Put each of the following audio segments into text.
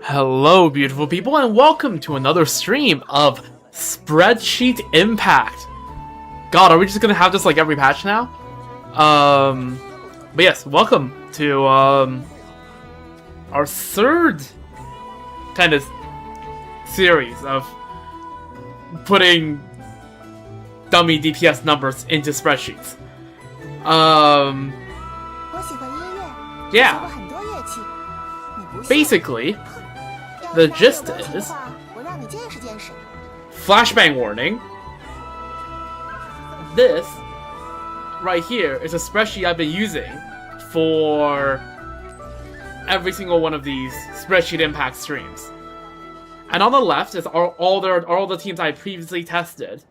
Hello, beautiful people, and welcome to another stream of Spreadsheet Impact. God, are we just gonna have this like every patch now? But yes, welcome to our third kind of series of putting dummy DPS numbers into spreadsheets. Yeah. Basically, the gist is, flashbang warning, this right here is a spreadsheet I've been using for every single one of these Spreadsheet Impact streams. And on the left is all the teams I previously tested,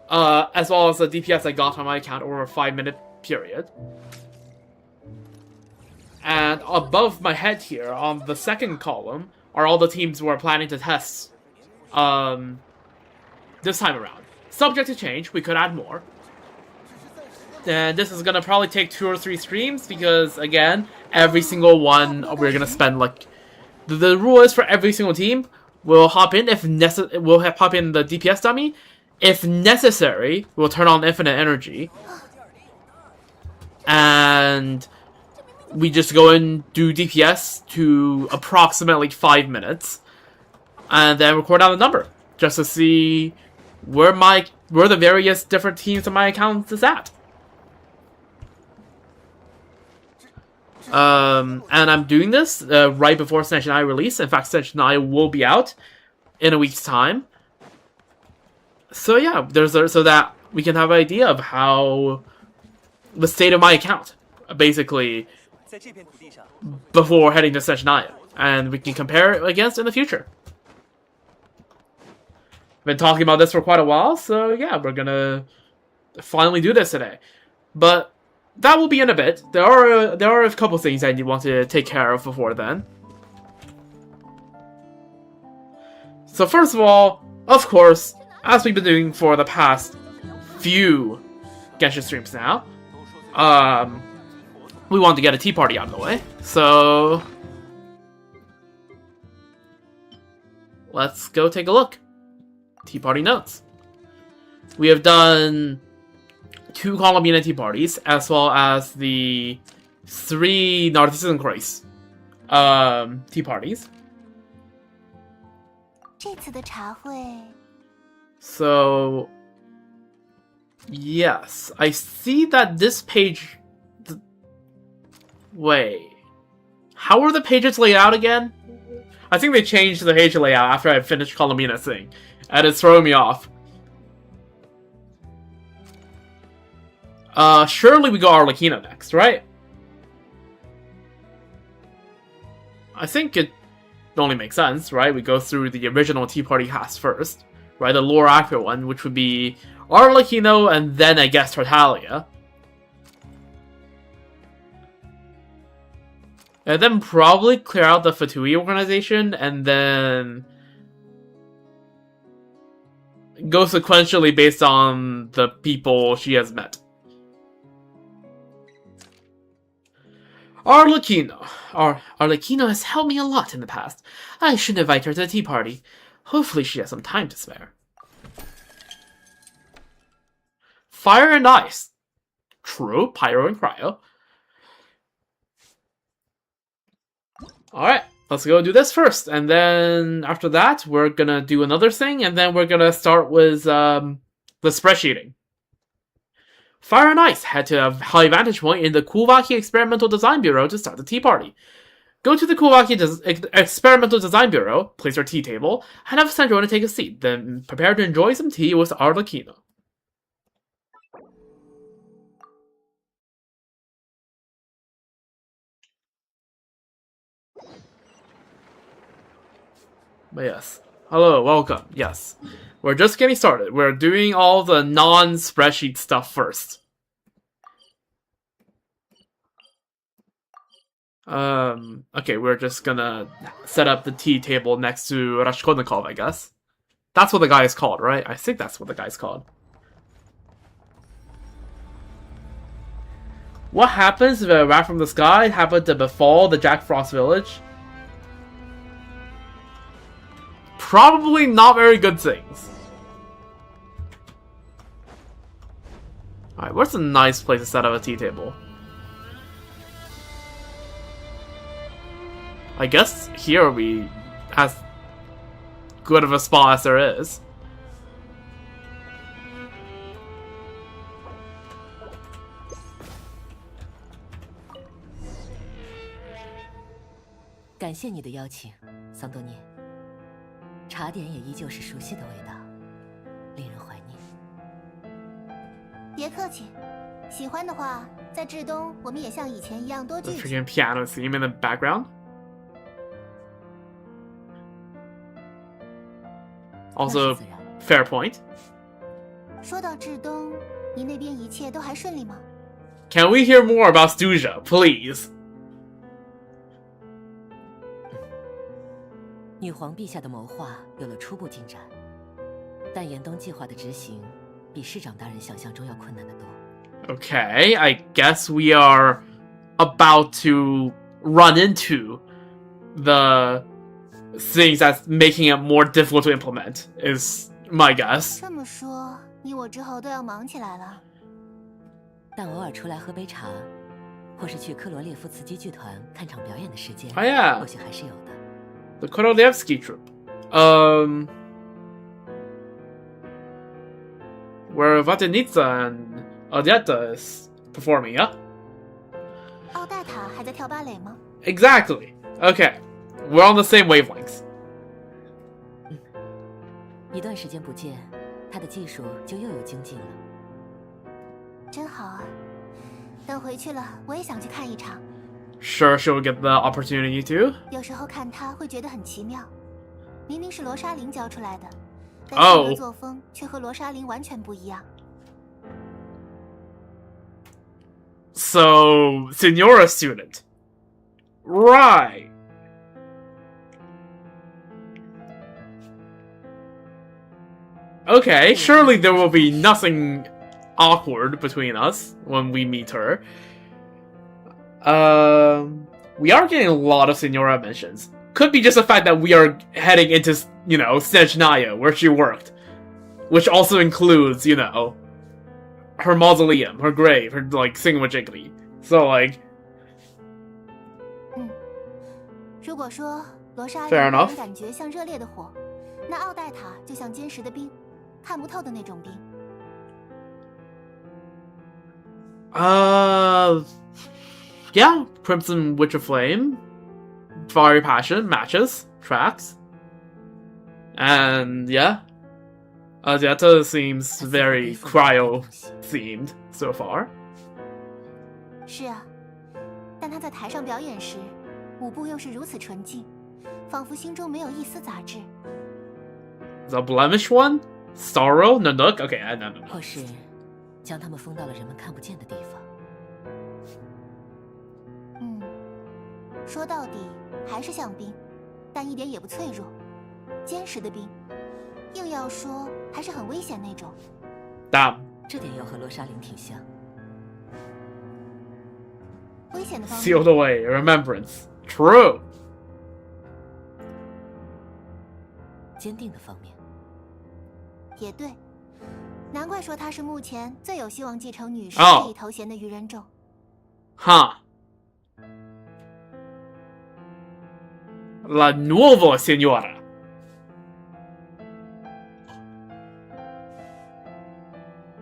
as well as the DPS I got on my account over a 5-minute period. And above my head here, on the second column, are all the teams we're planning to test this time around. Subject to change, we could add more. And this is gonna probably take 2 or 3 streams, because, again, every single one we're gonna spend, like... The rule is for every single team, we'll hop in hop in the DPS dummy. If necessary, we'll turn on infinite energy. And... we just go and do DPS to approximately 5 minutes, and then record out a number just to see where the various different teams on my account is at. And I'm doing this right before Genshin I release. In fact, Genshin I will be out in a week's time. So yeah, so that we can have an idea of how the state of my account, basically, before heading to Genshin I, and we can compare it against in the future. Been talking about this for quite a while, so yeah, we're gonna finally do this today. But that will be in a bit. There are a couple things I want to take care of before then. So first of all, of course, as we've been doing for the past few Genshin streams now, we want to get a tea party out of the way, so let's go take a look. Tea party notes. We have done 2 Columbiana tea parties, as well as the 3 Narcissus Grace tea parties. So, yes, I see that this page... Wait, how were the pages laid out again? I think they changed the page layout after I finished Columbina's thing, and it's throwing me off. Surely we go Arlecchino next, right? I think it only makes sense, right? We go through the original Tea Party cast first, right? The lore accurate one, which would be Arlecchino and then, I guess, Tartaglia. And then probably clear out the Fatui organization, and then go sequentially based on the people she has met. Arlecchino. Arlecchino has helped me a lot in the past. I should invite her to the tea party. Hopefully she has some time to spare. Fire and Ice. True, Pyro and Cryo. Alright, let's go do this first, and then after that, we're gonna do another thing, and then we're gonna start with the spreadsheeting. Fire and Ice head to a high vantage point in the Kuwaki Experimental Design Bureau to start the tea party. Go to the Kuwaki Experimental Design Bureau, place your tea table, and have Sandrona take a seat, then prepare to enjoy some tea with Arlecchino. But yes. Hello, welcome. Yes. We're just getting started. We're doing all the non-spreadsheet stuff first. Okay, we're just gonna set up the tea table next to Rashkodnikov, I guess. That's what the guy is called, right? I think that's what the guy's called. What happens if a rat from the sky happened to befall the Jack Frost village? probably not very good things. Alright, where's a nice place to set up a tea table? I guess here we as good of a spot as there is. 感谢你的邀请，桑多涅。茶点也依旧是熟悉的味道，令人怀念。别客气，喜欢的话，在至东我们也像以前一样多聚聚。 Freaking piano theme in the background. Also, fair point. 说到至东，你那边一切都还顺利吗？ Can we hear more about Stuja, please? 女皇陛下的谋划有了初步进展，但严冬计划的执行比市长大人想象中要困难得多。 Okay, I guess we are about to run into the things that's making it more difficult to implement, is my guess. 这么说，你我之后都要忙起来了。但偶尔出来喝杯茶，或是去科罗列夫茨基剧团看场表演的时间， Oh yeah, 或许还是有的。 the Korolevsky troupe. Where Vatenitsa and Odetta is performing, yeah? 奥黛塔还在跳芭蕾吗？ Exactly. Okay, we're on the same wavelengths. 一段时间不见，他的技术就又有精进了。真好啊！等回去了，我也想去看一场。 Sure, she'll get the opportunity to. 有时候看他会觉得很奇妙，明明是罗莎琳教出来的，但哦性格作风却和罗莎琳完全不一样。 So, Senora student. Right. Okay, surely there will be nothing awkward between us when we meet her. We are getting a lot of Senora mentions. Could be just the fact that we are heading into, you know, Snezhnaya, where she worked. Which also includes, you know, her mausoleum, her grave, her, like, thingamajiggy. So, like... 如果说罗莎琳 Fair 让 enough. 人感觉像热烈的火，那奥黛塔就像坚实的冰，看不透的那种冰。 Yeah, Crimson Witch of Flame, Fiery Passion, matches, tracks. And, yeah. Odetta seems very cryo-themed so far. 是啊，但她在台上表演时，舞步又是如此纯净，仿佛心中没有一丝杂质。 The Blemish one? Sorrow? Nanook? Okay, no. 或是将他们封到了人们看不见的地方。 说到底还是像冰，但一点也不脆弱，坚实的冰。硬要说，还是很危险那种。Damn. 这点又和罗莎琳挺像。危险的方面 Sealed away, remembrance. True. 坚定的方面。也对，难怪说他是目前最有希望继承女神哦这一头衔的愚人众。 Huh. La nuova Signora.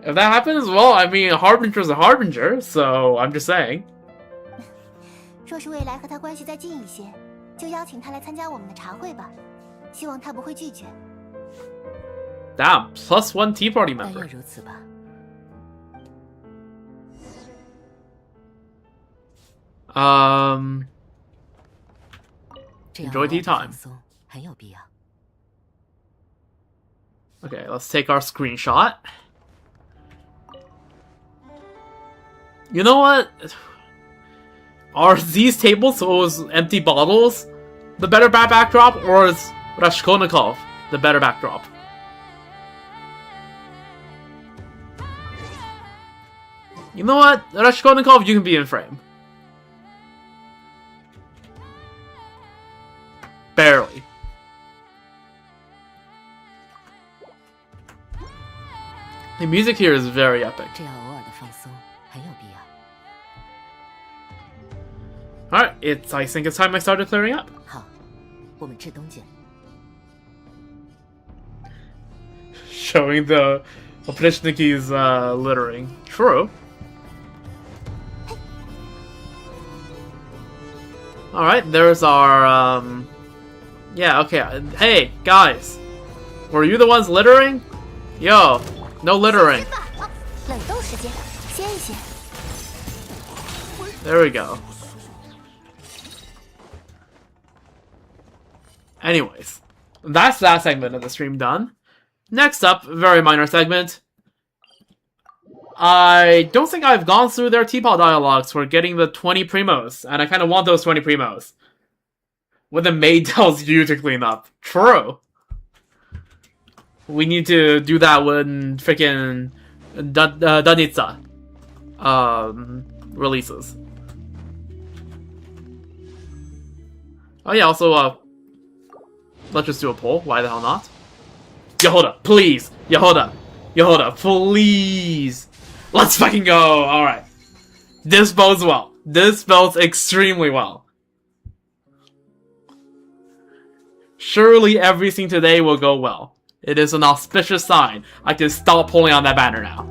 If that happens, well, I mean, a harbinger's a harbinger, so I'm just saying. 若是未来和他关系再近一些，就邀请他来参加我们的茶会吧。希望他不会拒绝。 Damn, +1 Tea Party 但 member. 愿如此吧。 这样 Enjoy tea 好好 time. 放松很有必要。 Okay, let's take our screenshot. You know what? Are these tables, those empty bottles, the better backdrop, or is Raskolnikov the better backdrop? You know what? Raskolnikov, you can be in frame. Barely. The music here is very epic. 这样偶尔的放松很有必要。 Alright, I think it's time I started clearing up. 好，我们至东见。 Showing the Opnishniki's littering. True. Alright, there's our, yeah, okay. Hey, guys. Were you the ones littering? Yo, no littering. 冷冻时间，歇一歇。 There we go. Anyways, that's that segment of the stream done. Next up, very minor segment. I don't think I've gone through their teapot dialogues for getting the 20 primos, and I kind of want those 20 primos. When the maid tells you to clean up. True. We need to do that when freaking Danitsa releases. Oh yeah, also, let's just do a poll. Why the hell not? Yehoda, please! Yehoda! Yehoda, please! Let's fucking go! Alright. This bodes well. This bodes extremely well. Surely everything today will go well. It is an auspicious sign. I can stop pulling on that banner now.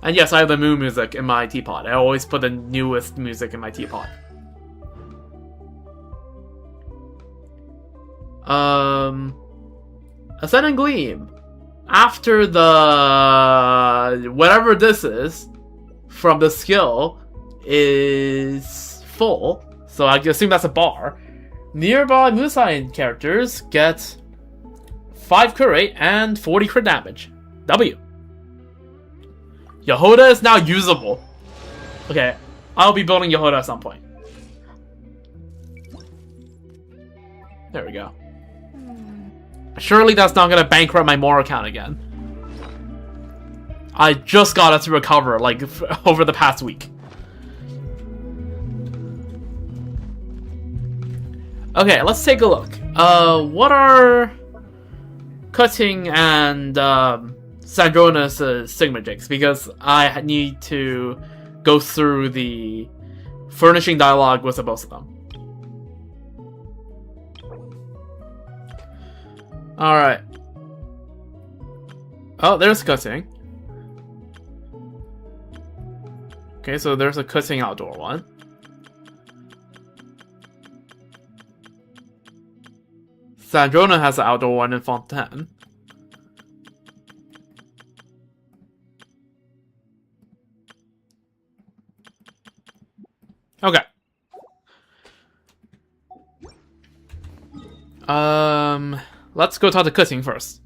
And yes, I have the moon music in my teapot. I always put the newest music in my teapot. Ascending Gleam. After the... whatever this is, from the skill, is full. So I assume that's a bar. Nearby Moonsign characters get 5 crit rate and 40 crit damage. W. Yehoda is now usable. Okay, I'll be building Yehoda at some point. There we go. Surely that's not gonna bankrupt my Moro account again. I just got it to recover, like, over the past week. Okay, let's take a look. What are Cutting and Sandrona's Sigma Jigs? Because I need to go through the furnishing dialogue with both of them. Alright. Oh, there's Cutting. Okay, so there's a Cutting outdoor one. Sandrona has an outdoor one in Fontaine. Okay. Let's go talk to Cutting first.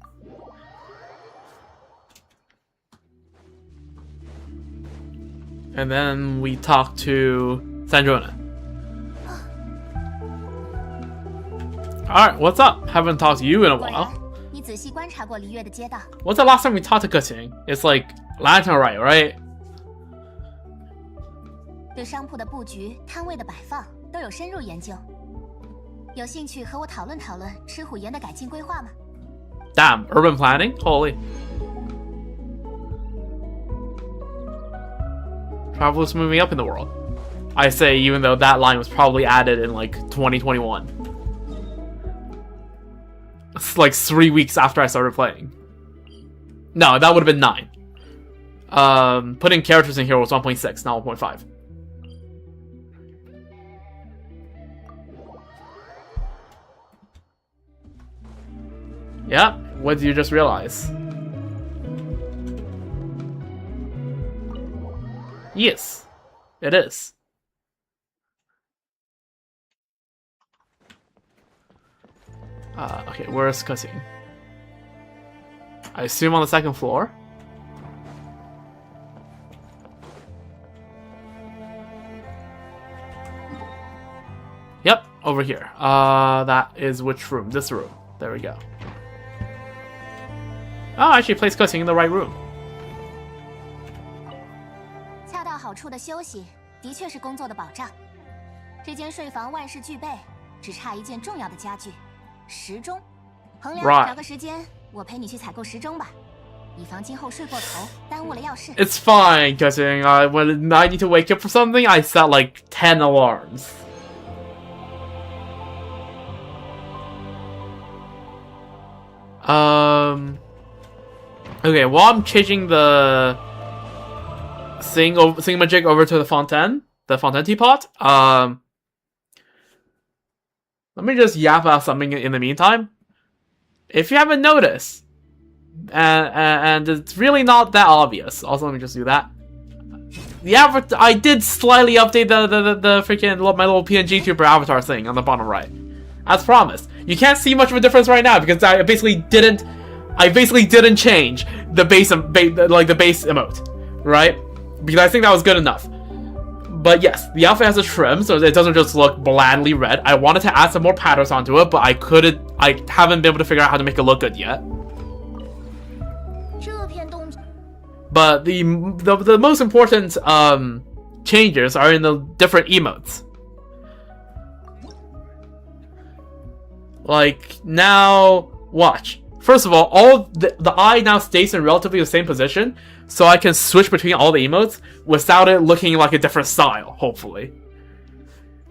And then we talk to Sandrona. Alright, what's up? Haven't talked to you in a while. 你仔细观察过璃月的街道。 What's the last time we talked to Cutting? It's like Lantern right? 对商铺的布局、摊位的摆放都有深入研究。有兴趣和我讨论讨论吃虎岩的改进规划吗？ Damn, urban planning? Holy. Travel is moving up in the world. I say, even though that line was probably added in like 2021. It's like 3 weeks after I started playing. No, that would have been 9. Putting characters in here was 1.6, not 1.5. Yeah, what did you just realize? Yes, it is. Okay, where's Cutting? I assume on the 2nd floor. Yep, over here. That is which room? This room. There we go. Oh, actually placed Cutting in the right room. 恰到好处的休息，的确是工作的保障。这间睡房万事俱备，只差一件重要的家具——时钟。衡量 Right. 找个时间，我陪你去采购时钟吧，以防今后睡过头，耽误了要事。 It's fine, considering when I need to wake up for something, I set like 10 alarms. Okay, while I'm changing the thingamajig over to the fontaine teapot, let me just yap out something in the meantime. If you haven't noticed, and it's really not that obvious. Also, let me just do that. I did slightly update the freaking my little PNG tuber avatar thing on the bottom right, as promised. You can't see much of a difference right now because I basically didn't change the base the base emote, right? Because I think that was good enough. But yes, the outfit has a trim, so it doesn't just look blandly red. I wanted to add some more patterns onto it, but I haven't been able to figure out how to make it look good yet. But the most important changes are in the different emotes. Like, now, watch. First of all the eye now stays in relatively the same position, so I can switch between all the emotes without it looking like a different style, hopefully.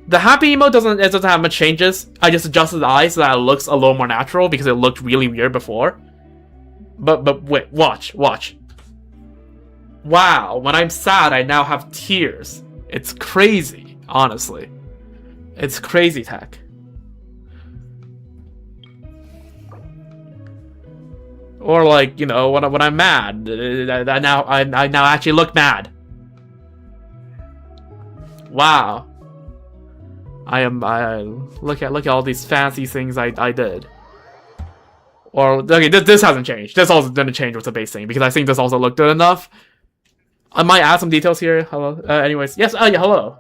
The happy emote doesn't have much changes. I just adjusted the eye so that it looks a little more natural because it looked really weird before. But wait, watch. Wow, when I'm sad, I now have tears. It's crazy, honestly. It's crazy tech. Or like, you know, when I'm mad, I now actually look mad. Wow. I look at all these fancy things I did. Or okay, this hasn't changed. This also didn't change with the base thing because I think this also looked good enough. I might add some details here. Hello. Anyways, yes. Yeah. Hello.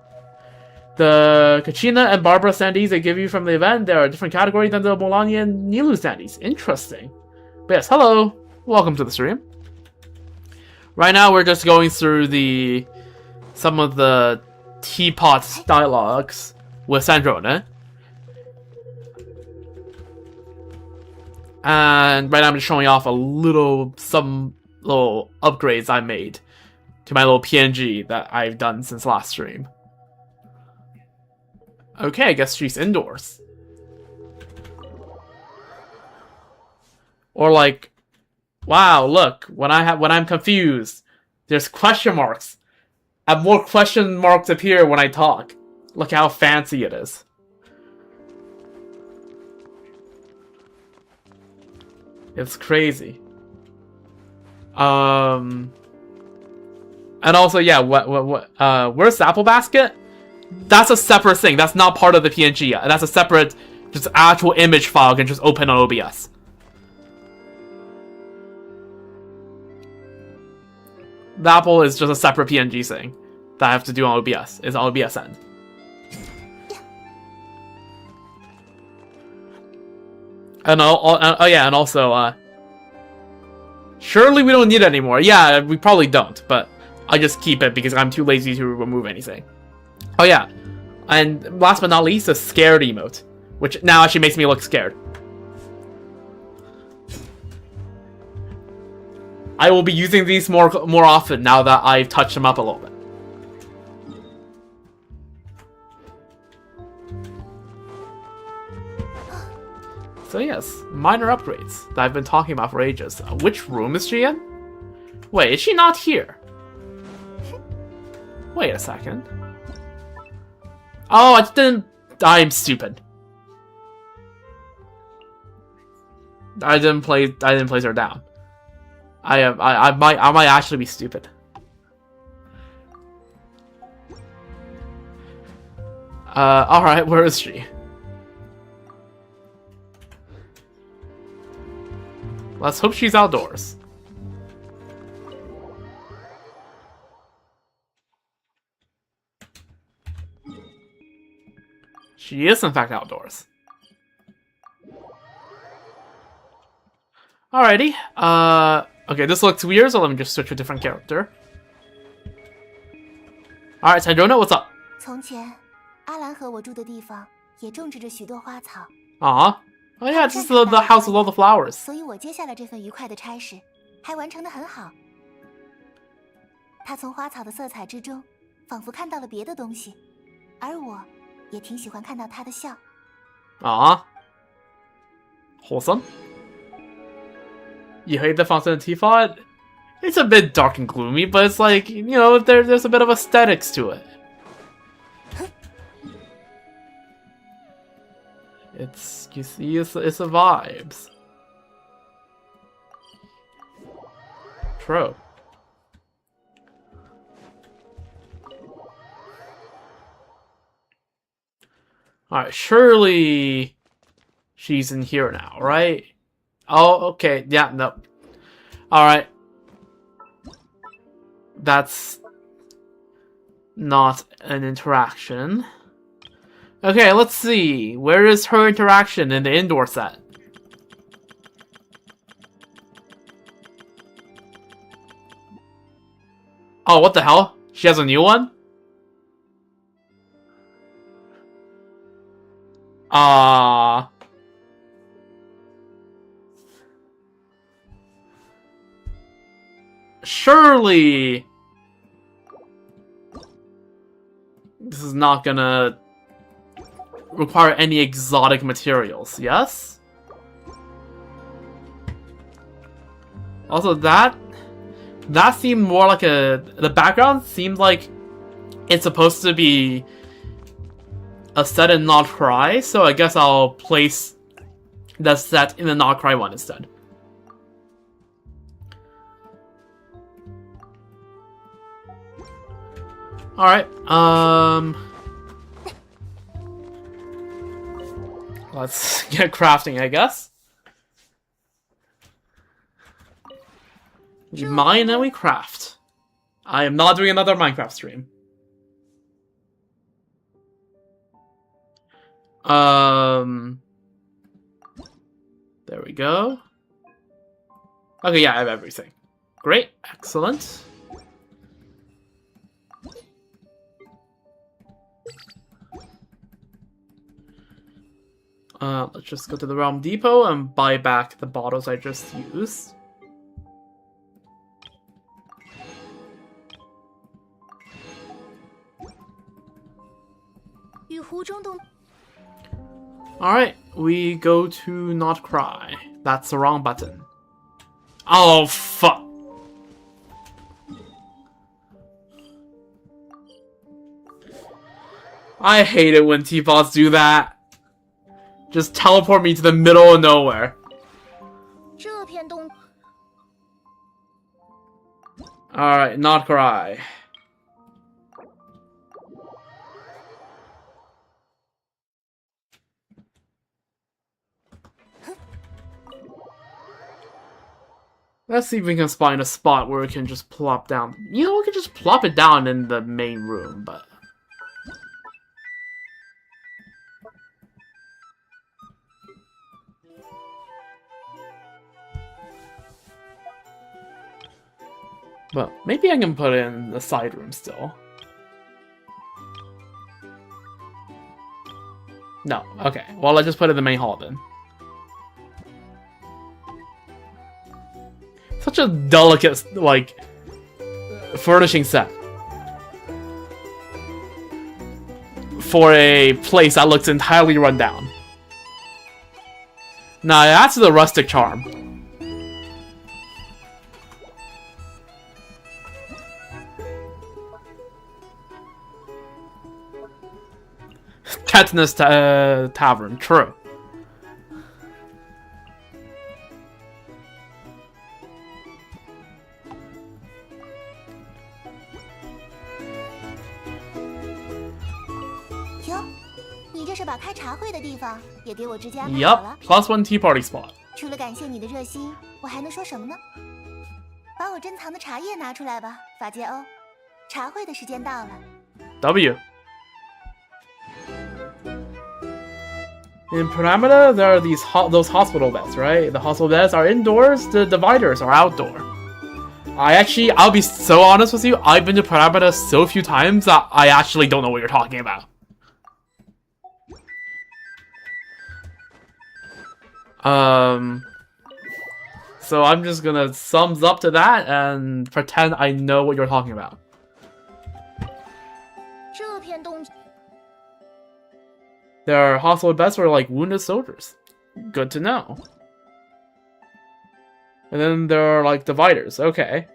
The Kachina and Barbara standees they give you from the event, they are a different category than the Molania and Nilu standees. Interesting. But yes, hello. Welcome to the stream. Right now, we're just going through some of the teapot dialogues with Sandrone. And right now I'm just showing off some little upgrades I made to my little PNG that I've done since last stream. Okay, I guess she's indoors. Or like, wow, look, when I'm confused, there's question marks. And more question marks appear when I talk. Look how fancy it is. It's crazy. And also, yeah, where's the apple basket? That's a separate thing. That's not part of the PNG. That's a separate, just actual image file you can just open on OBS. The apple is just a separate PNG thing that I have to do on OBS. It's on OBS end. And and also, surely we don't need it anymore. Yeah, we probably don't, but I just keep it because I'm too lazy to remove anything. Oh yeah, and last but not least, a scared emote, which now actually makes me look scared. I will be using these more often now that I've touched them up a little bit. So yes, minor upgrades that I've been talking about for ages. Which room is she in? Wait, is she not here? Wait a second. Oh, I didn't. I'm stupid. I didn't place her down. I might actually be stupid. Alright, where is she? Let's hope she's outdoors. She is in fact outdoors. Alrighty. Okay, this looks weird, so let me just switch to a different character. Alright, Sandrone, what's up? 从前，阿兰和我住的地方也种植着许多花草。 Aw. Oh yeah, it's just the house with all the flowers. 所以我接下了这份愉快的差事，还完成得很好。他从花草的色彩之中，仿佛看到了别的东西，而我也挺喜欢看到他的笑。Ah, wholesome. You hate the fountain and teapot? It's a bit dark and gloomy, but it's like, you know, there's a bit of aesthetics to it. It's, you see, it's the vibes. True. Alright, surely she's in here now, right? Oh, okay, yeah, no. Alright. That's not an interaction. Okay, let's see. Where is her interaction in the indoor set? Oh, what the hell? She has a new one? Surely this is not gonna require any exotic materials, yes? Also, that seemed more like the background seemed like it's supposed to be a set in Not Cry, so I guess I'll place the set in the Not Cry one instead. Alright, let's get crafting, I guess. We mine and we craft. I am not doing another Minecraft stream. There we go. Okay, yeah, I have everything. Great, excellent. Let's just go to the Realm Depot and buy back the bottles I just used. Alright, we go to Not Cry. That's the wrong button. Oh, fuck. I hate it when T-Bots do that. Just teleport me to the middle of nowhere. Alright, Not Cry. Let's see if we can find a spot where we can just plop down. You know, we can just plop it down in the main room, but... Well, maybe I can put it in the side room still. No, okay. Well, I just put it in the main hall then. Such a delicate, like, furnishing set. For a place that looks entirely run down. Nah, that's the rustic charm. Katniss Tavern, true. Yup, +1 tea party spot. 除了感谢你的热心，我还能说什么呢？把我珍藏的茶叶拿出来吧，法界欧。茶会的时间到了。W. In Pyramida, there are those hospital beds, right? The hospital beds are indoors, the dividers are outdoor. I'll be so honest with you, I've been to Pyramida so few times that I actually don't know what you're talking about. So I'm just gonna thumbs up to that and pretend I know what you're talking about. 这片洞 There are hostile beds for like wounded soldiers. Good to know. And then there are like dividers. Okay.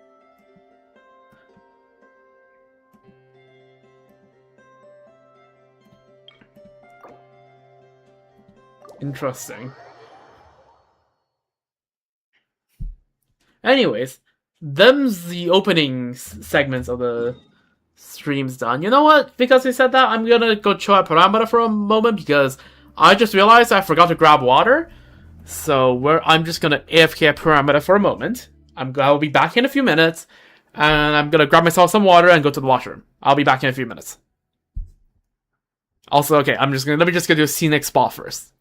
Interesting. Anyways, them's the opening segments of the streams done. You know what? Because we said that, I'm gonna go chill at Parameter for a moment because I just realized I forgot to grab water. So I'm just gonna AFK at Parameter for a moment. I'll be back in a few minutes, and I'm gonna grab myself some water and go to the washroom. I'll be back in a few minutes. Also, okay, let me just go do a scenic spot first.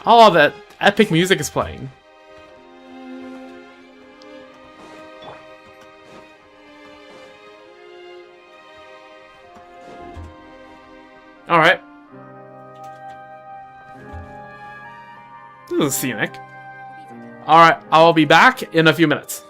Oh, that epic music is playing. Alright. This is scenic. Alright, I'll be back in a few minutes.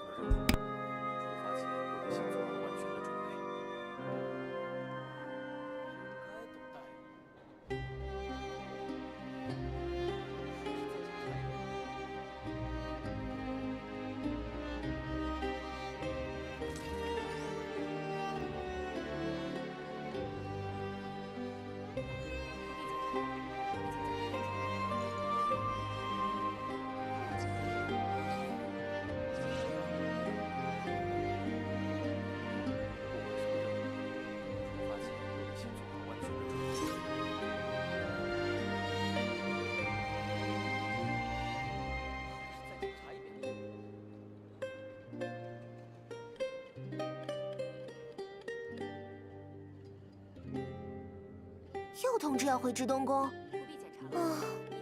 又通知要回至东宫，啊，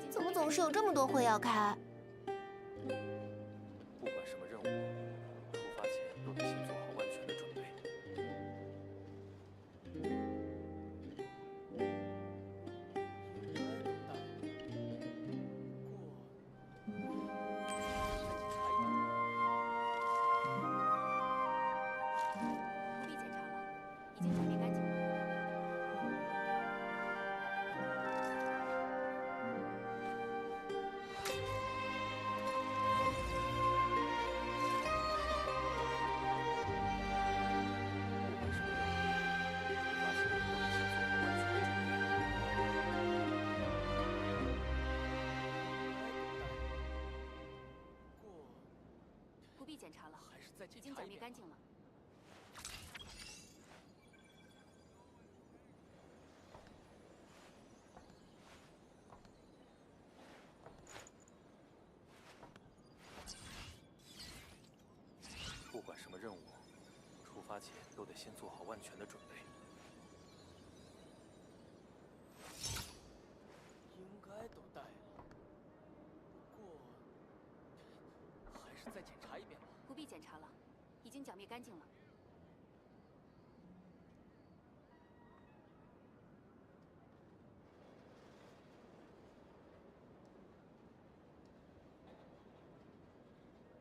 怎么总是有这么多会要开？不管什么任务，出发前都得先做好万全的准备。不必检查了，已经剿灭干净了。不管什么任务，出发前都得先做好万全的准备。应该都带了，不过还是再检查一遍吧。不必检查了，已经剿灭干净了。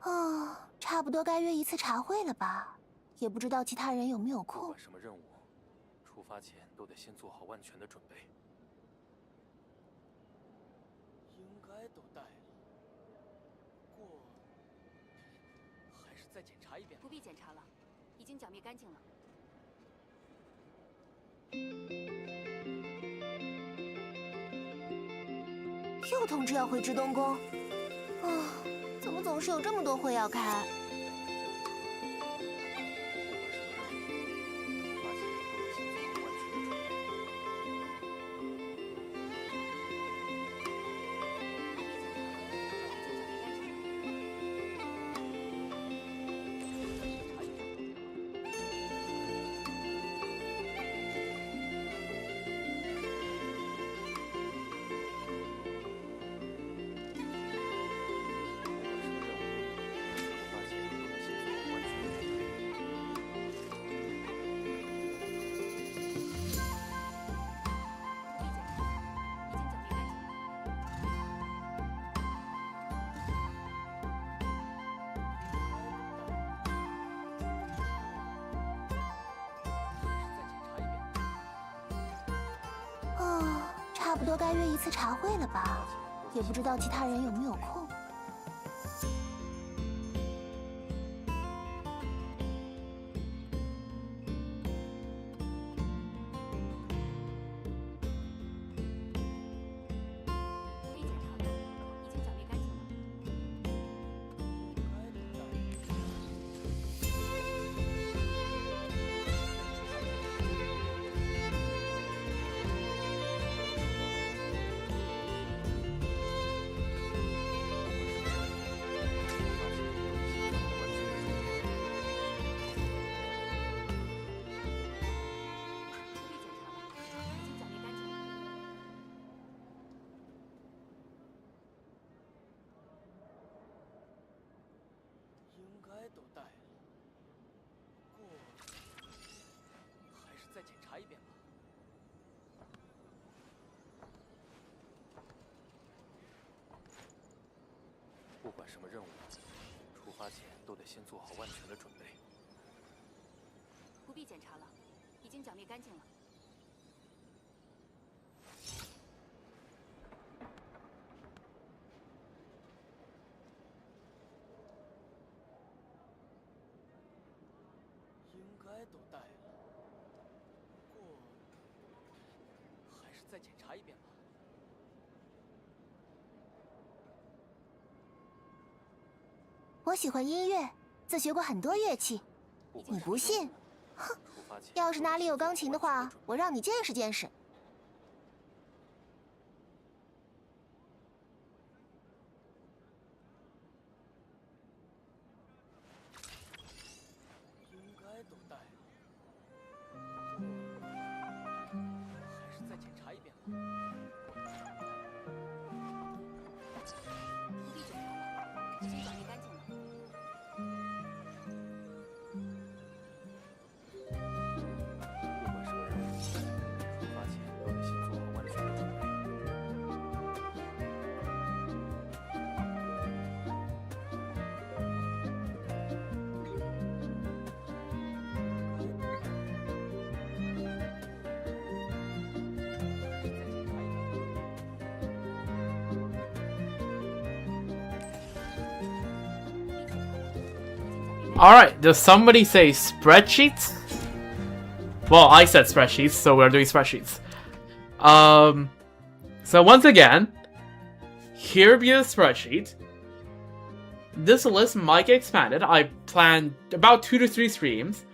哦，差不多该约一次茶会了吧？也不知道其他人有没有不空管。什么任务，出发前都得先做好万全的准备。应该都带了，不过还是再检查一遍吧。不必检查了，已经剿灭干净了。又通知要回至东宫，啊，怎么总是有这么多会要开？不管什么任务，出发前都得先做好万全的准备。不管什么任务，出发前差不多该约一次茶会了吧？也不知道其他人有没有空。应该都带了，不过还是再检查一遍吧。不管什么任务，出发前都得先做好万全的准备。不必检查了，已经剿灭干净了。应该都带了，不过还是再检查一遍吧。我喜欢音乐，自学过很多乐器。你不信？哼！要是哪里有钢琴的话，我让你见识见识。应该都带了，不过还是再检查一遍吧。不必检查了，已经剿灭干净了。不管什么任务，出发前都得先做好万全的准备。Alright, does somebody say spreadsheets? Well, I said spreadsheets, so we're doing spreadsheets. So once again, here be the spreadsheet. This list might get expanded. I plan about 2 to 3 streams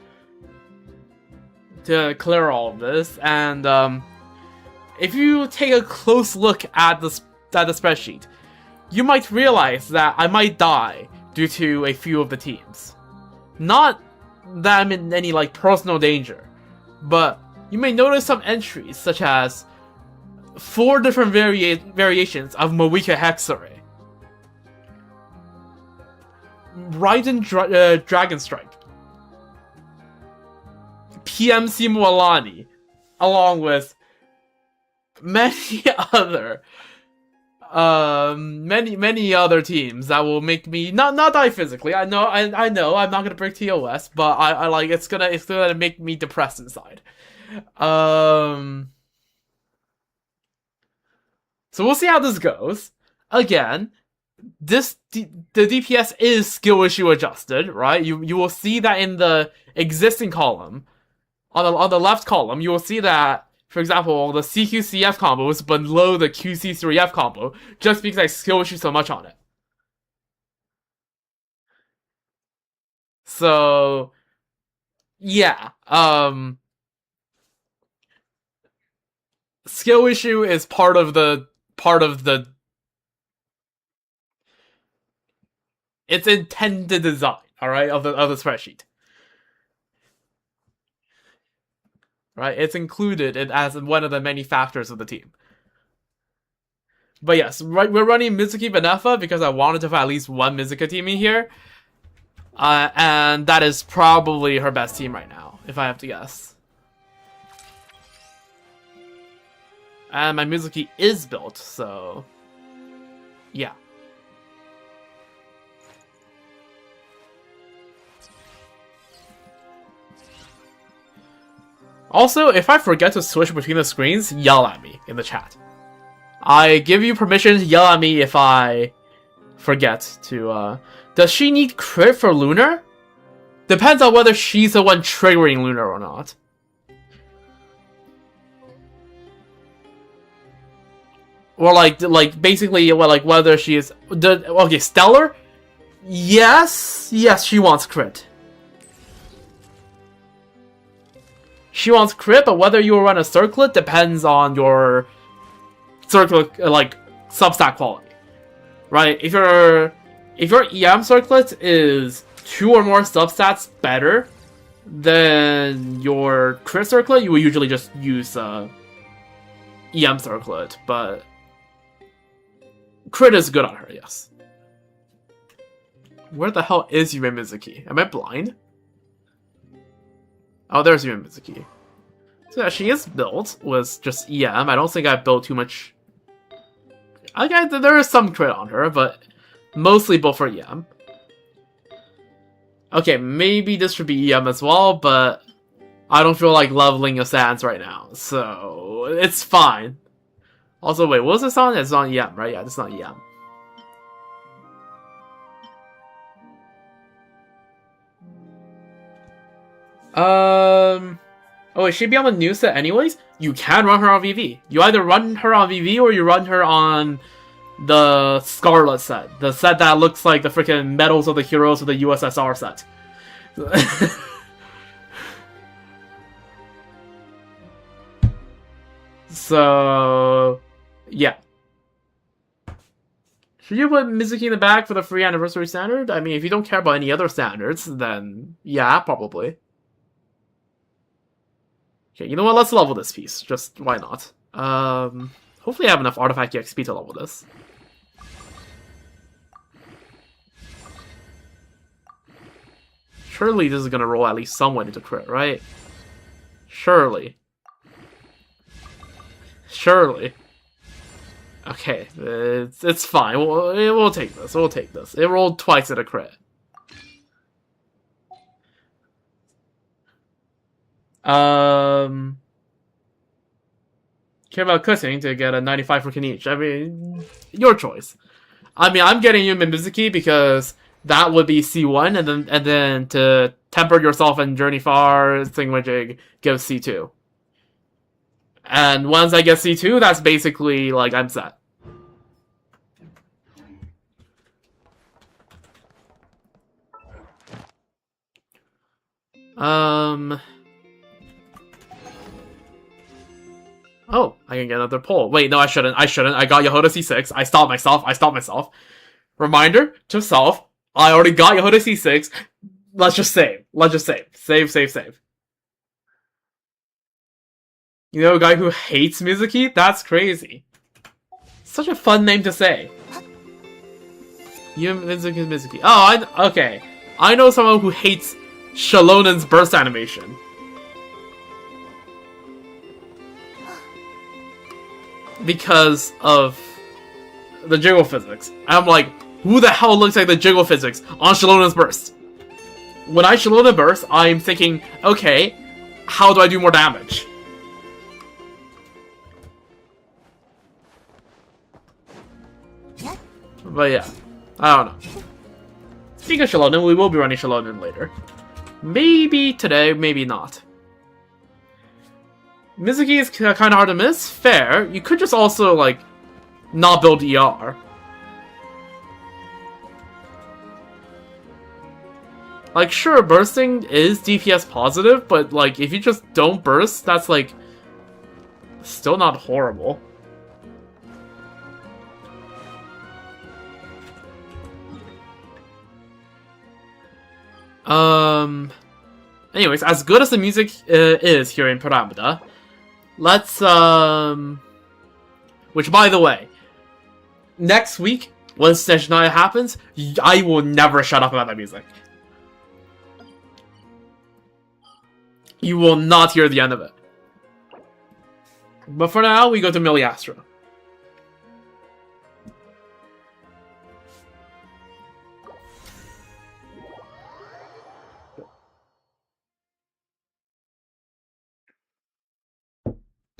to clear all of this, and if you take a close look at the spreadsheet, you might realize that I might die due to a few of the teams. Not that I'm in any like personal danger, but you may notice some entries such as 4 different variations of Moika Hexarray, Raiden Dragon Strike, PMC Mualani, along with many other many other teams that will make me not die physically. I know I'm not gonna break TOS, but I like it's gonna make me depressed inside. So we'll see how this goes. Again, the DPS is skill issue adjusted, right? You will see that in the existing column, on the left column, you will see that, for example, the CQCF combo is below the QC3F combo, just because I skill issue so much on it. So, yeah, skill issue is part of the its intended design, alright, of the spreadsheet. Right? It's included as one of the many factors of the team. But yes, right, we're running Mizuki Benefa because I wanted to have at least one Mizuka team in here. And that is probably her best team right now, if I have to guess. And my Mizuki is built, so yeah. Also, if I forget to switch between the screens, yell at me in the chat. I give you permission to yell at me if I forget to, Does she need crit for Lunar? Depends on whether she's the one triggering Lunar or not. Or basically, whether she is... Okay, Stellar? Yes, she wants crit. She wants crit, but whether you run a circlet depends on your circlet, substat quality. Right? If your EM circlet is 2 or more substats better than your crit circlet, you will usually just use EM circlet, but crit is good on her, yes. Where the hell is Yume Mizuki? Am I blind? Oh, there's Yume Mizuki. So yeah, she is built with just EM. I don't think I built too much. Okay, there is some crit on her, but mostly built for EM. Okay, maybe this should be EM as well, but I don't feel like leveling a Sans right now, so it's fine. Also, wait, what was this on? It's on EM, right? Yeah, it's not EM. Oh, wait, she'd be on the new set anyways? You can run her on VV. You either run her on VV or you run her on the Scarlet set. The set that looks like the freaking Medals of the Heroes of the USSR set. So... yeah. Should you put Mizuki in the back for the free anniversary standard? I mean, if you don't care about any other standards, then yeah, probably. Okay, you know what? Let's level this piece. Just, why not? Hopefully I have enough artifact XP to level this. Surely this is gonna roll at least somewhat into crit, right? Surely. Surely. Okay, it's fine. We'll take this. We'll take this. It rolled twice at a crit. Care about cutting to get a 95 for each. I mean, your choice. I mean, I'm getting Yume Mizuki because that would be C1, and then to temper yourself and Journey Far, Thingamajig gives C2. And once I get C2, that's basically, like, I'm set. Oh, I can get another pull. Wait, no, I shouldn't. I got Yehoda C6. I stopped myself. Reminder to self. I already got Yehoda C6. Let's just save. Save. You know a guy who hates Mizuki? That's crazy. Such a fun name to say. Mizuki. Oh, okay. I know someone who hates Shalonen's burst animation. Because of the jiggle physics. I'm like, who the hell looks like the jiggle physics on Shalonen's burst? When I Shalona burst, I'm thinking, okay, how do I do more damage? But yeah, I don't know. Speaking of Shalonen, we will be running Shalonen later. Maybe today, maybe not. Mizuki is kind of hard to miss. Fair. You could just also, like, not build ER. Like, sure, bursting is DPS positive, but, like, if you just don't burst, that's, like, still not horrible. Anyways, as good as the music is here in Pyramida, let's, which, by the way, next week, when Session 9 happens, I will never shut up about that music. You will not hear the end of it. But for now, we go to Miliastra.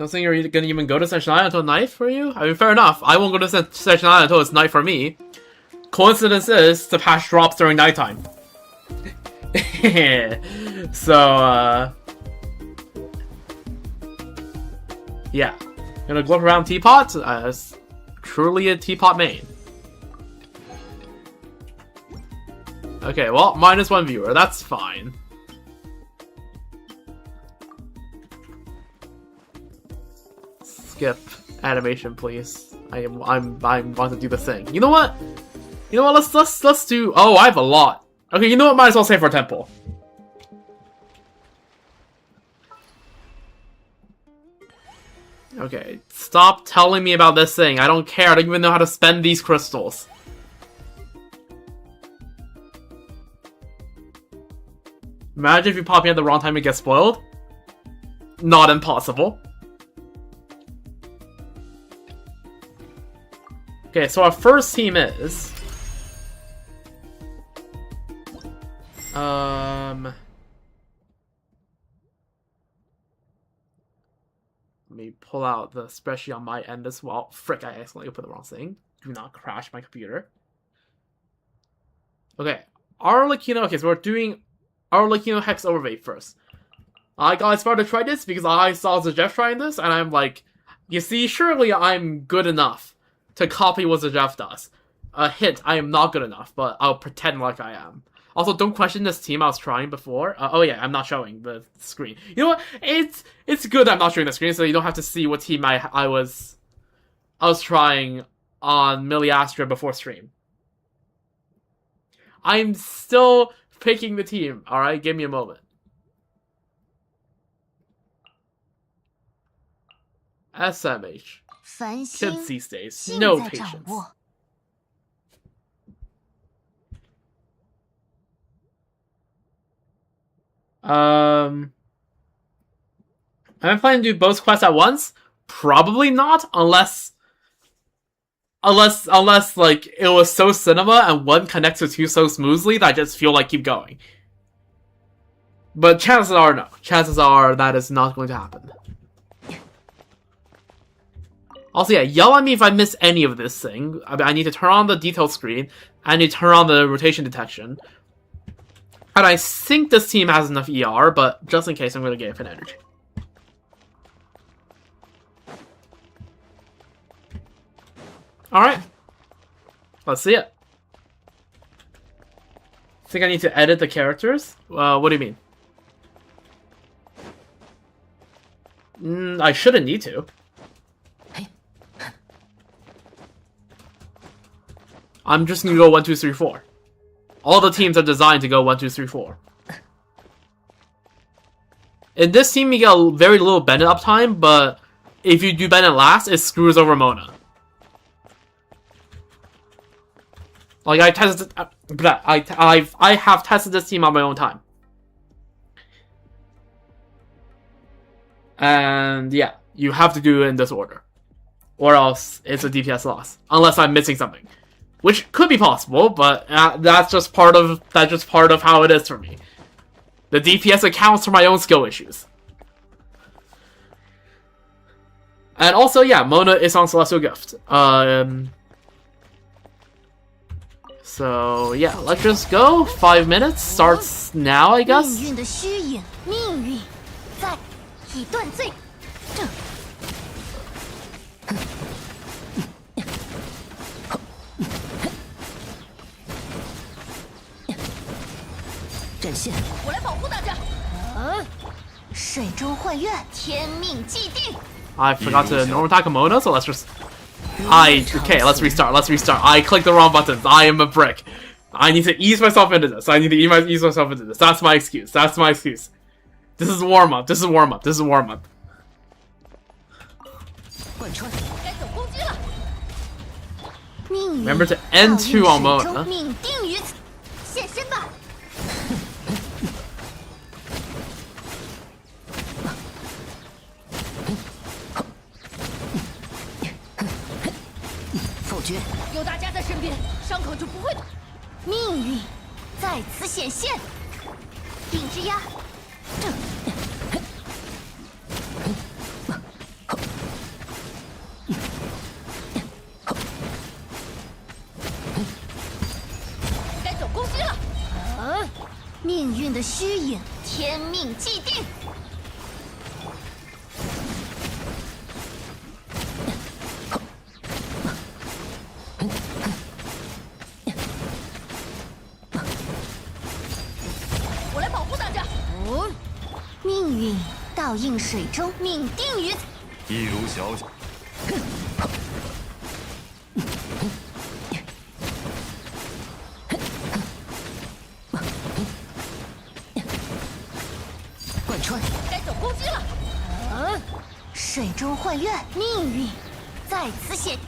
Don't think you're gonna even go to Section Island until night for you? I mean, fair enough. I won't go to Section Island until it's night for me. Coincidence is, the patch drops during nighttime. So, yeah. Gonna look around Teapot as truly a Teapot main. Okay, well, -1 viewer. That's fine. Skip animation, please. I want to do the thing. You know what? Let's do. Oh, I have a lot. Okay, you know what? Might as well save for temple. Okay, stop telling me about this thing. I don't care. I don't even know how to spend these crystals. Imagine if you pop in at the wrong time and get spoiled. Not impossible. Okay, so our first team is... Let me pull out the spreadsheet on my end as well. Frick, I accidentally put the wrong thing. Do not crash my computer. Okay, Arlecchino. Okay, so we're doing Arlecchino Hex Overweight first. I got inspired to try this because I saw Zajef trying this, and I'm like, you see, surely I'm good enough to copy what Zajef does. A hint, I am not good enough, but I'll pretend like I am. Also, don't question this team I was trying before. Oh yeah, I'm not showing the screen. You know what? It's good I'm not showing the screen, so you don't have to see what team I was trying on Miliastra before stream. I'm still picking the team. All right, give me a moment. SMH. Kids these days, no patience. Am I planning to do both quests at once? Probably not, unless like it was so cinema and one connects with two so smoothly that I just feel like keep going. But chances are no. Chances are that is not going to happen. Also, yeah, yell at me if I miss any of this thing. I need to turn on the detail screen. I need to turn on the rotation detection. And I think this team has enough ER, but just in case, I'm going to get infinite energy. Alright. Let's see it. Think I need to edit the characters? What do you mean? I shouldn't need to. I'm just going to go 1, 2, 3, 4. All the teams are designed to go 1, 2, 3, 4. In this team, you get very little Bennett uptime, but if you do Bennett last, it screws over Mona. Like I tested, I have tested this team on my own time, and yeah, you have to do it in this order, or else it's a DPS loss, unless I'm missing something. Which could be possible, but that's just part of how it is for me. The DPS accounts for my own skill issues. And also, yeah, Mona is on Celestial Gift. So yeah, let's just go. 5 minutes starts now, I guess. 阵线，我来保护大家。水中幻月，天命既定。 I forgot to normal attack Mona, so let's just. Okay, let's restart. I clicked the wrong buttons. I am a brick. I need to ease myself into this. Ease myself into this. That's my excuse. This is warm up. Remember to N2 on Mona. 现身吧！否决，有大家在身边，伤口就不会。命运在此显现，顶之压。影，天命既定。我来保护大家。哦，命运倒映水中，命定于此。一如小姐。贯穿，该走攻击了。水中幻月，命运在此显。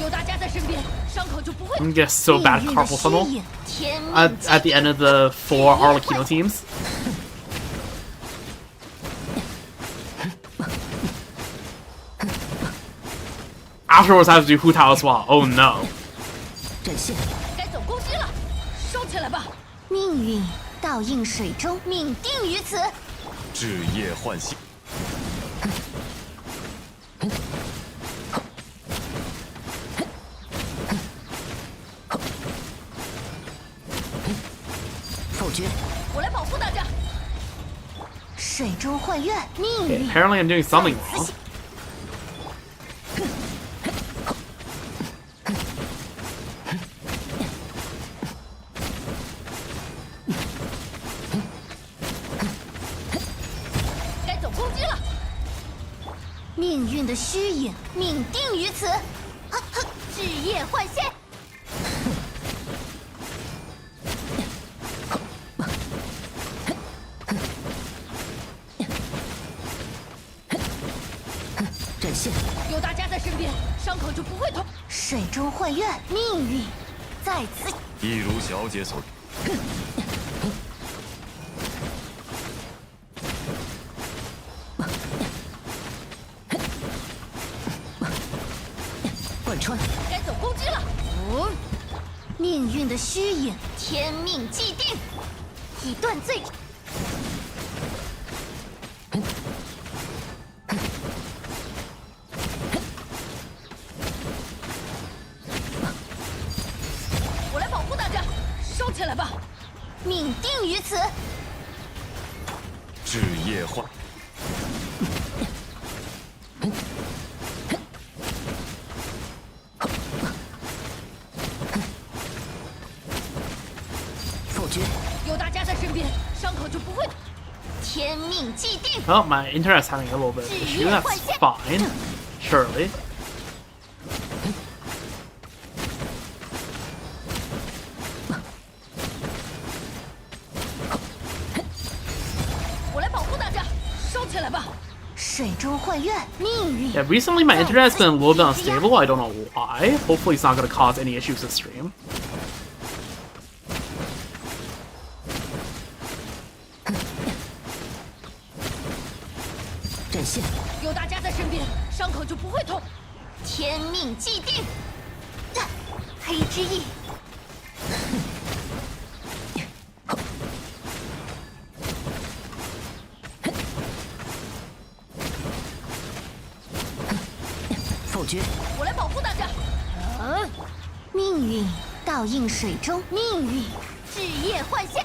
有大家在身边，伤口就不会。 I'm gonna get so bad at carpal tunnel 天命 at the end of the 4 Arlecchino teams. Afterwards, I have to do Hu Tao as well. Oh no. 展现，该走攻击了，收起来吧。命运倒映水中，命定于此。至夜唤醒。否决，我来保护大家。水中幻月，命 Okay, 运 apparently, I'm doing something wrong. 该走攻击了。命运的虚影，命定于此。至夜幻现。展现，有大家在身边，伤口就不会痛。水中幻月，命运在此。一如小姐所。贯穿，该走攻击了。哦，命运的虚影，天命既定。以断罪。我来保护大家，收起来吧。命定于此。至夜唤。否决，有大家在身边，伤口就不会。天命既定。 Oh, my internet's having a little bit of an issue. That's fine. Surely. 我来保护大家，收起来吧。水中幻月，命运。 Yeah, recently my internet has been a little bit unstable. I don't know why. Hopefully it's not going to cause any issues to stream. 展现，有大家在身边，伤口就不会痛。天命既定。黑之翼。否决，我来保护大家。命运倒映水中，命运至夜幻现。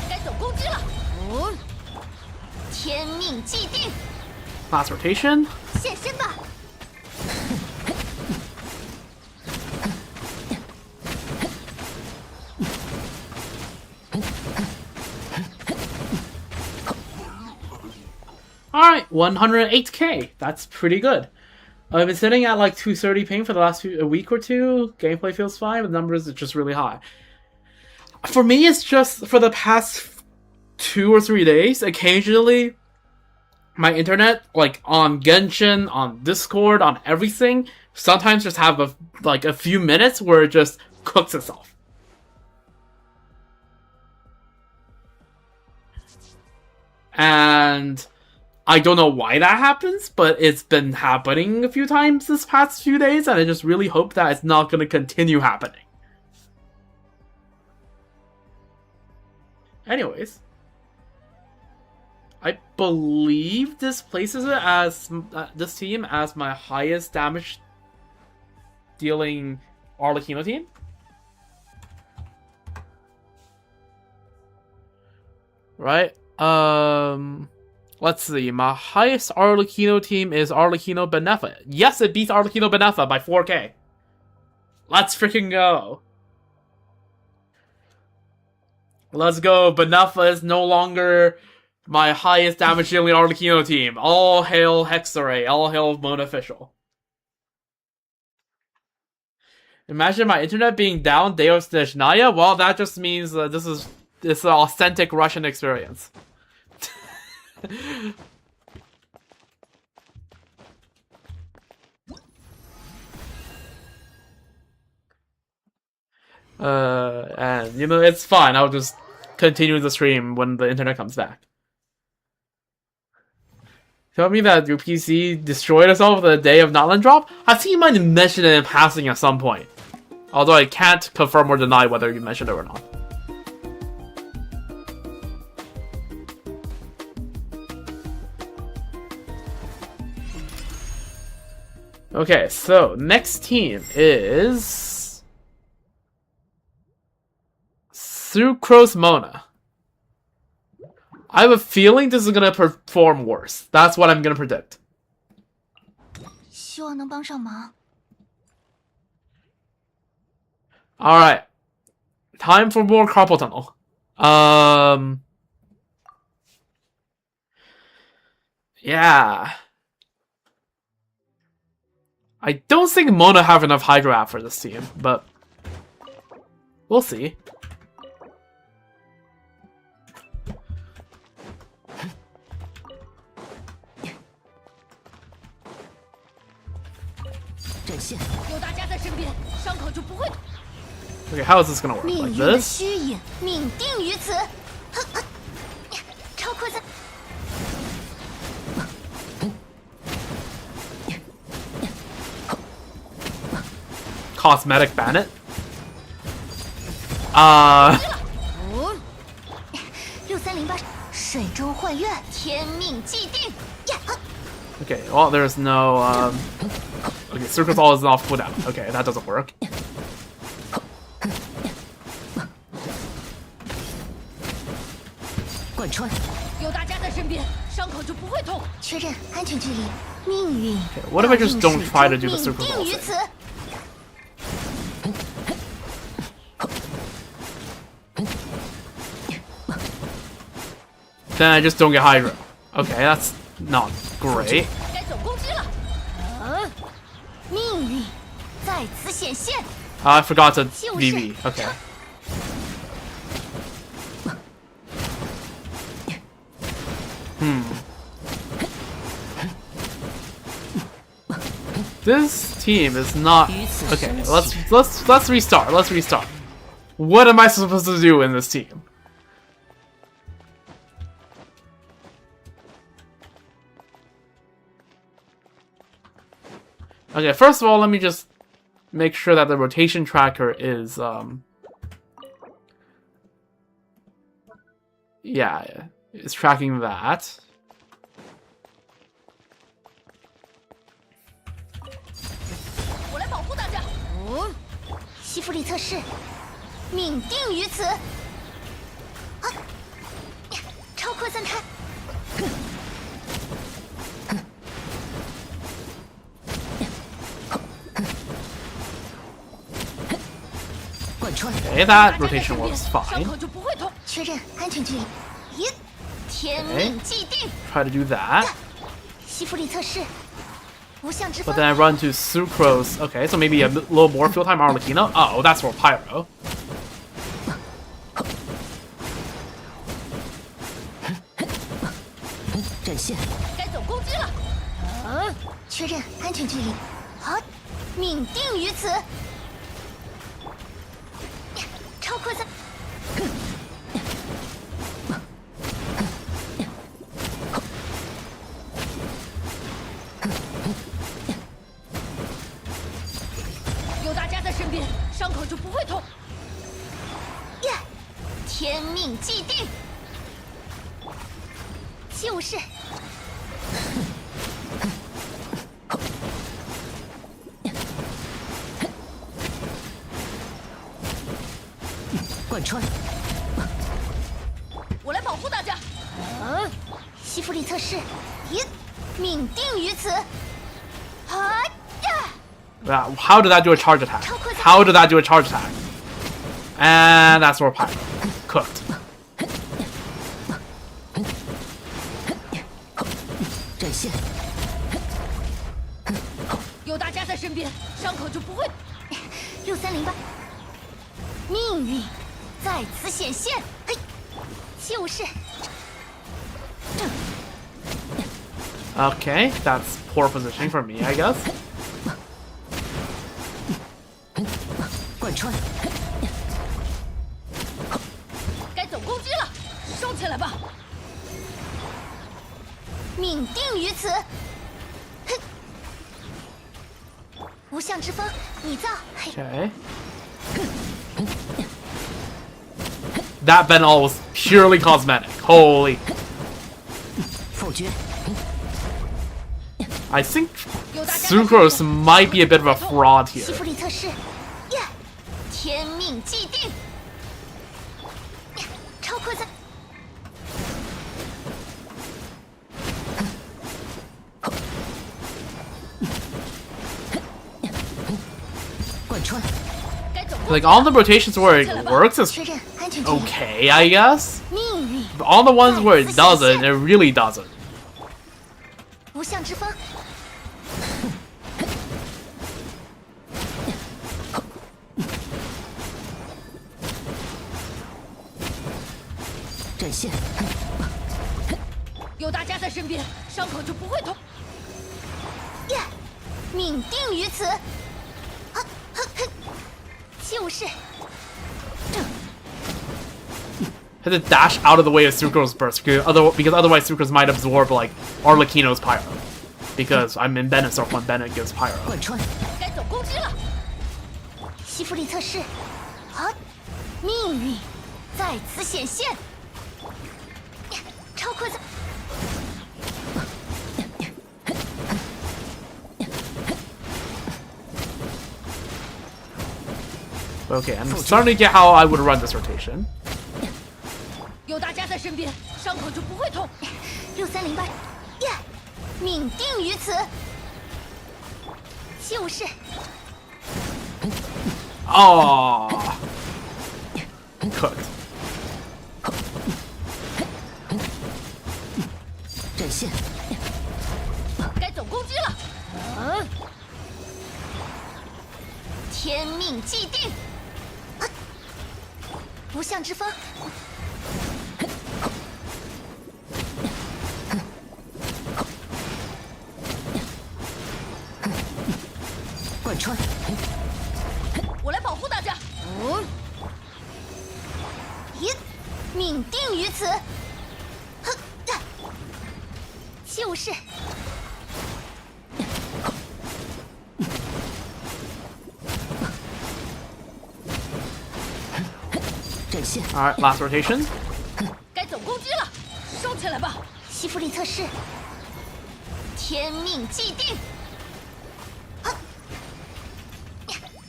该走攻击了。哦，天命既定。 Last rotation. 现身吧。Alright, 108k. That's pretty good. I've been sitting at like 230 ping for the last a week or two. Gameplay feels fine, but the numbers are just really high. For me, it's just for the past 2 or 3 days, occasionally my internet, like on Genshin, on Discord, on everything, sometimes just have a few minutes where it just cooks itself. And I don't know why that happens, but it's been happening a few times this past few days, and I just really hope that it's not going to continue happening. Anyways, I believe this places it as this team as my highest damage dealing Arlecchino team. Right? Let's see. My highest Arlecchino team is Arlecchino Benefa. Yes, it beats Arlecchino Benefa by 4k. Let's freaking go. Let's go. Benefa is no longer my highest damage dealing Arlecchino team. All hail Hexaray. All hail Mode Official. Imagine my internet being down Deus Nishnaya. Well, that just means this is an authentic Russian experience. And you know, it's fine. I'll just continue the stream when the internet comes back. Tell me that your PC destroyed itself the day of Notland drop? I've seen you might mention it in passing at some point. Although I can't confirm or deny whether you mentioned it or not. Okay, so next team is Sucrose Mona. I have a feeling this is gonna perform worse. That's what I'm gonna predict. 希望能帮上忙。 Alright. Time for more carpal tunnel. Yeah. I don't think Mona have enough Hydro App for this team, but we'll see. Okay, how is this gonna work? Like this? Cosmetic Bandit? Okay, well, there's no, okay, Circus All is off cooldown. Okay, that doesn't work. Okay, what if I just don't try to do the Circus All thing? Then I just don't get Hydro. Okay, that's not great. I forgot to VV. Okay. This team is not okay. Let's restart. Let's restart. What am I supposed to do in this team? Okay, first of all, let me just make sure that the rotation tracker is, yeah, it's tracking that. Okay, that rotation was fine. Okay. Try to do that. But then I run to Sucrose. Okay, so maybe a little more field time Arlecchino. Oh, that's for Pyro. 边，伤口就不会痛。耶！天命既定，就是。贯穿。我来保护大家。西弗里特氏，咦，命定于此。啊呀！ How did that do a charge attack? How did that do a charge attack? And that's sword pyro. Cooked. 阵线。有大家在身边，伤口就不会。 6308，命运在此显现。嘿，就是。 Okay, that's poor positioning for me, I guess. 贯穿。该走攻击了，收起来吧。命定于此。哼，无相之风，你造。 Okay. That Ben all was purely cosmetic. Holy. 否决。 I think Sucrose might be a bit of a fraud 西 here. 弗里特氏，耶！天命既定。超扩散。 贯穿。 Like, on the rotations where it works, it's 确认安全距离。 okay, I guess. 命运 But on the ones where it doesn't, it really doesn't. 无相之风。阵线。有大家在身边，伤口就不会痛。耶！命定于此。就是。 Had to dash out of the way of Sucro's burst because otherwise Sucrose might absorb like Arlecchino's pyro. Because I'm in Bennett's or when Bennett gives pyro. 贯穿。该走攻击了。西弗里特氏，啊，命运在此显现。超扩散。 Okay, I'm starting to get how I would run this rotation. 有大家在身边，伤口就不会痛。 6308，耶！命定于此。就是。 Oh, cooked. 阵线。该走攻击了。天命既定。无相之风。 贯穿。我来保护大家。咦，命定于此。哼，就是。阵线。 All right, last rotation. 该走攻击了，收起来吧。西弗里特氏，天命既定。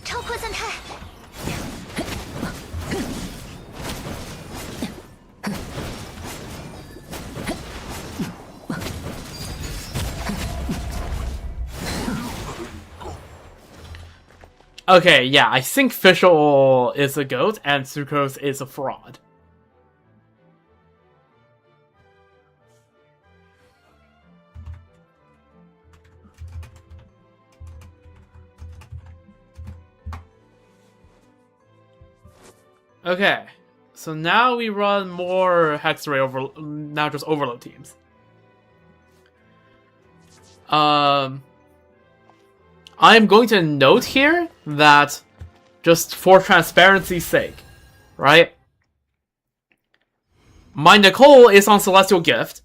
超扩散态。 Okay, yeah, I think Fischl is a goat and Sucrose is a fraud. Okay, so now we run more Hexray over, now just overload teams. I'm going to note here that, just for transparency's sake, right? My Nicole is on Celestial Gift.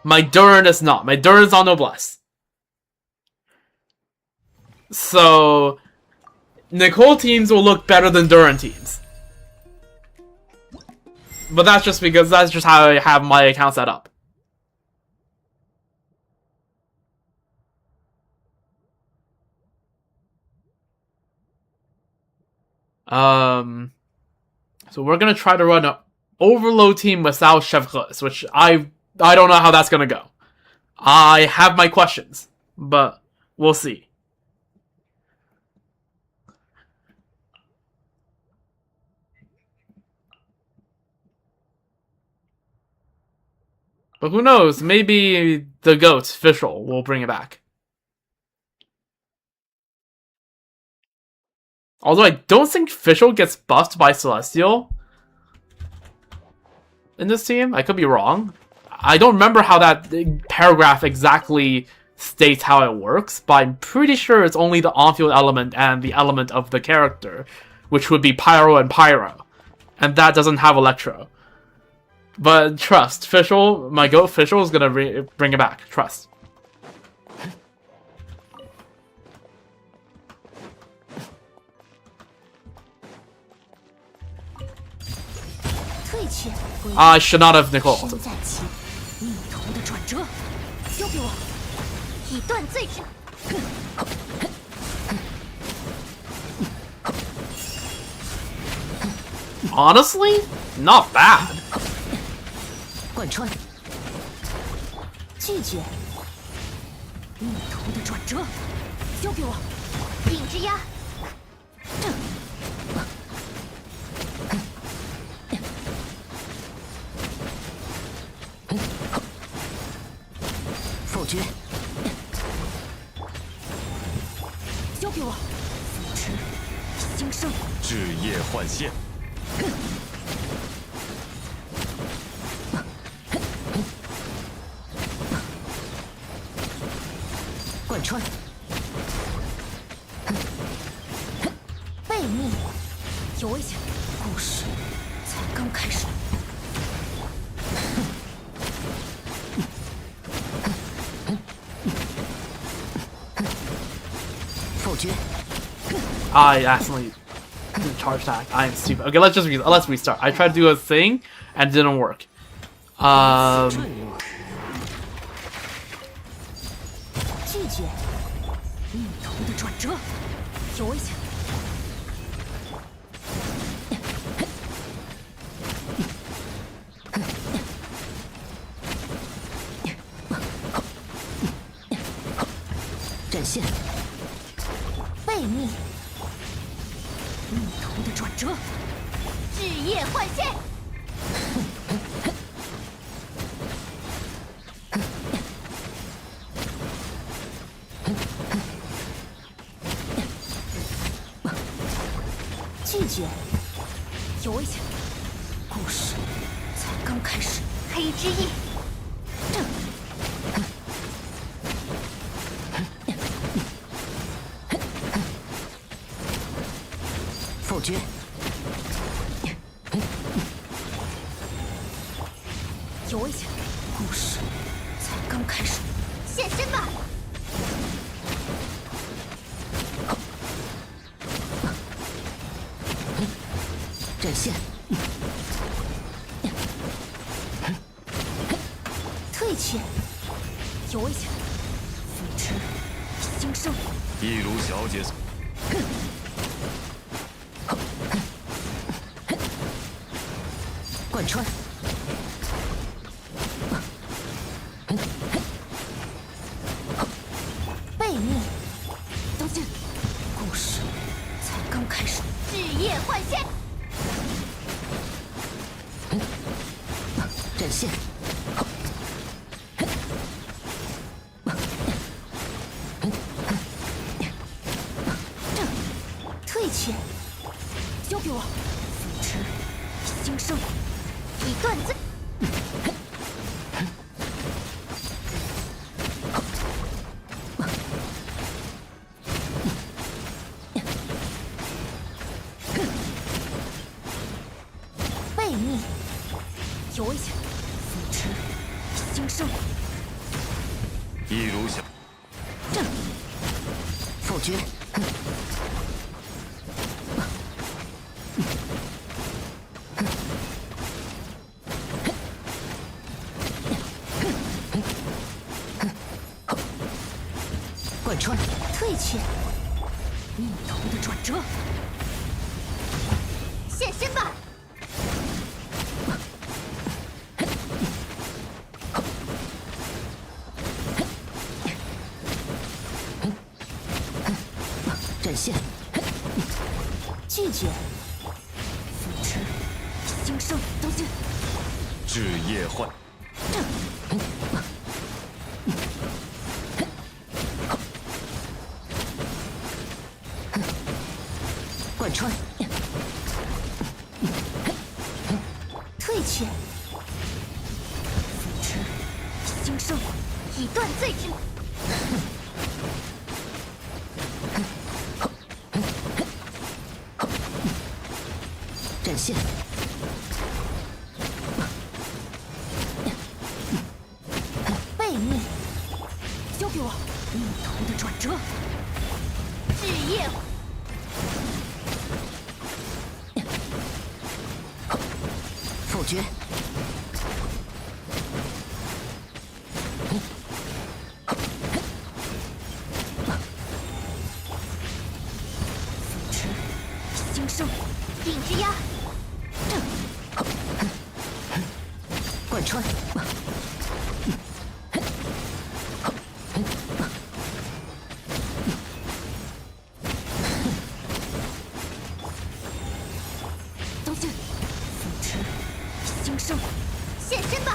My Durin is not. My Durin is on Noblesse. So, Nicole teams will look better than Duran teams. But that's just because that's just how I have my account set up. So we're gonna try to run an overload team without Chevreuse, which I don't know how that's gonna go. I have my questions, but we'll see. But who knows? Maybe the goat, Fischl, will bring it back. Although I don't think Fischl gets buffed by Celestial in this team. I could be wrong. I don't remember how that paragraph exactly states how it works, but I'm pretty sure it's only the on-field element and the element of the character, which would be Pyro and Pyro. And that doesn't have Electro. But trust, Fischl, my goat Fischl is gonna bring it back. Trust. I should not have Nicole. 身在其逆头的转折，交给我，以断罪之。 Honestly, not bad. 贯穿，拒绝。逆头的转折，交给我，影之压。否决，交给我，扶持，兴盛。置业换线，贯穿，背逆，有危险，故事才刚开始。 否决， I accidentally did charge tag. I am stupid. Okay, let's restart. I tried to do a thing and it didn't work. 拒绝，逆头的转折，有危险。展现，背逆，逆头的转折，置业换线。拒绝，有危险，故事才刚开始。黑之翼，正。 否决，有危险，故事才刚开始。现身吧！展现，退却，有危险，扶持，兴盛。一如小姐所。 贯穿，背逆，当心，故事才刚开始。置业换线，展现，退却，交给我，扶持，兴盛。 以断罪。背逆，有危险，扶持，兴盛。一如小，正，否决，贯穿，退去，逆头的转折，现身吧！展现，拒绝，扶持，兴盛，东西，至夜幻，贯穿，退去，扶持，兴盛，以断罪之。展现，背逆，交给我，逆头的转折，至夜。否决，扶持，兴盛，顶之压，贯穿，东西，扶持，兴盛，现身吧！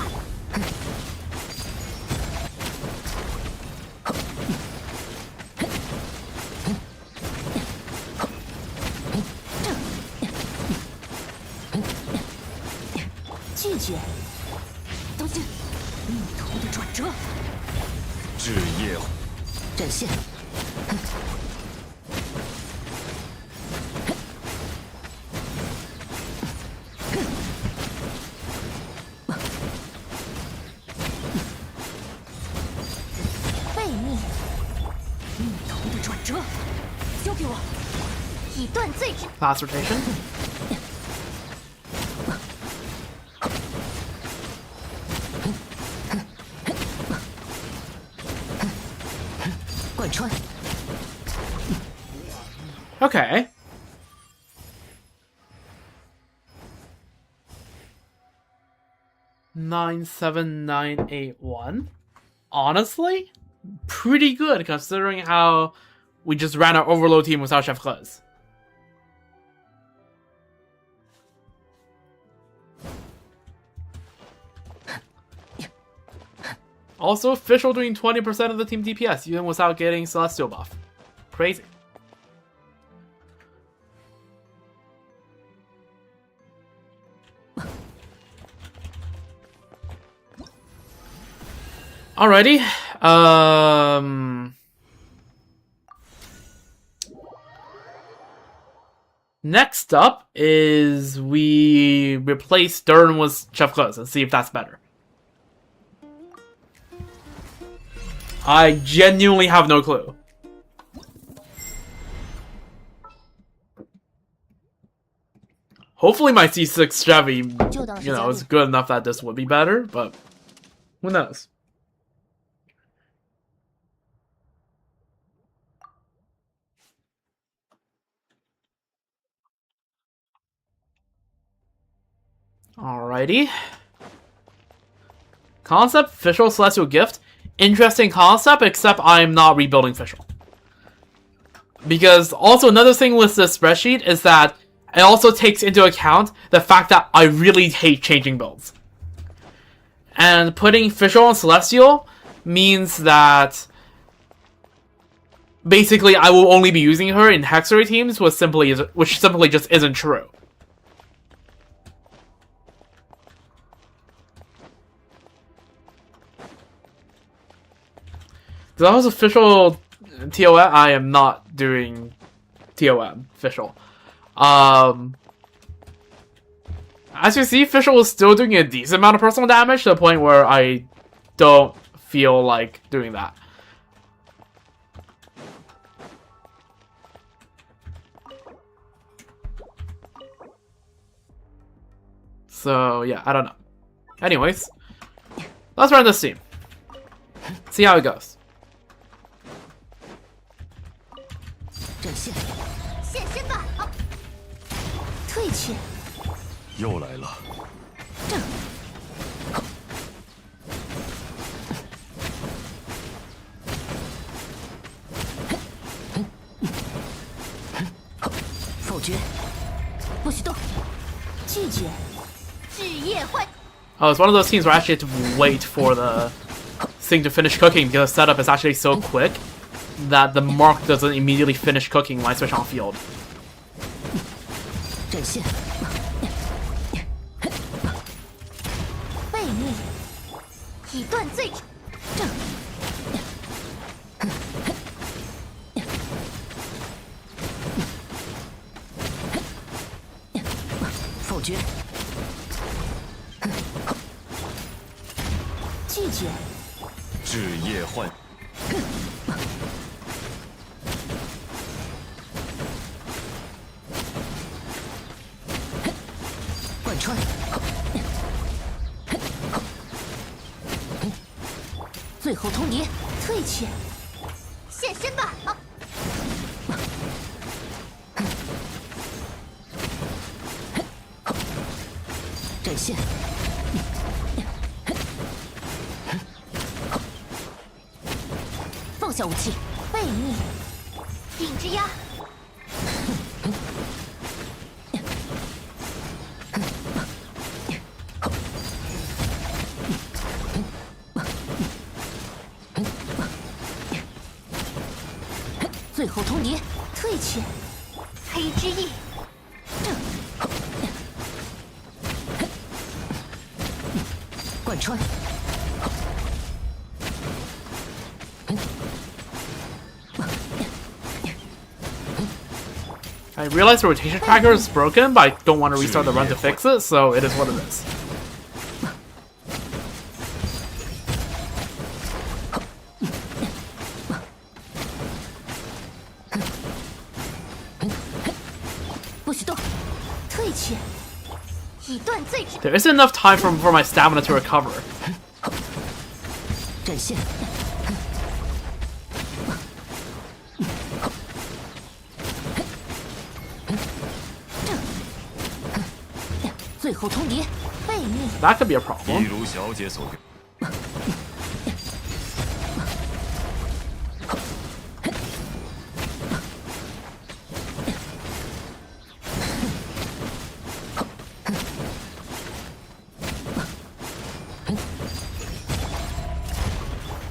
拒绝，东西，逆头的转折，至夜幻，展现，背逆，逆头的转折，交给我，以断罪之。 Last rotation. 贯穿， Okay. Nine, 7, 9, 8, 1. Honestly, pretty good considering how we just ran our overload team without Chef Klez. Also, Fischl doing 20% of the team DPS even without getting Celestial buff. Crazy. Alrighty. Next up is we replace Stern with Chef Klez and see if that's better. I genuinely have no clue. Hopefully my C6 Chevy, is good enough that this would be better, but who knows? Alrighty. Concept, Fischl Celestial Gift. Interesting concept, except I'm not rebuilding Fischl. Because also another thing with this spreadsheet is that it also takes into account the fact that I really hate changing builds. And putting Fischl on Celestial means that basically I will only be using her in Hexery teams, which simply just isn't true. That was official TOM. I am not doing TOM official. As you see, Fischl is still doing a decent amount of personal damage to the point where I don't feel like doing that. So yeah, I don't know. Anyways, let's run this team. See how it goes. 退却。又来了。正。否决，不许动。拒绝。置业换。Oh, it's one of those scenes where I actually have to wait for the thing to finish cooking because the setup is actually so quick that the mark doesn't immediately finish cooking when I switch on field. 展现。背逆。以断罪之。正。否决。拒绝。置业换。贯穿。最后通牒，退却。现身吧！啊！展现。放下武器，背逆。顶之压。最后通牒，退却。黑之翼。正。贯穿。I realize the rotation tracker is broken, but I don't want to restart the run to fix it, so it is what it is. 不许动，退却。以断罪之。 There isn't enough time for my stamina to recover. 展现。正。最后通牒，背逆。 That could be a 一 problem. 如小姐所愿。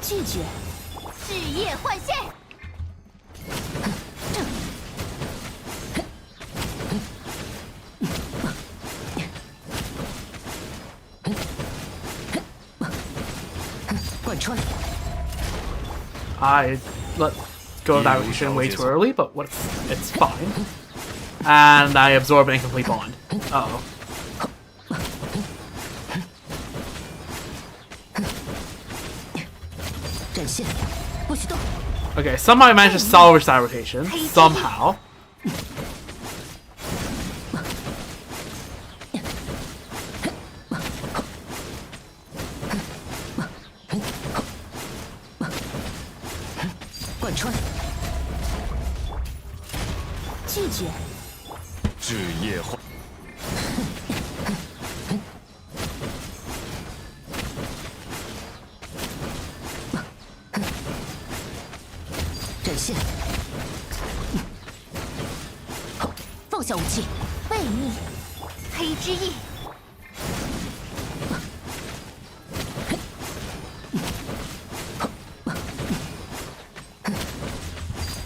拒绝。置业换线。正。贯穿。I let go of that rotation way too early, but it's fine. And I absorb an incomplete bond. Uh-oh. 展现，不许动。 Okay, somehow I managed to salvage that rotation. Somehow. 贯穿。拒绝。置业换。展现。放下武器，背逆。黑之翼。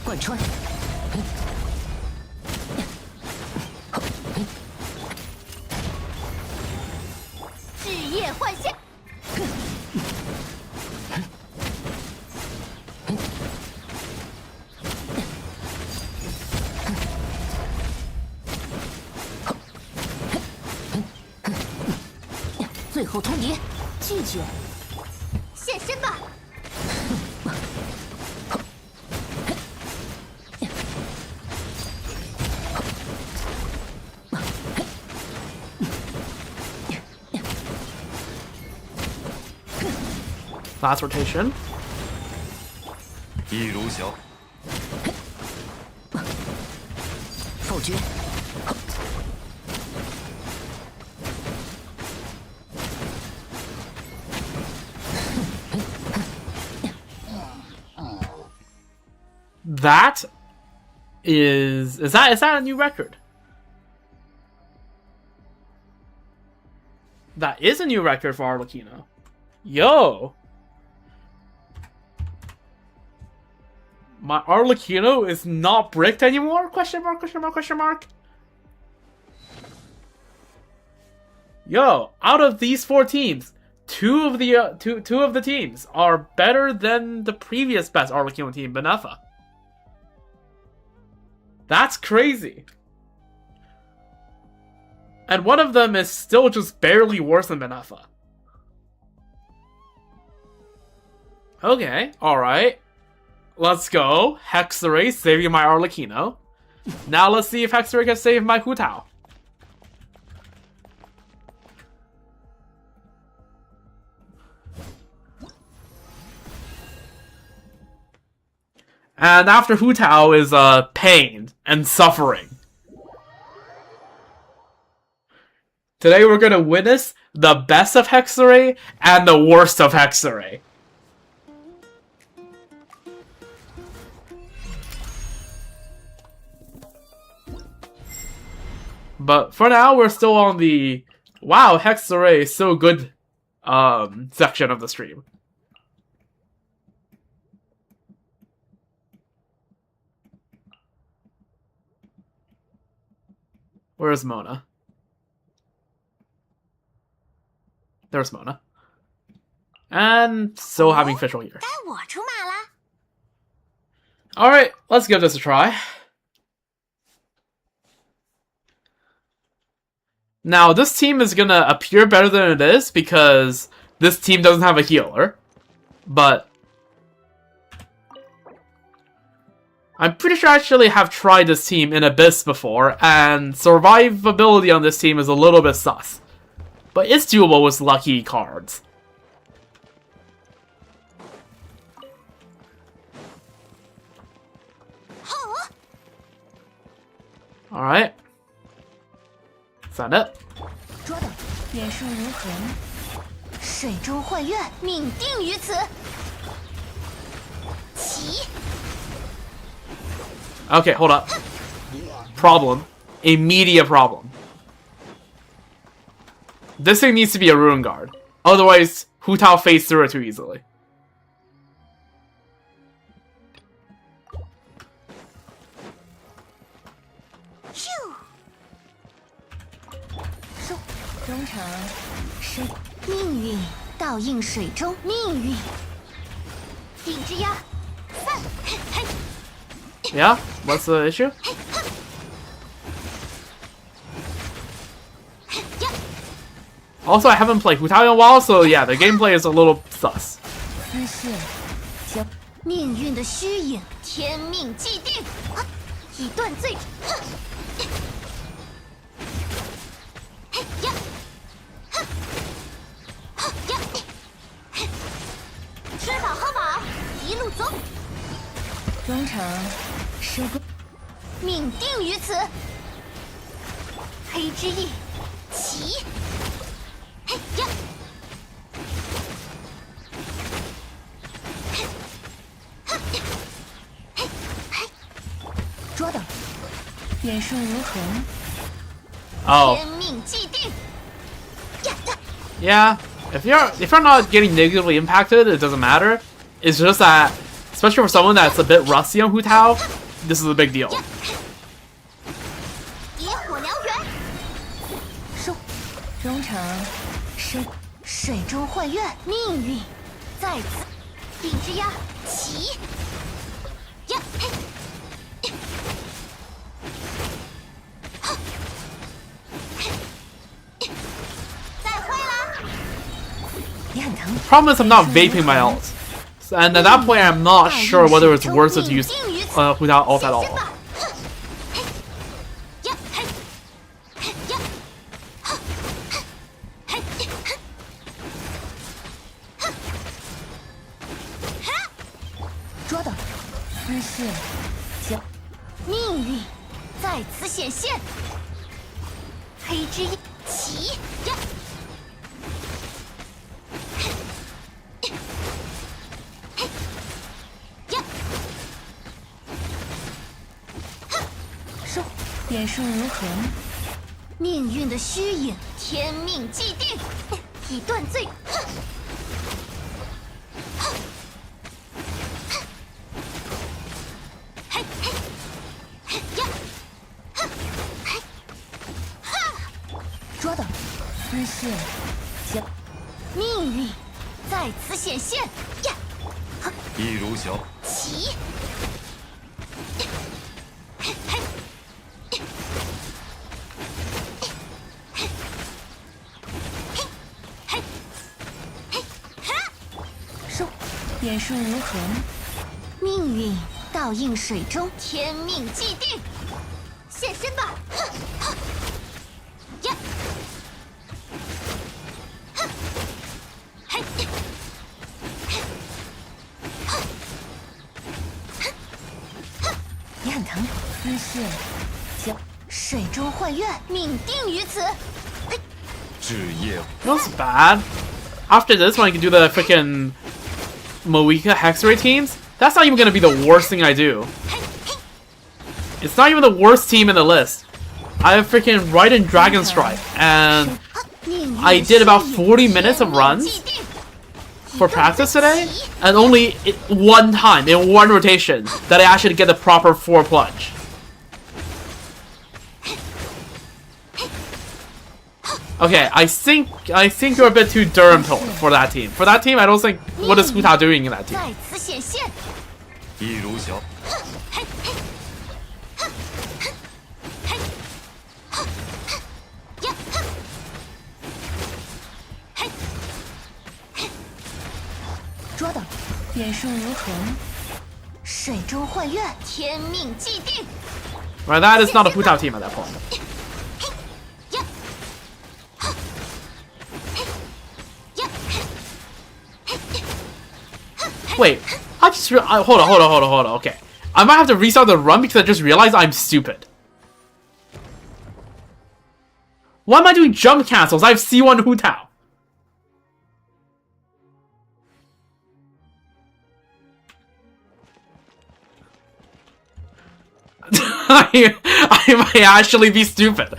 贯穿。置业换线。最后通牒，拒绝。现身吧！Last rotation. 一如小。否决。That is that a new record? That is a new record for Arlecchino. Yo! My Arlecchino is not bricked anymore? Question mark, question mark, question mark. Yo, out of these 4 teams, two of the teams are better than the previous best Arlecchino team, Benefa. That's crazy. And one of them is still just barely worse than Benefa. Okay, alright. Let's go. Hexaray saving my Arlecchino. Now let's see if Hexaray can save my Hu Tao. And after Hu Tao is pain and suffering. Today we're gonna witness the best of Hexaray and the worst of Hexaray. But for now, we're still on the wow, Hexaray is so good section of the stream. Where's Mona? There's Mona. And still having official year. 该我出马啦！ Alright, let's give this a try. Now, this team is gonna appear better than it is because this team doesn't have a healer. But I'm pretty sure I actually have tried this team in Abyss before, and survivability on this team is a little bit sus. But it's doable with lucky cards. Alright. Send it. 捉等，变数如何？水中幻月，命定于此。起。 Okay, hold up. Problem. Immediate problem. This thing needs to be a Ruin Guard. Otherwise, Hu Tao fades through it too easily. Phew. 中场，水命运倒映水中命运。顶之压，散，嘿。 Yeah? What's the issue? Also, I haven't played Hu Tao in a while, so yeah, the gameplay is a little sus. 姿势，将命运的虚影，天命既定，以断罪。吃饱喝饱，一路走。 中场，收归，命定于此。黑之翼，起！嘿呀！捉等，变数如何？ Oh. 天命既定。 Yeah. If you're not getting negatively impacted, it doesn't matter. It's just that, especially for someone that's a bit rusty on Hu Tao, this is a big deal. 野火燎原。收，中场，水中幻月，命运在此。顶之压，起！呀嘿！再会啦！ 也很疼。 Problem is I'm not vaping my ult. And at that point, I'm not sure whether it's worth it to use Hu Tao ult at all. 捉等，姿势，将命运在此显现。黑之翼，起！呀！ 呀！变数如何？命运的虚影，天命既定，以断罪。捉等，丝线，将命运在此显现。呀，一如小，起。收，变数如何？命运倒映水中，天命既定。现身吧！呀！嘿！你很疼，丝线将水中幻月，命定于此。至夜 That's bad. After this one, I can do the freaking Moika Hex Ray teams. That's not even gonna be the worst thing I do. It's not even the worst team in the list. I have freaking Raiden Dragon Strike, and I did about 40 minutes of runs for practice today, and only one time, in one rotation, that I actually get the proper 4 plunge. Okay, I think you're a bit too Durham tone for that team. For that team, I don't think what is Hu Tao doing in that team. 在此显现。一如小，捉等，变数如何？水中幻月，天命既定。 Right, that is not a Hu Tao team at that point. Wait, I just hold on. Okay, I might have to restart the run because I just realized I'm stupid. Why am I doing jump cancels? I have C1 Hu Tao. I might actually be stupid.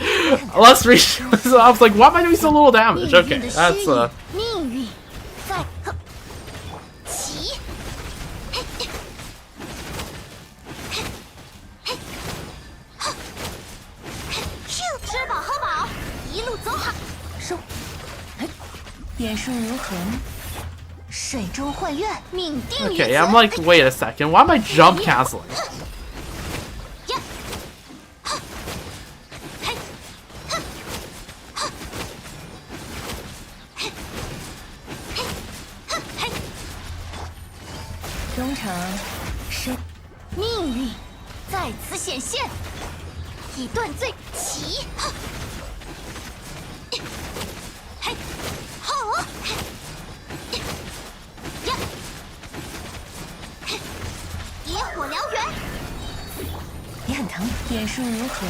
Let's reach. I was like, why am I doing so little damage? Okay, that's 命运在起。吃饱喝饱，一路走好。收。变数如何？水中幻月，命定于此。 okay. I'm like, wait a second. Why am I jump canceling? "衷肠生，命运在此显现，以断罪起。嘿，好，呀，野火燎原。你很疼，变数如何？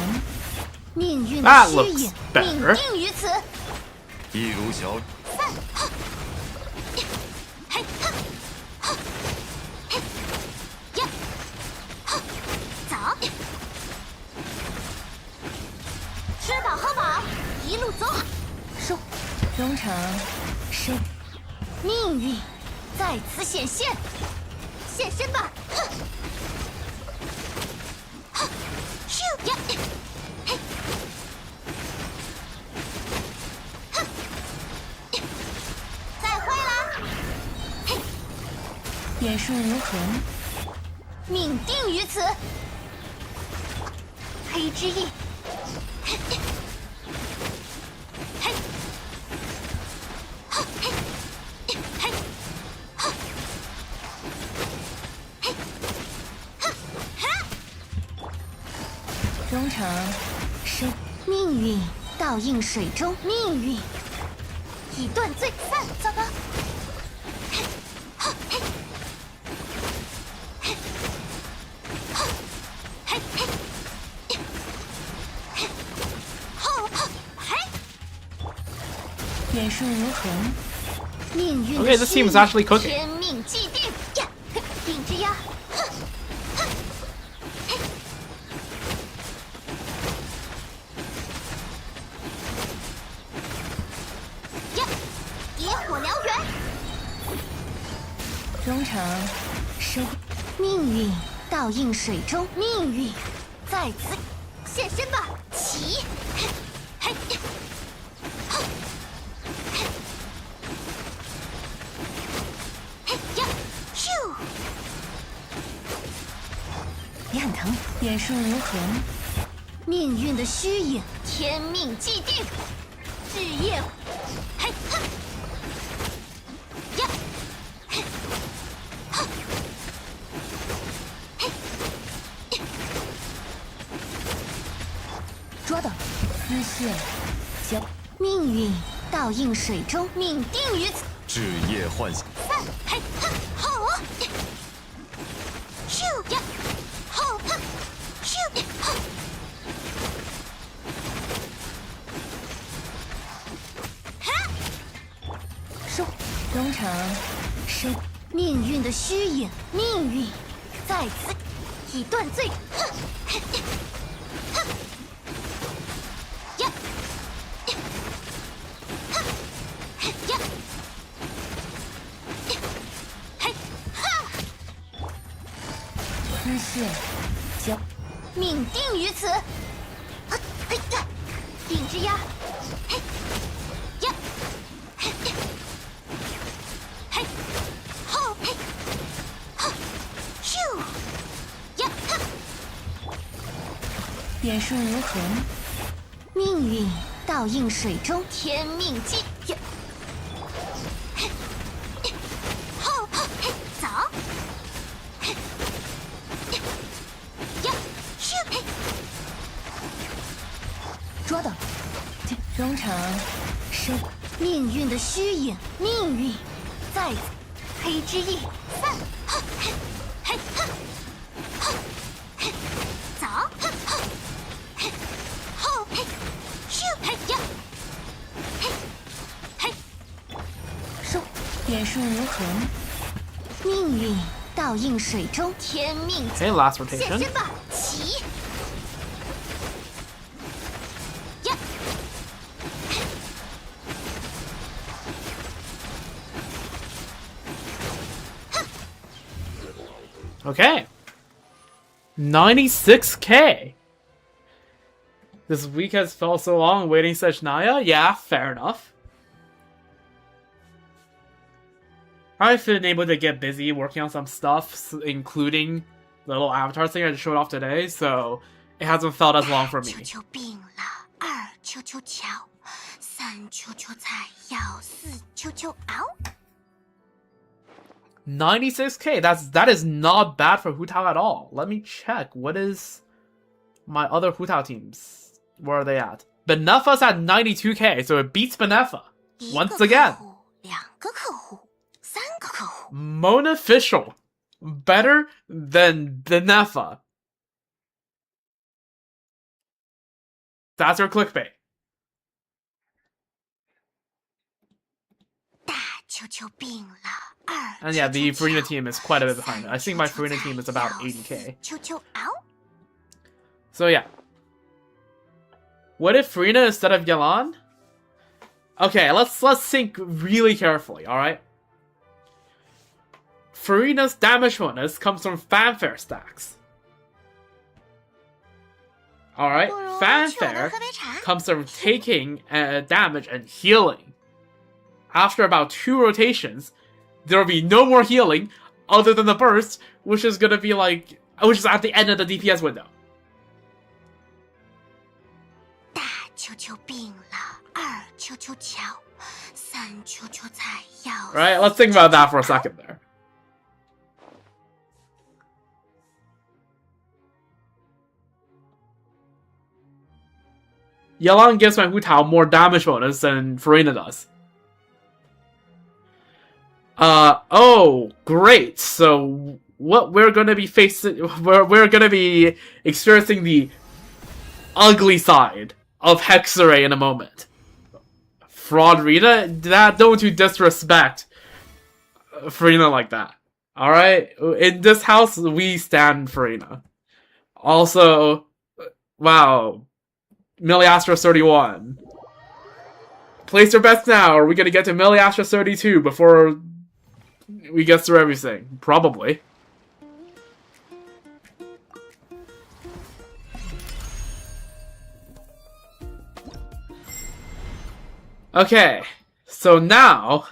命运的 That 虚 looks 影， better. 命定于此。一如小，嘿，呀，走，吃饱喝饱，一路走好。收，衷肠生，命运在此显现，现身吧！咻呀，嘿，再会啦！嘿，变数如何？命定于此。黑之翼，嘿，嘿，嘿，嘿，嘿，衷肠生，命运倒映水中，命运以断罪。糟糕！嘿，嘿，嘿，嘿，嘿，后，嘿，变数如何？命运 Okay, this team is actually cooking. 天命既定呀！顶之压，忠诚，生命运倒映水中，命运在此现身吧！起，嘿，嘿，吼，嘿，嘿呀，咻！你很疼，点数如何？命运的虚影，天命既定，日夜，嘿，哼，呀，嘿，吼，嘿，捉到，丝线，交。命运倒映水中，命定于此。至夜唤醒。散，嘿，哼，吼啊！咻呀，吼，哼，咻，吼。收，忠诚，生。命运的虚影，命运在此，已断罪。哼，嘿，哼，呀，哼，嘿呀，嘿，哈！丝线，交。命定于此。嘿呀，定之压，嘿呀，嘿，嘿，吼嘿，吼，咻呀，哈！点数如何？命运倒映水中，天命既呀，嘿，吼吼嘿，走，嘿，呀，咻嘿。捉到，忠诚，生。命运的虚影，命运在此，黑之翼散，哼嘿，嘿哼，哼嘿，走，哼哼，嘿，后嘿，咻嘿呀，嘿，嘿，收，点数如何？命运倒映水中，天命 Okay, last 现 rotation. 身吧，起，呀，嘿。Okay. 96k. This week has felt so long waiting such Naya? Yeah, fair enough. I've been able to get busy working on some stuff, including the little avatar thing I just showed off today, so it hasn't felt as long for me. 球球病了，二球球瞧，三球球菜要，四球球熬。 96k, that is not bad for Hu Tao at all. Let me check. What is my other Hu Tao teams? Where are they at? Benefa's at 92k, so it beats Benefa. Once again. 两个客户，三个客户。 Monoficial. Better than Benefa. That's your clickbait. 大球球病了，二 And yeah, the 球球 Farina 瞧 team is quite a bit behind it. I think my 三球球 Farina team is about 菜要， 80k. 四球球熬。 So yeah. What if Farina instead of Yalan? Okay, let's think really carefully, alright? Farina's damage bonus comes from fanfare stacks. Alright, 不如去我那 fanfare 喝杯茶。 comes from taking damage and healing. After about 2 rotations, there will be no more healing other than the burst, which is gonna be like, which is at the end of the DPS window. 大球球病了，二球球瞧，三球球菜要。 Right, let's think about that for a second there. Yelan gives my Hu Tao more damage bonus than Farina does. Oh, great. So what we're gonna be facing, we're gonna be experiencing the ugly side of Hexarray in a moment. Fraud Rita, don't you disrespect Farina like that. Alright? In this house, we stand Farina. Also, wow. Miliastros 31. Place your bets now. Are we gonna get to Miliastros 32 before we get through everything. Probably. Okay, so now,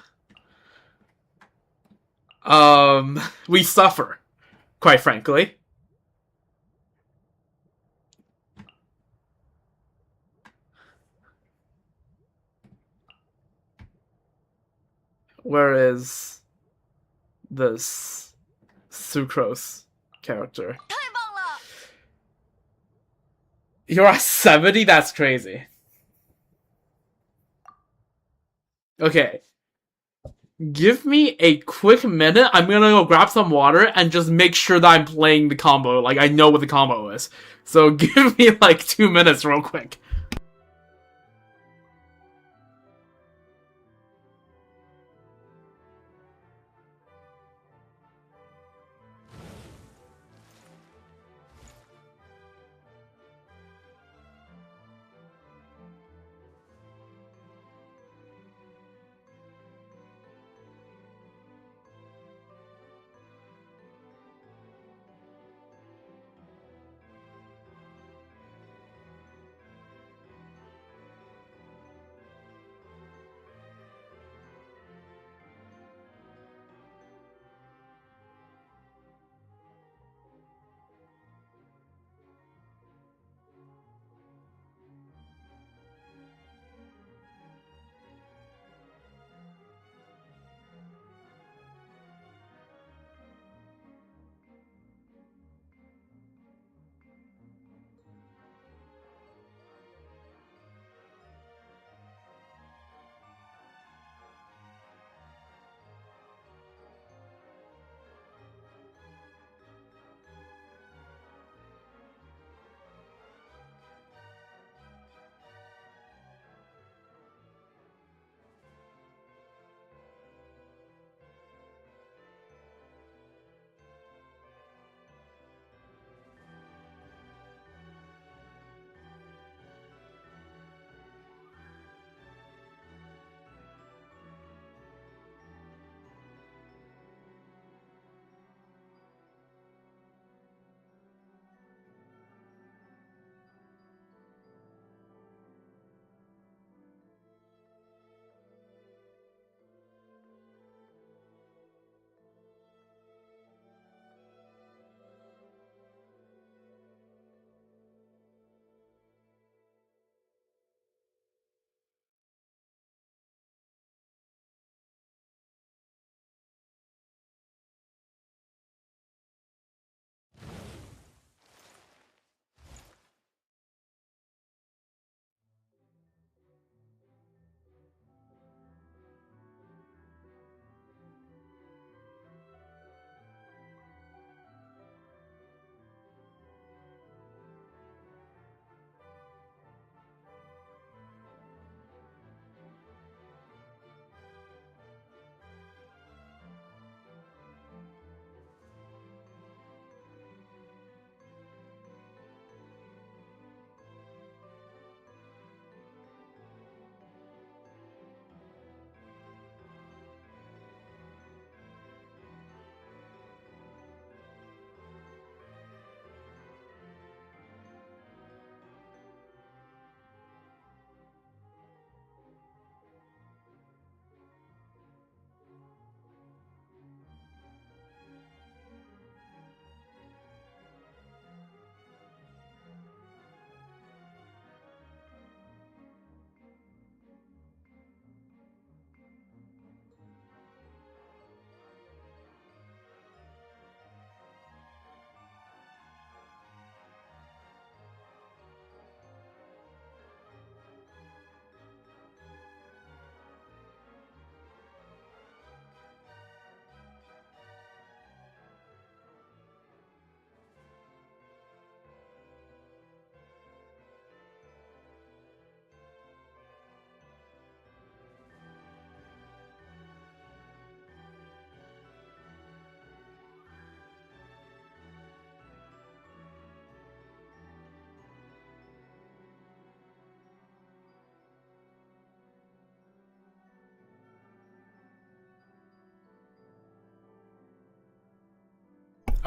we suffer, quite frankly. Where is this Sucrose character? You're at 70? That's crazy. Okay. Give me a quick minute. I'm gonna go grab some water and just make sure that I'm playing the combo. Like, I know what the combo is. So give me like 2 minutes real quick.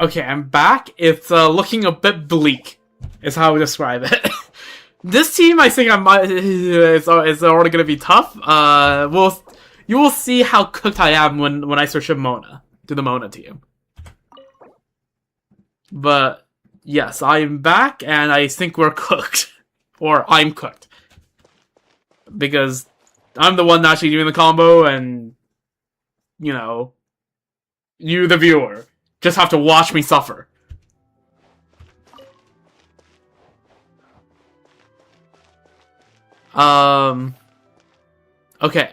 Okay, I'm back. It's looking a bit bleak, is how I would describe it. This team, I think I might is already gonna be tough. You will see how cooked I am when I switch to Mona, to the Mona team. But yes, I'm back, and I think we're cooked, or I'm cooked, because I'm the one actually doing the combo, and you know, you the viewer just have to watch me suffer. Okay.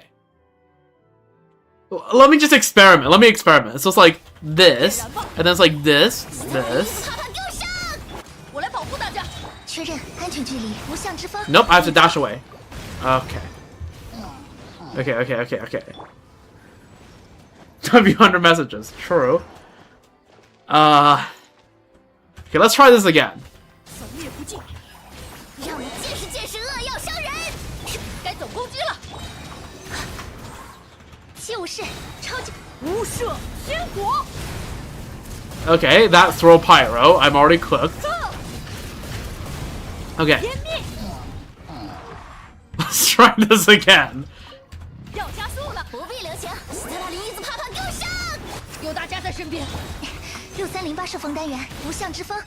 Let me just experiment. Let me experiment. So it's like this, and then it's like this. 我来保护大家。确认安全距离，无相之风。 Nope, I have to dash away. Okay. Okay. W100 messages. True. Okay, let's try this again. 扫灭不尽，让你见识见识恶药伤人。该总攻击了。就是超级无赦天火。 Okay, that throw pyro. I'm already cooked. Okay. 湮灭， Let's try this again. 要加速了。不必留情，斯特拉林一字啪啪给我上！有大家在身边， 6308射锋单元，无相之风。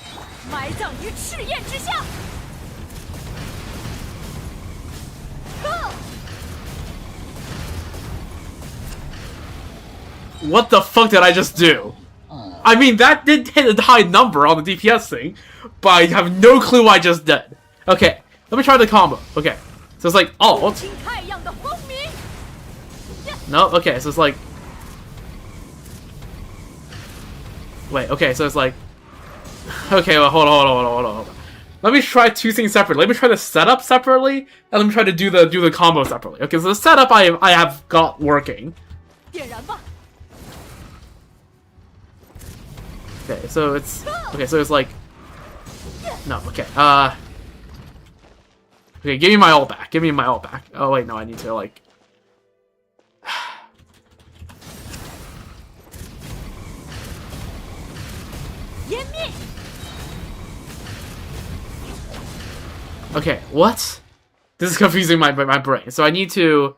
埋葬于赤焰之下。What the fuck did I just do? I mean, that did hit a high number on the DPS thing, but I have no clue what I just did. Okay, let me try the combo. Okay, so it's like alt. 听太阳的轰鸣。 No, okay, so it's like... Wait, okay, so it's like... Okay, well, hold on. Let me try two things separately. Let me try the setup separately, and let me try to do the combo separately. Okay, so the setup I have got working. 点燃吧。 Okay, so it's like no, okay. Okay, give me my ult back. Give me my ult back. Oh wait, no, I need to like Okay, what? This is confusing my brain. So I need to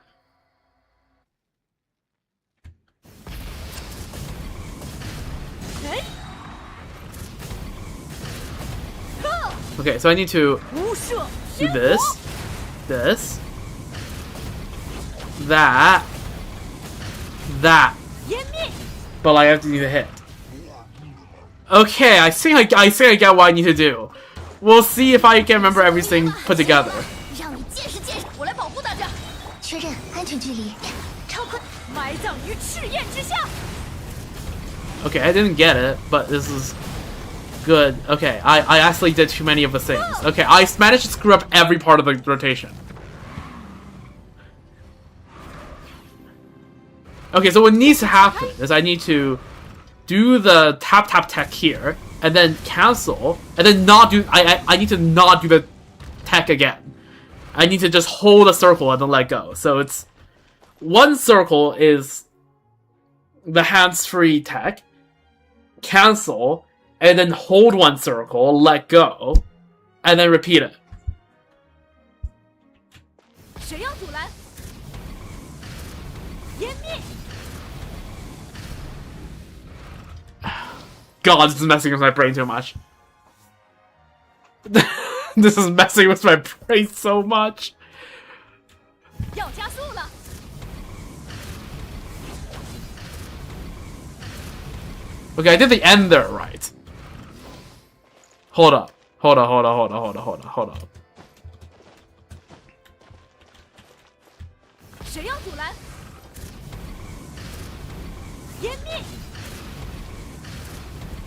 Okay, so I need to 无赦 do 天 this, 火。 this, that, that, 湮灭， but I have to do the hit. Okay, I think I get what I need to do. We'll see if I can remember everything put together. 让你见识见识。我来保护大家。确认安全距离，超快。埋葬于赤焰之下。 Okay, I didn't get it, but this is good. Okay, I actually did too many of the things. Okay, I managed to screw up every part of the rotation. Okay, so what needs to happen is I need to do the tap tech here, and then cancel, and then not do. I need to not do the tech again. I need to just hold a circle and then let go. So it's one circle is the hands-free tech, cancel, and then hold one circle, let go, and then repeat it. 谁要阻拦？湮灭， God, this is messing with my brain too much. This is messing with my brain so much. 要加速了。 Okay, I did the end there right. Hold up. Hold up. 谁要阻拦？湮灭，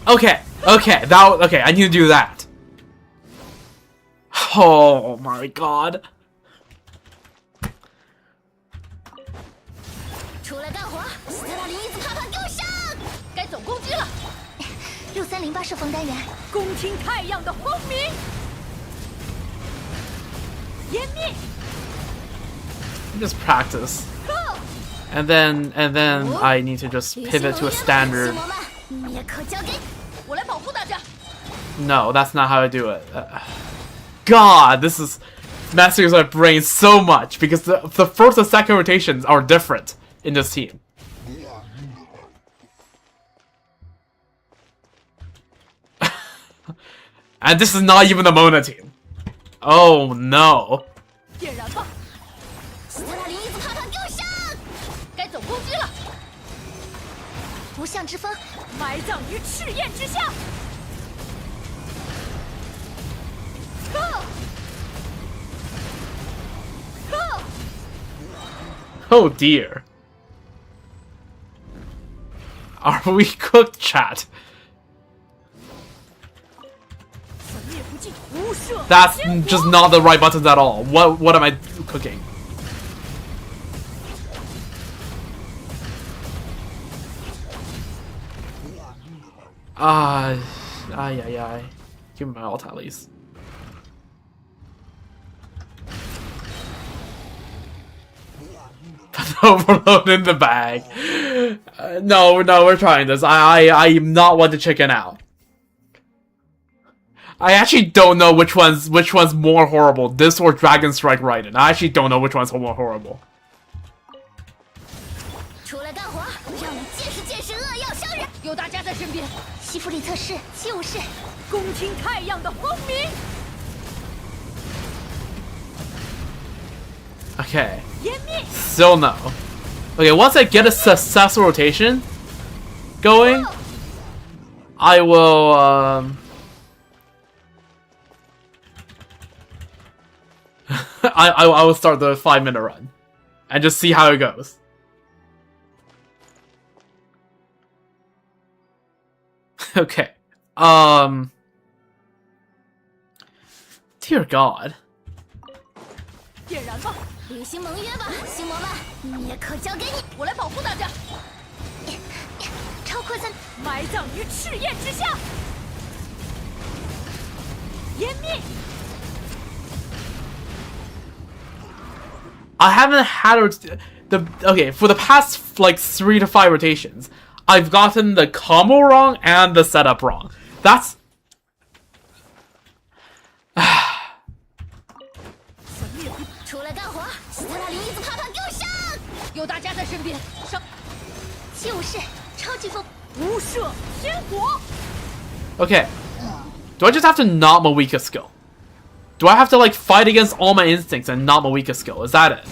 Okay, I need to do that. Oh my god. 出来干活，斯特拉林一字啪啪给我上！该总攻击了。 6308射锋单元，恭听太阳的轰鸣。湮灭， Just practice. And then I need to just pivot to a standard. 魔们，灭可交给我来保护大家。 No, that's not how I do it. God, this is messing with my brain so much because the first and second rotations are different in this team. And this is not even the Mona team. Oh no. 点燃吧！斯特拉林伊兹帕帕给我上！该走攻击了！不祥之风，埋葬于赤焰之下！go go！ Oh dear. Are we cooked, chat? That's just not the right buttons at all. What am I cooking? Ay. Give me my alt at least. Overload in the bag. No, we're trying this. I'm not one to chicken out. I actually don't know which one's more horrible, this or Dragon Strike Raiden. I actually don't know which one's more horrible. 出来干活，让你见识见识恶药商人。有大家在身边，西弗里特市就是。恭听太阳的轰鸣。 Okay. Still no. Okay, once I get a successful rotation going, I will I will start the 5-minute run and just see how it goes. Okay. Dear God. 点燃吧！履行盟约吧，星魔们！灭可交给你，我来保护大家。超扩散，埋葬于赤焰之下。湮灭。 I haven't had okay for the past like 3 to 5 rotations. I've gotten the combo wrong and the setup wrong. That's 出来干活！斯特拉林伊兹帕帕给我上！有大家在身边，上！就是超级风，无赦天火。 okay. Do I just have to not my weakest skill? Do I have to like fight against all my instincts and not my weakest skill? Is that it?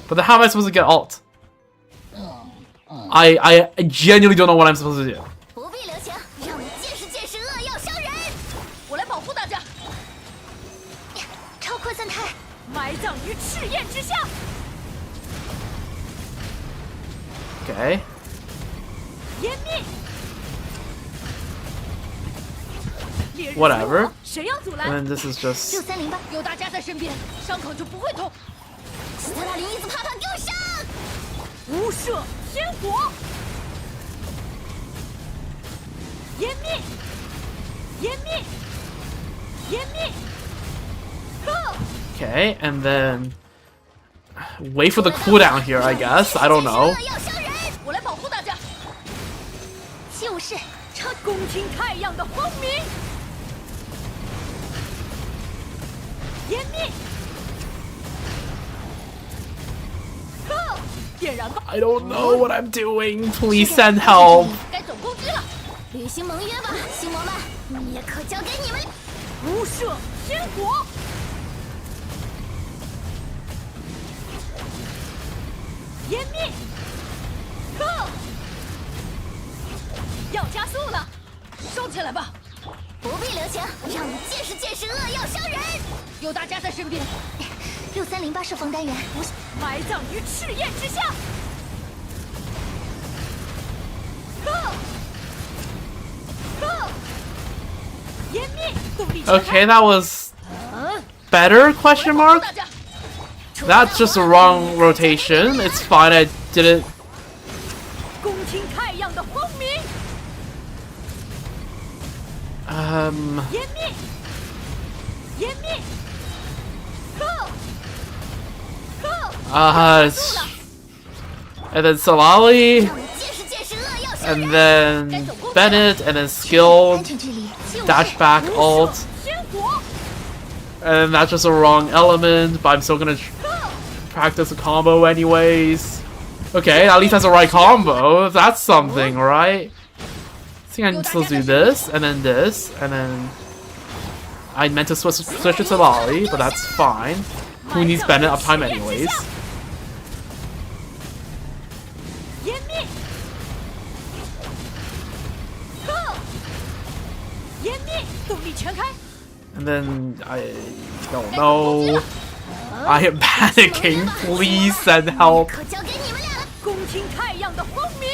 But then how am I supposed to get alt? I genuinely don't know what I'm supposed to do. 不必留情，让你见识见识恶药商人。我来保护大家。超扩散态，埋葬于赤焰之下。 Okay. 湮灭。 Whatever. 谁要阻 And 拦？ then this is just 6308，有大家在身边，伤口就不会痛。斯特拉林伊兹帕帕给我上！无赦天火。湮灭。湮灭。湮灭。go。 okay, and then wait for the cooldown here, I guess. I don't know. 恶药商人，我来保护大家。就是超恭听太阳的轰鸣。 湮灭 ，go， 点燃吧！ I don't know what I'm doing. Please send help. 该总攻击了，履行盟约吧，星魔们！灭可交给你们，无赦天火。湮灭 ，go， 要加速了，收起来吧！ 不必留情，让你见识见识恶药商人。有大家在身边。 6308射锋单元，不是埋葬于赤焰之下。go go， 湮灭，动力全开。 Okay, that was better? Question mark. That's just a wrong rotation. It's fine. I did it. 恭听太阳的轰鸣。 湮灭，湮灭 ，go go， Uh, And then Solali, 让你见识见识恶要伤 and 人。 then Bennett, and then skilled 安全距离就是 dash back 无 ult, 赦天国。 and that's just a wrong element, but I'm still gonna practice a combo anyways. Okay, at least that's a right combo. That's something, right? I think I can still do this, and then I meant to switch it to Lolly, but that's fine. Who needs Bennett uptime anyways? 湮灭。Go。湮灭，动力全开。 And then I don't know. I am panicking. Please send help. 可交给你们俩了。恭听太阳的轰鸣。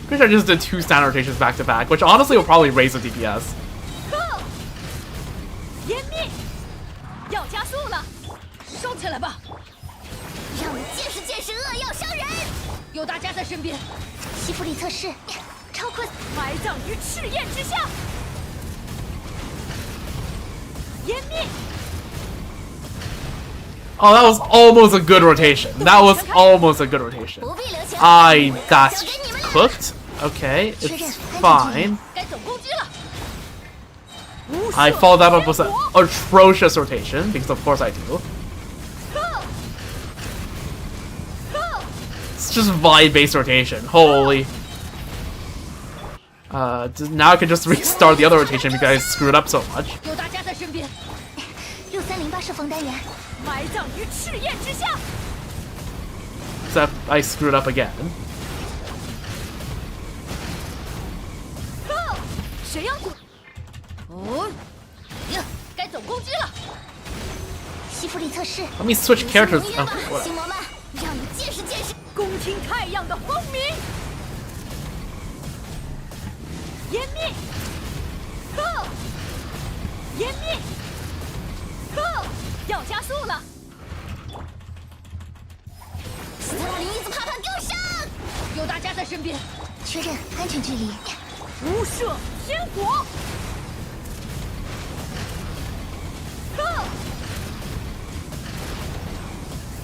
Pretty sure I just did 2 standard rotations back to back, which honestly will probably raise the DPS. Go。湮灭，要加速了，收起来吧。让你见识见识恶要伤人。有大家在身边，西弗里测试，超困。埋葬于赤焰之下。湮灭。 Oh, that was almost a good rotation. That was almost a good rotation. 不必留情。 That's cooked. Okay, it's fine. 该总攻击了。 I followed that up with an atrocious rotation, because of course I do. Go. Go. It's just vibe-based rotation. Holy. Now I can just restart the other rotation because I screwed up so much. 有大家在身边， 6308射锋单元，埋葬于赤焰之下。 Except I screwed up again. Go. 谁要组？哦，呀，该总攻击了。西弗里测试。 Let me switch characters. 新 Oh, 魔 whatever. 们，让你见识见识。恭听太阳的轰鸣。湮灭。Go。湮灭。Go。要加速了。斯特拉林一字啪啪给我上！有大家在身边，确认安全距离。无赦天国。Go。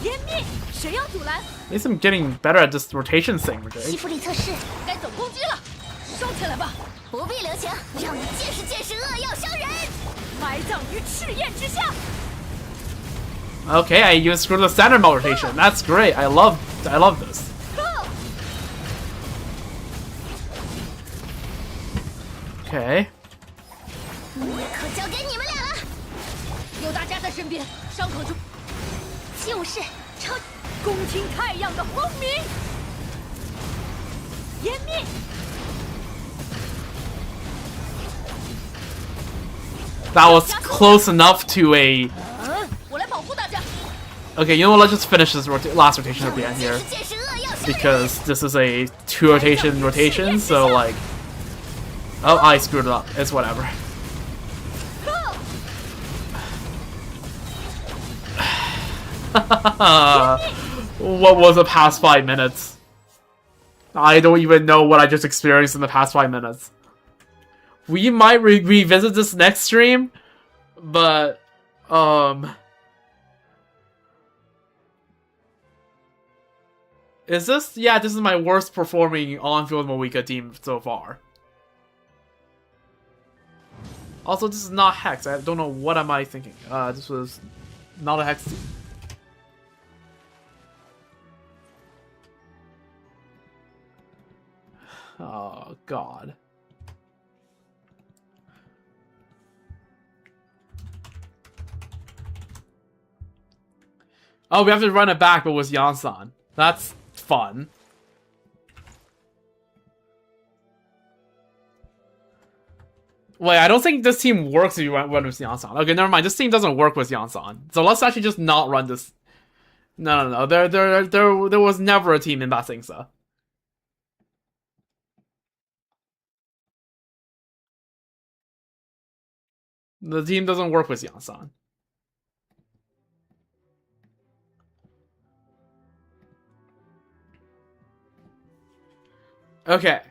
湮灭，谁要阻拦？ At least I'm getting better at this rotation thing, 西 Jake. 弗里测试，该总攻击了，收起来吧。不必留情，让你见识见识恶要伤人。埋葬于赤焰之下。 Okay, I used screw the standard mode rotation. That's great. I love this. Go。 Okay. 可交给你们俩了。有大家在身边，伤口中就是超恭听太阳的轰鸣。湮灭。 That was close enough to a... 我来保护大家。 Okay, you know what? Let's just finish this last rotation at the end here. 见识恶要伤人。 Because this is a 2 rotation, so like... Oh, I screwed it up. It's whatever. Go。 What was the past 5 minutes? I don't even know what I just experienced in the past 5 minutes. We might revisit this next stream, but is this? Yeah, this is my worst performing on-field Moika team so far. Also, this is not Hex. I don't know what am I thinking. This was not a Hex team. Oh God. Oh, we have to run it back, but with Yansan. That's fun. Wait, I don't think this team works if you run with Yansan. Okay, never mind. This team doesn't work with Yansan. So let's actually just not run this. No. There was never a team in Basingsa. The team doesn't work with Yansan. Okay.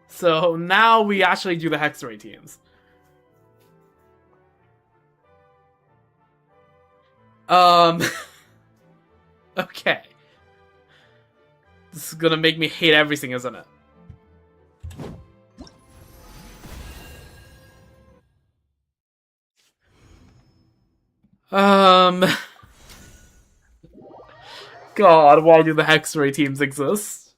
So now we actually do the Hex-Ray teams. Okay. This is gonna make me hate everything, isn't it? God, why do the Hexray teams exist?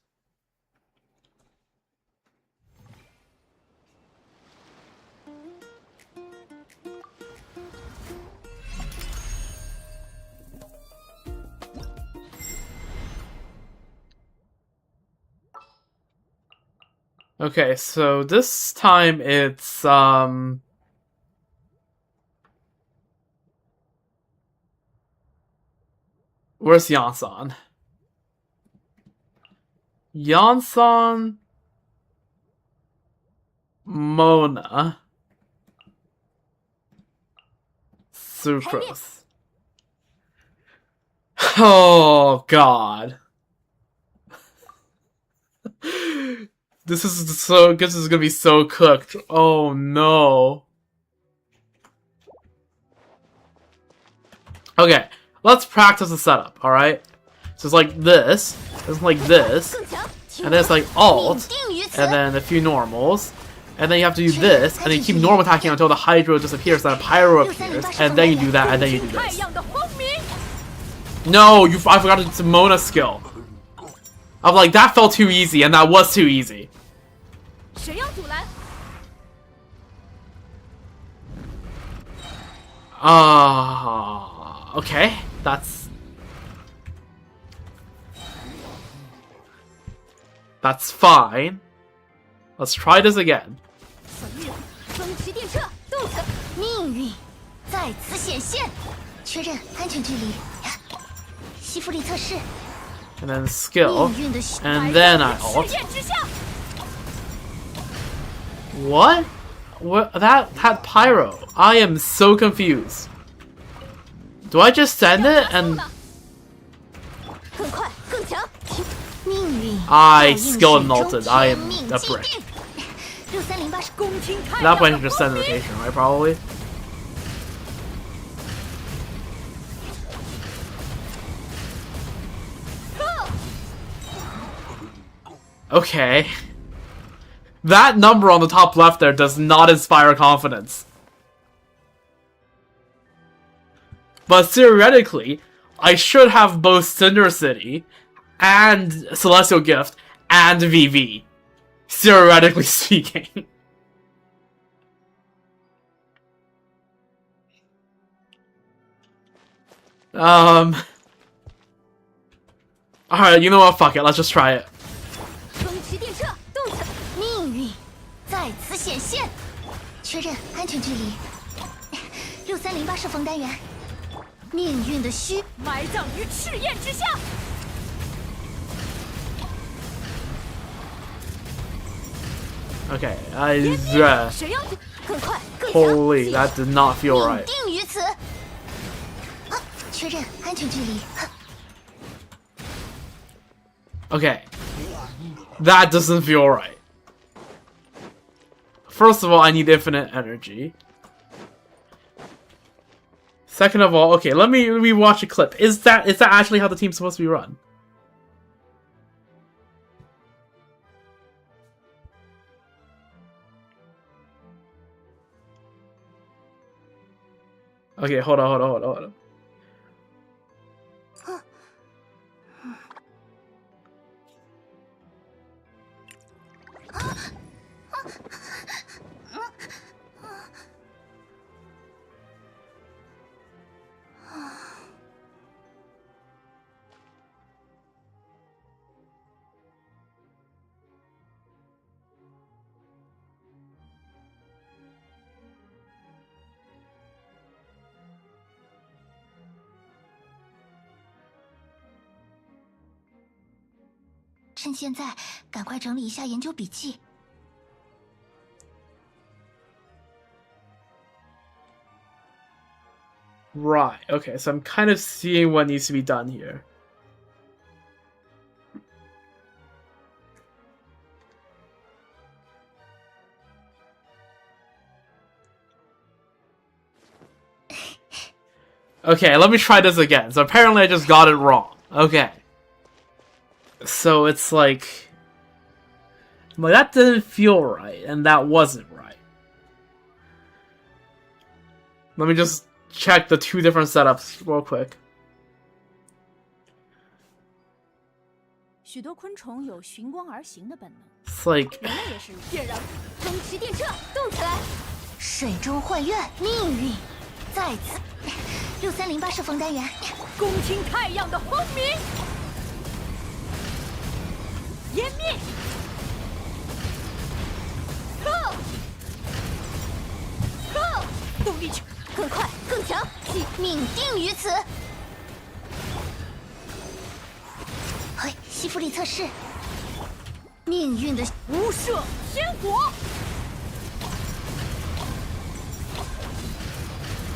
Okay, so this time it's, where's Yansan? Yansan... Mona... Sucrose. Oh, God. This is gonna be so cooked. Oh no. Okay, let's practice the setup, alright? So it's like this, and then it's like alt, and then a few normals, and then you have to do this, and then you keep normal attacking until the Hydro disappears, then a Pyro appears, and then you do that, and then you do this. No, I forgot it's a Mona skill. I'm like, that felt too easy, and that was too easy. Okay, that's fine. Let's try this again. And then skill, and then I ult. What? What? That had Pyro. I am so confused. Do I just send it and... I skill and ulted. I am a brick. At that point I should just send rotation, right? Probably. Okay. That number on the top left there does not inspire confidence. But theoretically, I should have both Cinder City and Celestial Gift and VV. Theoretically speaking. Alright, you know what? Fuck it. Let's just try it. Okay, holy, that did not feel right. Okay, that doesn't feel right. First of all, I need infinite energy. Second of all, okay, let me watch a clip. Is that actually how the team's supposed to be run? Okay, hold on. Right, okay, so I'm kind of seeing what needs to be done here. Okay, let me try this again. So apparently I just got it wrong. Okay. So it's like that didn't feel right, and that wasn't right. Let me just check the two different setups real quick. 许多昆虫有寻光而行的本能， It's like 人类也是。电燃，风驰电掣，动起来！水中幻月，命运在此。6308射风单元，恭听太阳的轰鸣，湮灭。动力更快更强，命定于此。嘿，吸附力测试。命运的无射天火。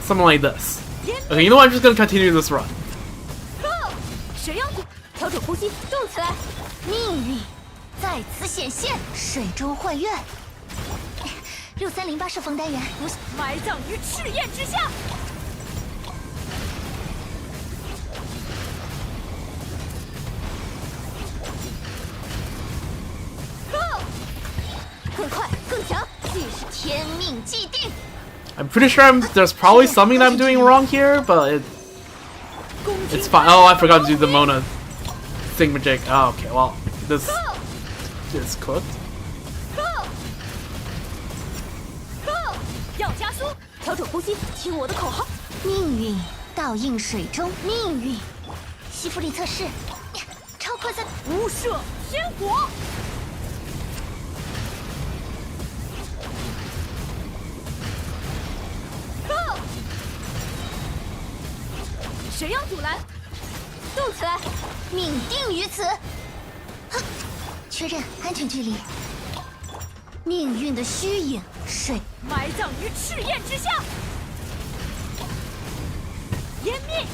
something like this. Okay, you know what? I'm just gonna continue this run. 水妖族，调整呼吸，动起来！命运在此显现，水中幻月。6308射风单元，埋葬于赤焰之下。更快更强，既是天命既定。 I'm pretty sure there's probably something that I'm doing wrong here, but it's fine. Oh, I forgot to do the Mona thingamajig. Oh, okay, well, this is cooked. 要加速，调整呼吸，听我的口号。命运倒映水中，命运吸附力测试，超快三，无射天火。 谁要阻拦？动起来！命定于此。哼，确认安全距离。命运的虚影，水埋葬于赤焰之下。湮灭！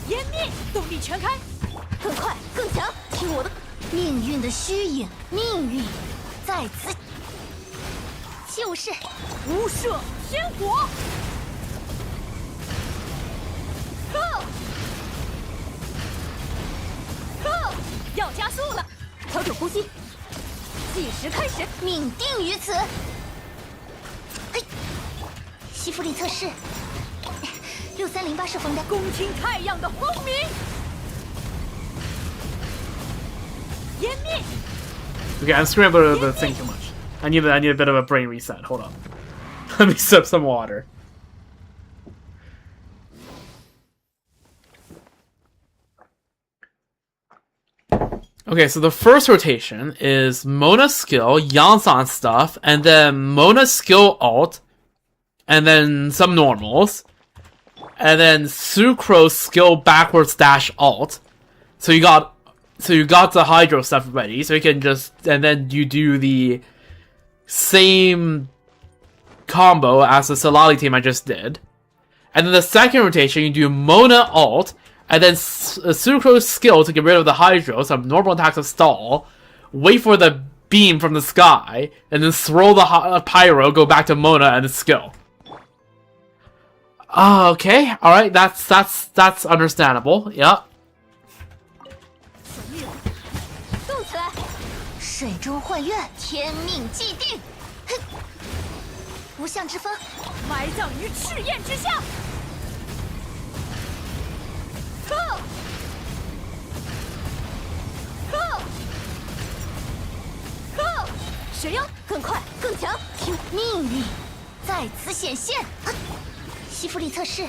湮灭！动力全开，更快更强！听我的！命运的虚影，命运在此。 就是无射天火，要加速了，调整呼吸，计时开始，命定于此。嘿，吸附力测试，6308射风弹，恭听太阳的轰鸣，湮灭。 Okay, I'm screwing up the thing too much. I need a bit of a brain reset. Hold up. Let me sip some water. Okay, so the first rotation is Mona skill, Yansan stuff, and then Mona skill alt, and then some normals, and then Sucrose skill backwards dash alt. So you got the Hydro stuff ready, so you can just, and then you do the same combo as the Solali team I just did. And then the second rotation, you do Mona alt, and then Sucrose skill to get rid of the Hydro, some normal attacks of stall, wait for the beam from the sky, and then throw the Pyro, go back to Mona and the skill. Okay, alright, that's understandable, yeah. 水中幻月，天命既定。哼，无相之风，埋葬于赤焰之下。谁要更快更强？听命运在此显现。吸附力测试，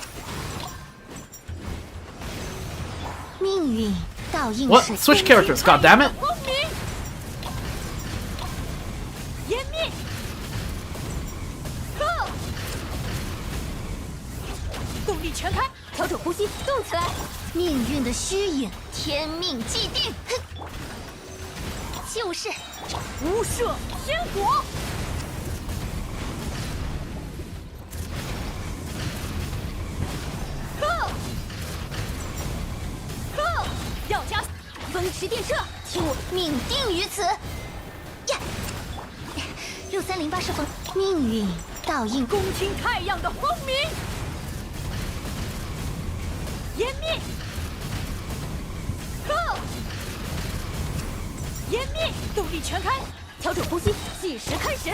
命运倒映 What? 水。 Switch characters, god damn it! 湮灭！动力全开，调整呼吸，动起来！命运的虚影，天命既定。哼，就是无射天火。要加风驰电掣，听我命定于此。呀！6308射风，命运倒映，恭听太阳的轰鸣。湮灭 ，Go！ 湮灭，动力全开，调整呼吸，计时开始。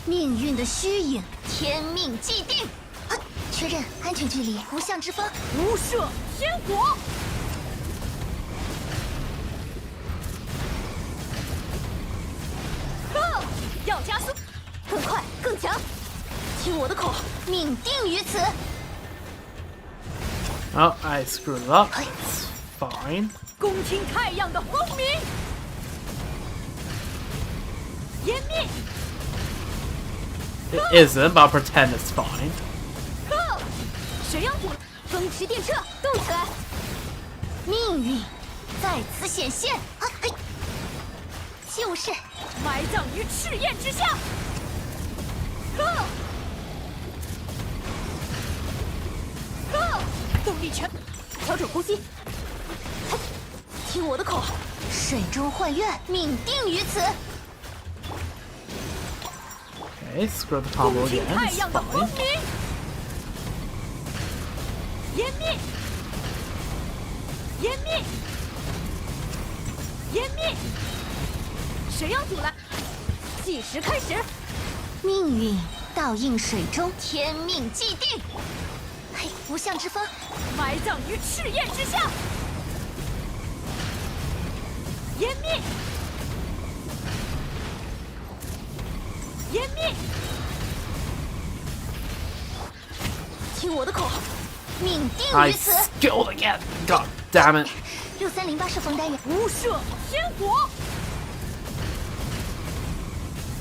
命运的虚影，天命既定。确认安全距离，无相之风，无射天火。Go！ 要加速，更快更强。听我的口号，命定于此。 Oh, I screwed it up. It's fine. 恭听太阳的轰鸣，湮灭 It isn't, but I'll pretend it's fine.，Go！ 谁要堵？风驰电掣，动起来！命运在此显现，就是埋葬于赤焰之下。Go！ Go！ 动力全，调整呼吸。听我的口号，水中幻月，命定于此。 Okay, screw the 恭 combo 听 again. 太 It's 阳的轰 fine. 鸣，湮灭，湮灭，湮灭。谁要阻拦？计时开始，命运倒映水中，天命既定，嘿，无相之风，埋葬于赤焰之下。湮灭，湮灭。听我的口号，命定 I 于此。 skilled again. God damn it. 6308射风单元，无射天火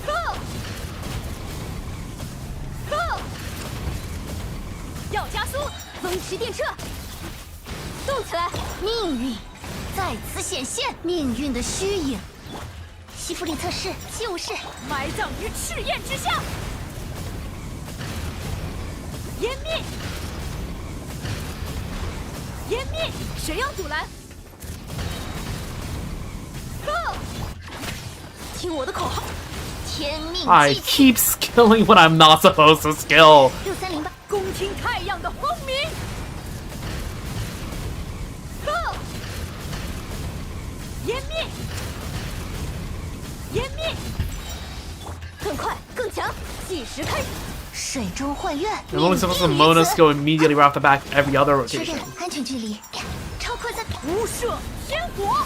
，Go Go！ 要加速，风驰电掣，动起来！命运在此显现，命运的虚影。西弗里测试，就是埋葬于赤焰之下，湮灭，湮灭！谁要阻拦 ？Go！ 听我的口号，天命 I 既定。 keep skilling when I'm not supposed to skill. 6308，恭听太阳的轰鸣。Go！ 湮灭，湮灭，更快更强，计时开始。水中幻月， I'm only supposed to Mona skill immediately right off the back every other 确 rotation. 认安全距离，超扩散，无射天火，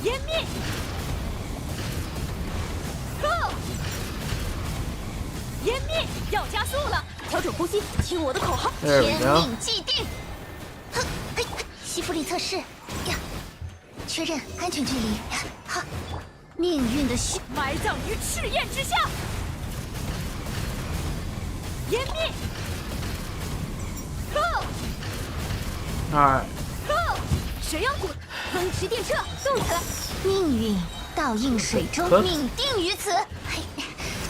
湮灭 ，Go！ 湮灭，要加速了，调整呼吸，听我的口号， There we 天 go. 命既定。西弗里测试，呀，确认安全距离，哈，命运的虚，埋葬于赤焰之下，湮灭 ，Go Alright. Go！ 谁要阻？风驰电掣，动起来！命运倒映水中，呵命定于此，嘿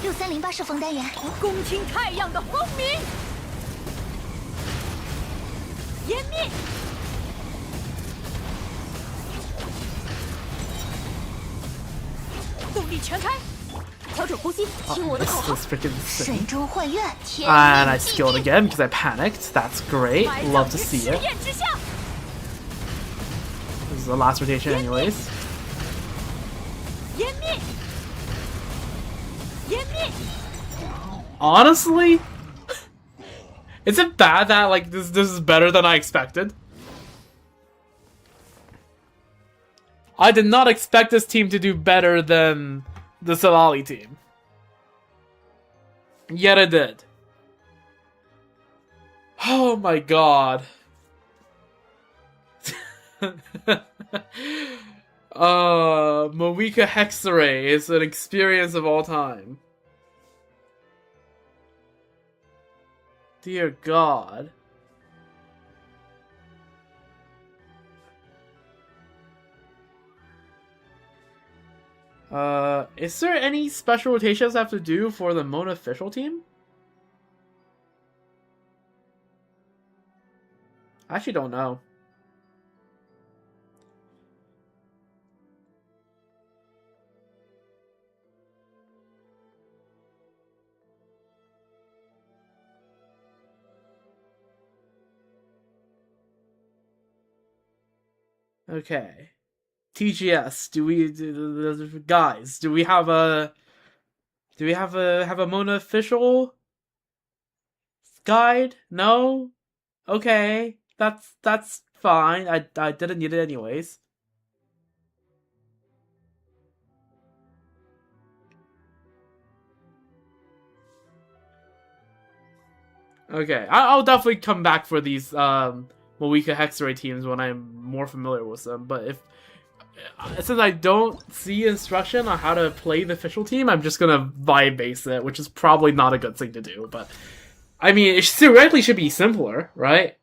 ，6308射风单元，恭听太阳的轰鸣，湮灭，动力全开，调整呼吸，听我的 This 口号， is freaking 水 sick. 中幻月，天 And I 命既 skilled 定， again because I panicked. That's great. 埋 Love 葬 to 于 see 赤 it. 焰之下， This is the last rotation, anyways. 湮灭，湮灭。 Honestly, is it bad that like this is better than I expected? I did not expect this team to do better than the Salali team. Yet it did. Oh my god. Moika Hexaray is an experience of all time. Dear God. Is there any special rotations I have to do for the Mona official team? I actually don't know. Okay. TGS. Guys? Do we have a Mona official guide? No. Okay. That's fine. I didn't need it anyways. Okay, I'll definitely come back for these Moika Hexray teams when I'm more familiar with them. But since I don't see instruction on how to play the official team, I'm just gonna vibe base it, which is probably not a good thing to do. But I mean, it theoretically should be simpler, right?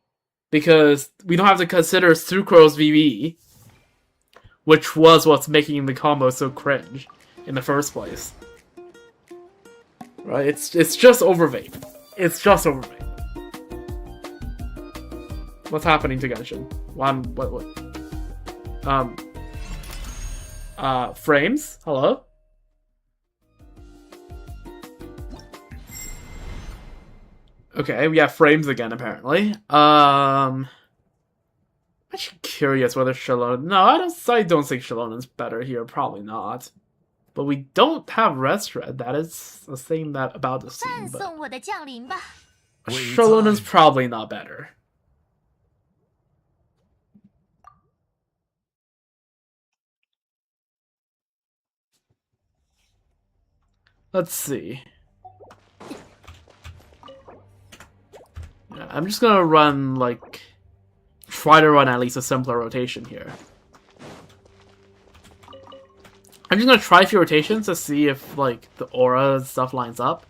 Because we don't have to consider Sucro's VV, which was what's making the combo so cringe in the first place. Right? It's just overvape. It's just overvape. What's happening to Genshin? Frames? Hello? Okay, we have frames again, apparently. I'm actually curious whether Shalon... No, I don't think Shalonen's better here. Probably not. But we don't have Restred. That is a thing that about the scene. But Shalonen's probably not better. Let's see. Yeah, I'm just gonna run, like... Try to run at least a simpler rotation here. I'm just gonna try a few rotations to see if, like, the aura and stuff lines up.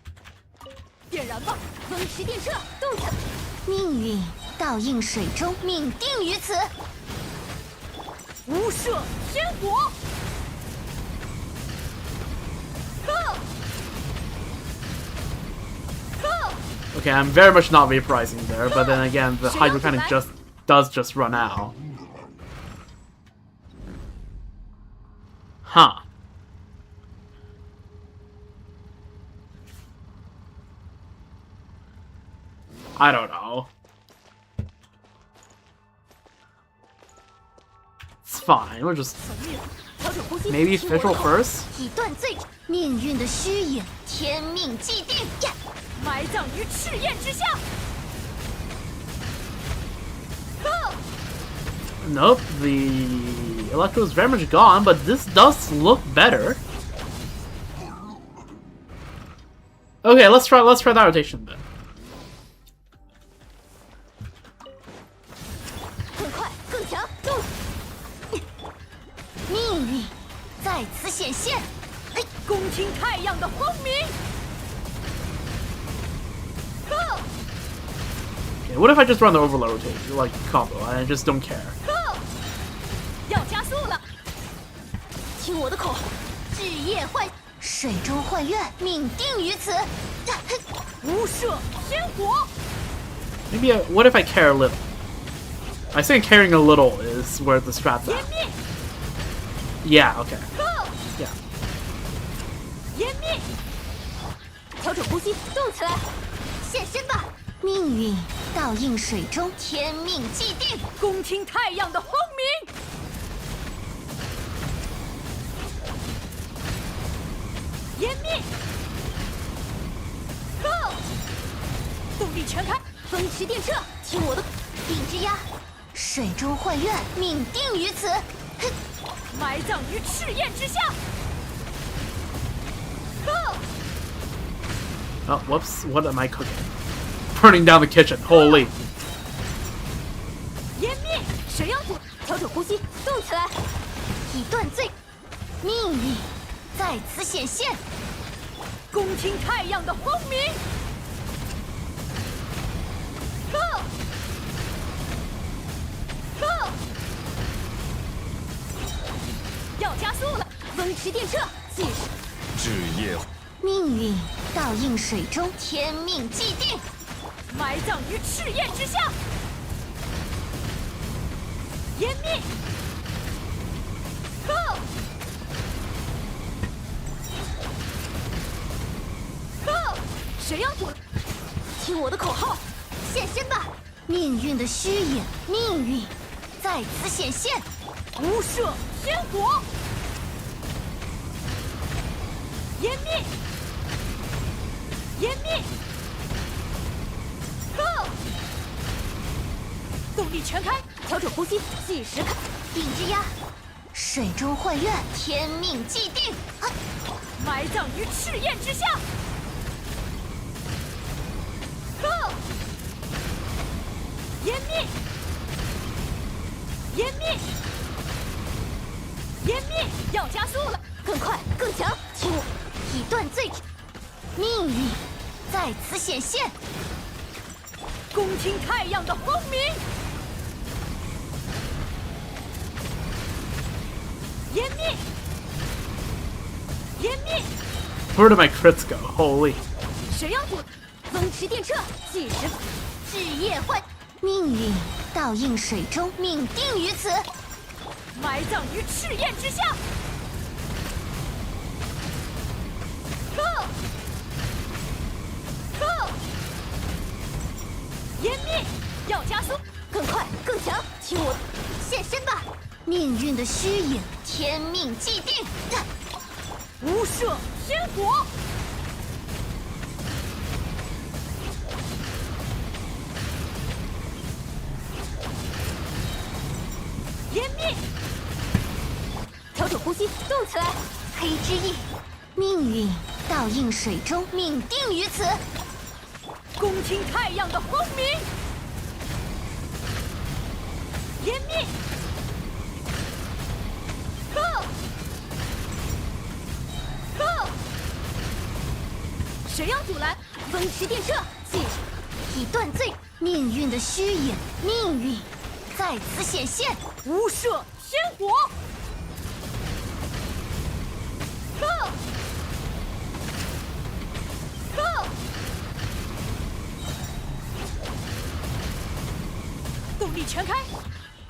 Okay, I'm very much not vaporizing there, but then again, the Hydro kind of does run out. Huh. I don't know. It's fine, we'll just... Maybe official first? Nope, the Electro is very much gone, but this does look better. Okay, let's try that rotation then. Okay, what if I just run the overload rotation, like combo, and I just don't care? Maybe what if I care a little? I think caring a little is where the strap's at. Yeah, okay. Yeah. Oh, whoops. What am I cooking? Burning down the kitchen. Holy. 无赦天火，湮灭，湮灭，呵！动力全开，调整呼吸，计时开，定之压，水中幻怨，天命既定，埋葬于赤焰之下，呵！湮灭，湮灭，湮灭，要加速了，更快更强，听我以断罪之，命运在此显现，恭听太阳的轰鸣，湮灭，湮灭， Where did my crits go? Holy. 谁要阻？风驰电掣，计时，至夜幻，命运倒映水中，命定于此，埋葬于赤焰之下。呵，呵，湮灭，要加速，更快更强，听我现身吧！命运的虚影，天命既定，无赦天火。湮灭，调整呼吸，动起来！黑之翼，命运倒映水中，命定于此。恭听太阳的轰鸣，湮灭，呵，呵，谁要阻拦？风驰电掣，计时，以断罪。命运的虚影，命运在此显现，无赦天火。呵，呵，动力全开。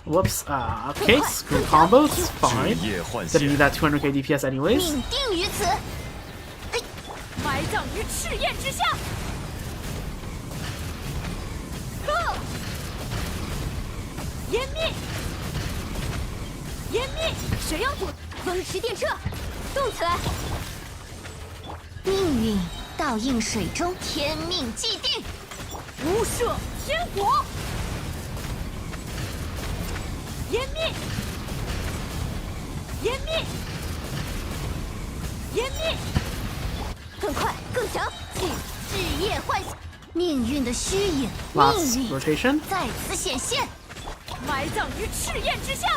Whoops. Okay, screw combos. Fine. 夜幻 Didn't need 显， that 200k DPS anyways. 命定于此，嘿，埋葬于赤焰之下。呵，湮灭，湮灭，谁要阻？风驰电掣，动起来！命运倒映水中，天命既定，无赦天火。湮灭，湮灭，湮灭，更快更强，至夜幻想，命运的虚影， Last 命运 rotation. 在此显现，埋葬于赤焰之下。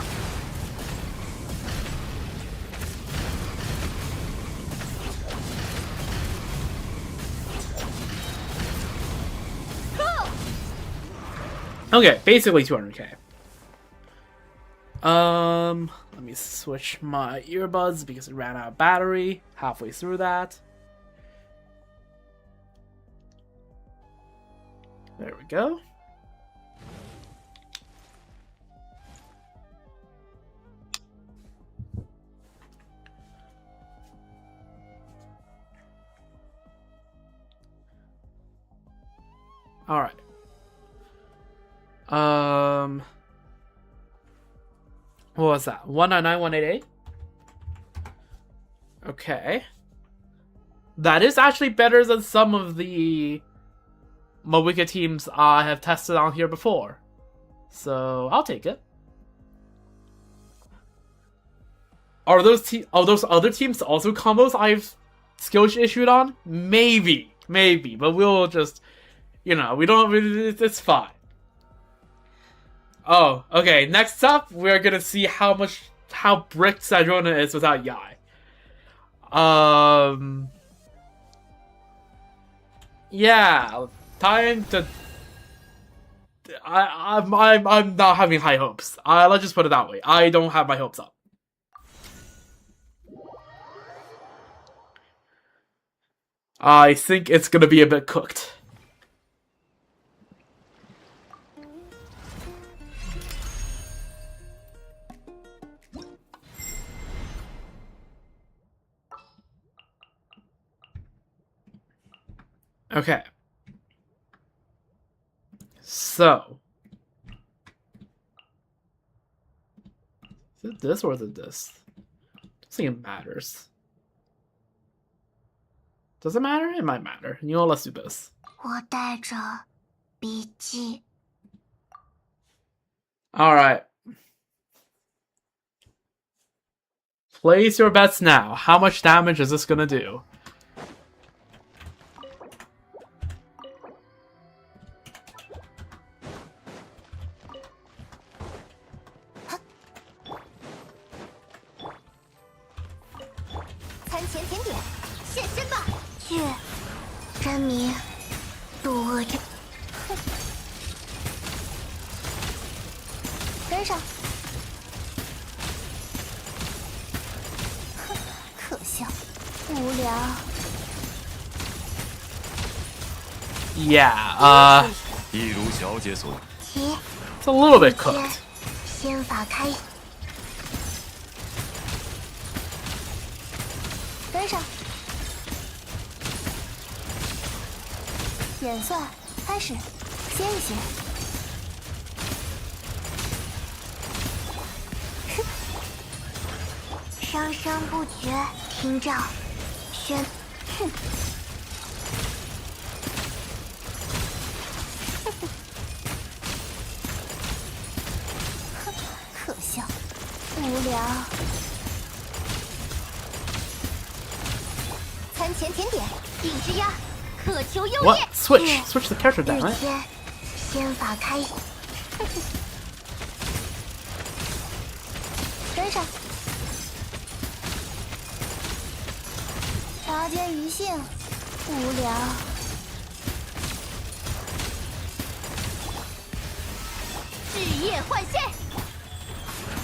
呵， Okay, basically 200k. Let me switch my earbuds because it ran out of battery halfway through that. There we go. All right. What was that? 199, 188? Okay. That is actually better than some of the Moika teams I have tested on here before. So, I'll take it. Are those other teams also combos I've skill issued on? Maybe. But we'll just, we don't, it's fine. Oh, okay. Next up, we're gonna see how bricked Sadrona is without Yai. Yeah, time to. I'm not having high hopes. Let's just put it that way. I don't have my hopes up. I think it's gonna be a bit cooked. Okay. So. Is it it this or is it this? I don't think it matters. Does it matter? It might matter. You know, let's do this. 我带着笔记。 Alright. Place your bets now. How much damage is this gonna do? Yeah, 一如小姐所 it's a little bit cooked. 仙法开。跟上。演算开始，歇一歇。声声不绝，听照，宣。哼。可笑，无聊。餐前甜点，定之鸭，渴求幽 What? 夜。 Switch the character 日 down, right? 天，仙法开。跟上。茶间余兴，无聊。日夜换线。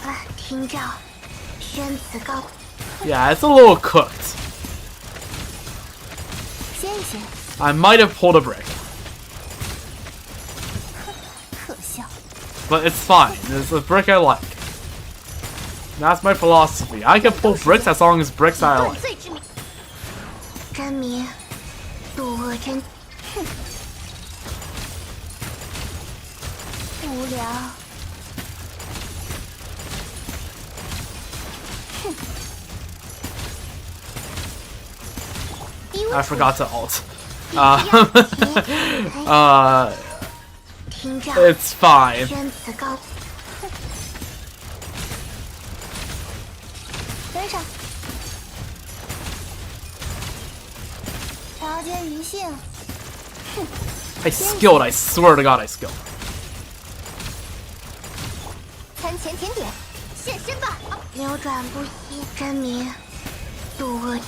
啊，听照，宣词高。 Yeah, it's a little cooked. 歇一歇。 I might have pulled a brick, 可笑。 but it's fine. It's a brick I like. That's my philosophy. I can pull bricks as long as bricks I 断 like. 罪之名。真名，渡恶真。哼。无聊。哼。 I forgot to alt. 听照， It's fine. 宣词高。跟上。茶间余兴。哼。 I skilled. I swear to God, I skilled. 餐前甜点，现身吧。扭转不息，真名，渡恶。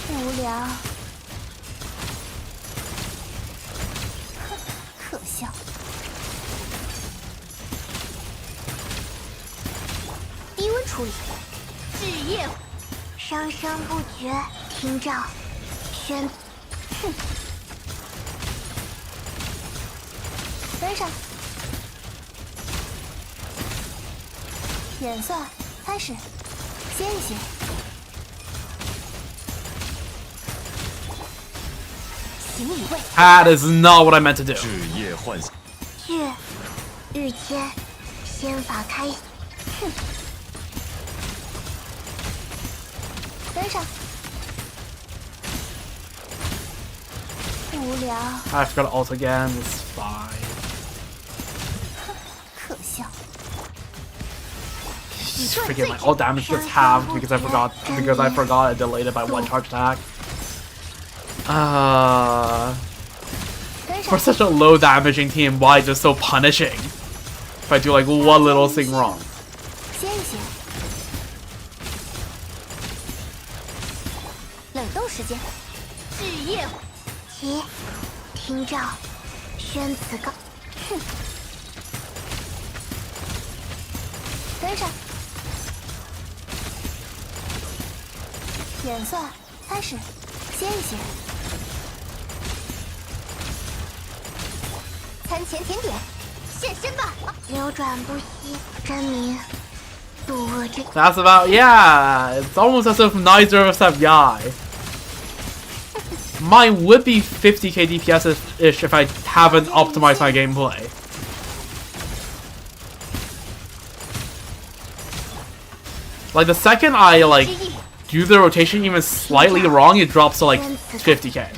无聊。可笑。低温处理，日夜，声声不绝，听照，宣。哼。跟上。演算开始，歇一歇。行礼位。 That is not what I meant to do. 日夜唤醒，日天，仙法开。哼。跟上。无聊。 I forgot to alt again. It's fine. 可笑。 Forget my alt damage gets halved because I forgot I delayed it by 1 charge attack. For such a low damaging team, why just so punishing? If I do like one little thing wrong. 歇一歇。冷冻时间。日夜，齐，听照，宣词高。哼。跟上。演算开始，歇一歇。餐前甜点，现身吧。扭转不息，真名，渡恶真。 That's about, yeah, it's almost as if neither of us have Yai. Mine would be 50k DPS-ish if I haven't optimized my gameplay. Like the second I like do the rotation even slightly wrong, it drops to like 50k.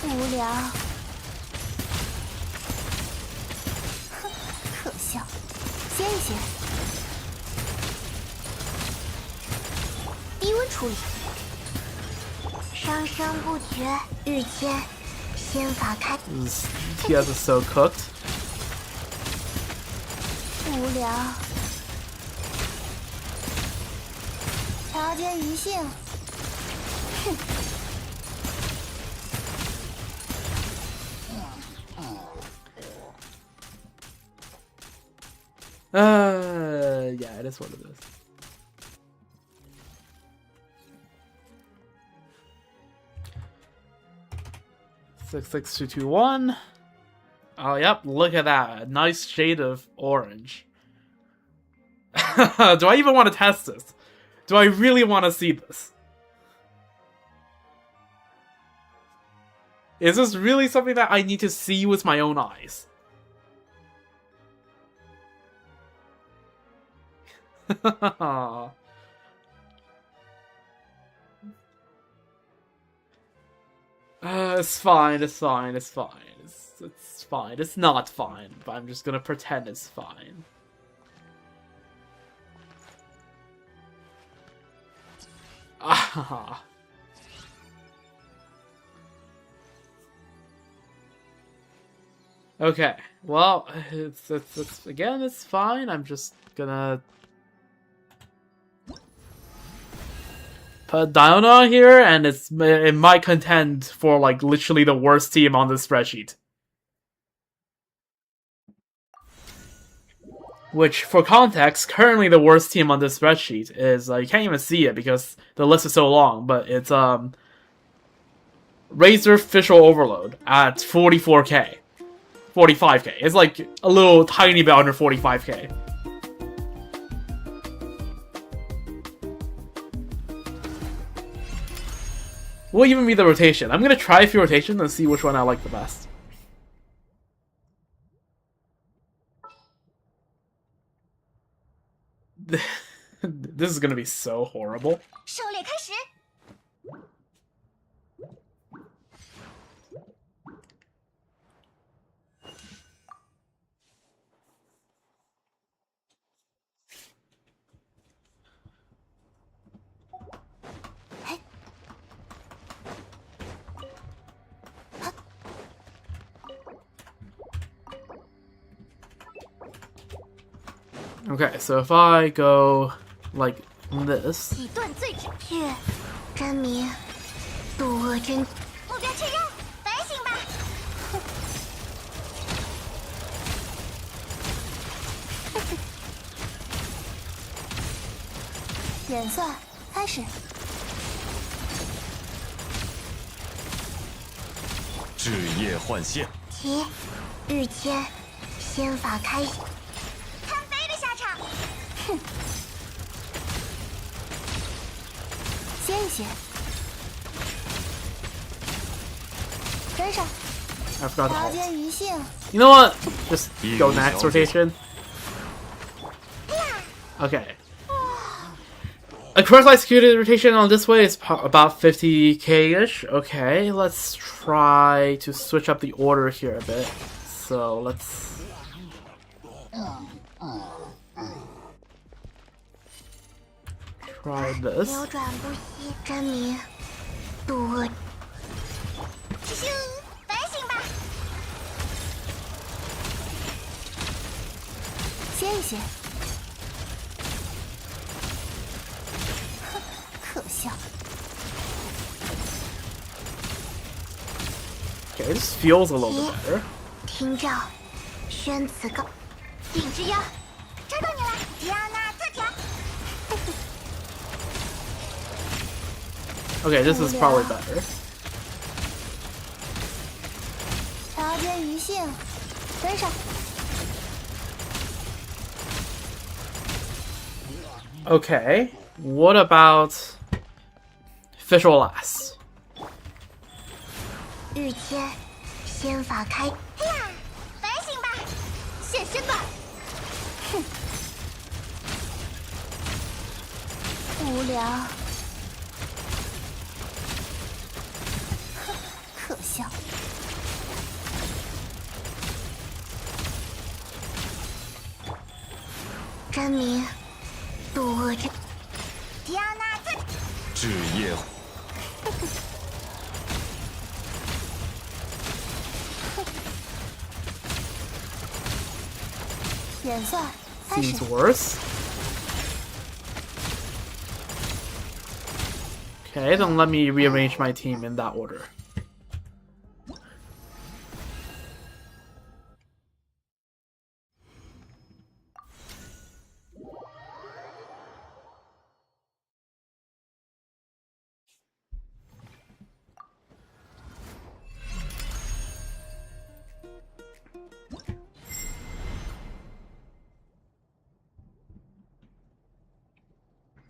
无聊，哼，可笑。歇一歇，低温处理。生生不绝，日间仙法开。 This DPS is so cooked. 无聊，条件余性。哼。 Yeah, it is what it is. Six, 6, 2, 2, 1. Oh, yep. Look at that. A nice shade of orange. Do I even want to test this? Do I really want to see this? Is this really something that I need to see with my own eyes? It's fine, it's fine, it's fine. It's fine. It's not fine, but I'm just gonna pretend it's fine. Ah. Okay, well, it's again, it's fine. I'm just gonna put Diona here, and it might contend for like literally the worst team on this spreadsheet. Which, for context, currently the worst team on this spreadsheet is you can't even see it because the list is so long, but it's Razor Official Overload at 44k. 45k. It's like a little tiny bit under 45k. What even be the rotation? I'm gonna try a few rotations and see which one I like the best. This is gonna be so horrible. 狩猎开始。 Okay, so if I go like this. 以断罪之月，真明，渡恶真。目标确认，反省吧。演算开始。至夜换线，提，日间，仙法开。看飞的下场。哼。歇一歇。跟上。 I forgot to 条 halt. 件余性。 You know what? Just go next rotation. Okay. A correctly executed rotation on this way is about 50k-ish. Okay, let's try to switch up the order here a bit. So let's... try this. 扭转不息，真明，渡恶。咻，反省吧。歇一歇。哼，可笑。 Okay, this feels a little bit better. 听召，宣此告。顶之妖，抓到你了，迪奥娜特调。 Okay, this is probably better. 条件余性，跟上。 Okay, what about Official Lass? 日间，仙法开。嘿呀，反省吧，现身吧。哼，无聊，可笑。真名，渡恶之。迪亚娜最。至夜演算开始 Seems。worse. Okay, then let me rearrange my team in that order.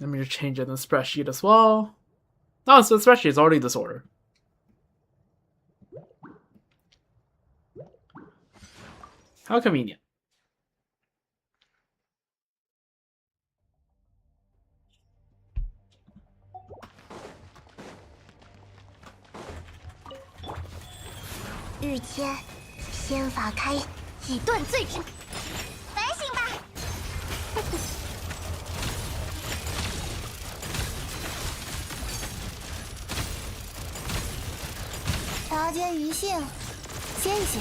Let me just change it in the spreadsheet as well. Oh, so the spreadsheet is already this order. How convenient. '日间，仙法开，以断罪之。反省吧。条件余性，歇一歇。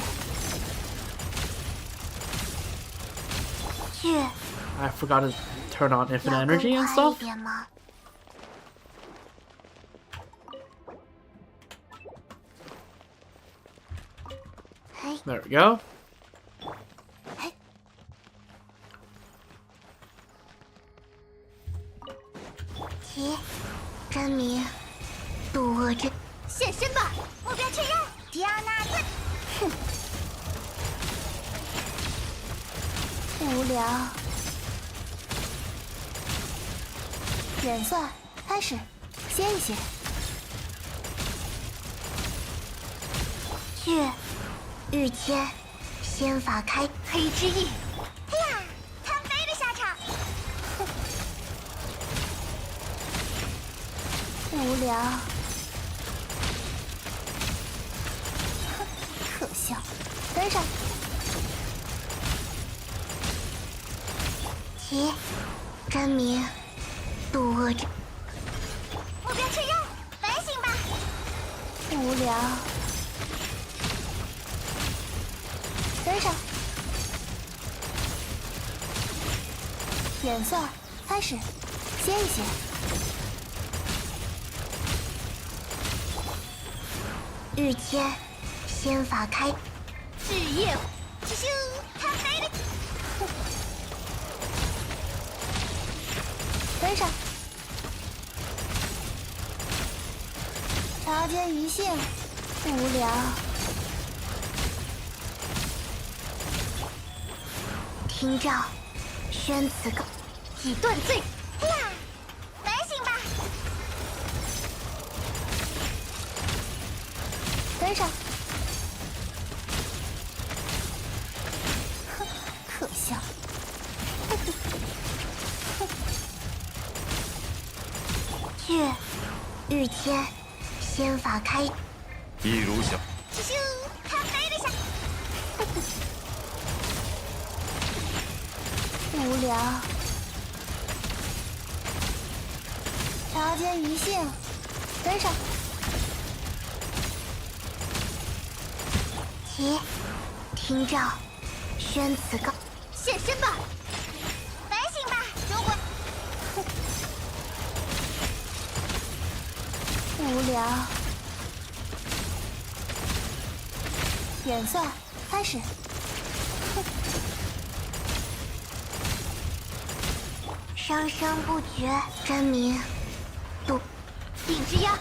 月， I forgot to turn on 要 infinite 更 energy and 快一 stuff. 点吗？ There we go. 提，真名，渡恶之。现身吧，目标确认。迪亚娜最。哼，无聊。演算开始，歇一歇。月，日间，仙法开，黑之翼。哎呀，贪杯的下场。无聊，可笑。跟上。提，真名，渡恶之。目标确认，反省吧。无聊，跟上。演算开始，歇一歇。日间，仙法开，日夜，咻咻，贪杯的。跟上。条件余性，无聊。听诏，宣此告，以断罪。哎呀，反省吧。跟上。哼，可笑。月，日间，仙法开，一如小。咻咻，贪杯的下。无聊。条件余性，跟上。提，听诏，宣此告，现身吧。反省吧，如果无聊。演算开始。生生不绝，真名，渡，定之压，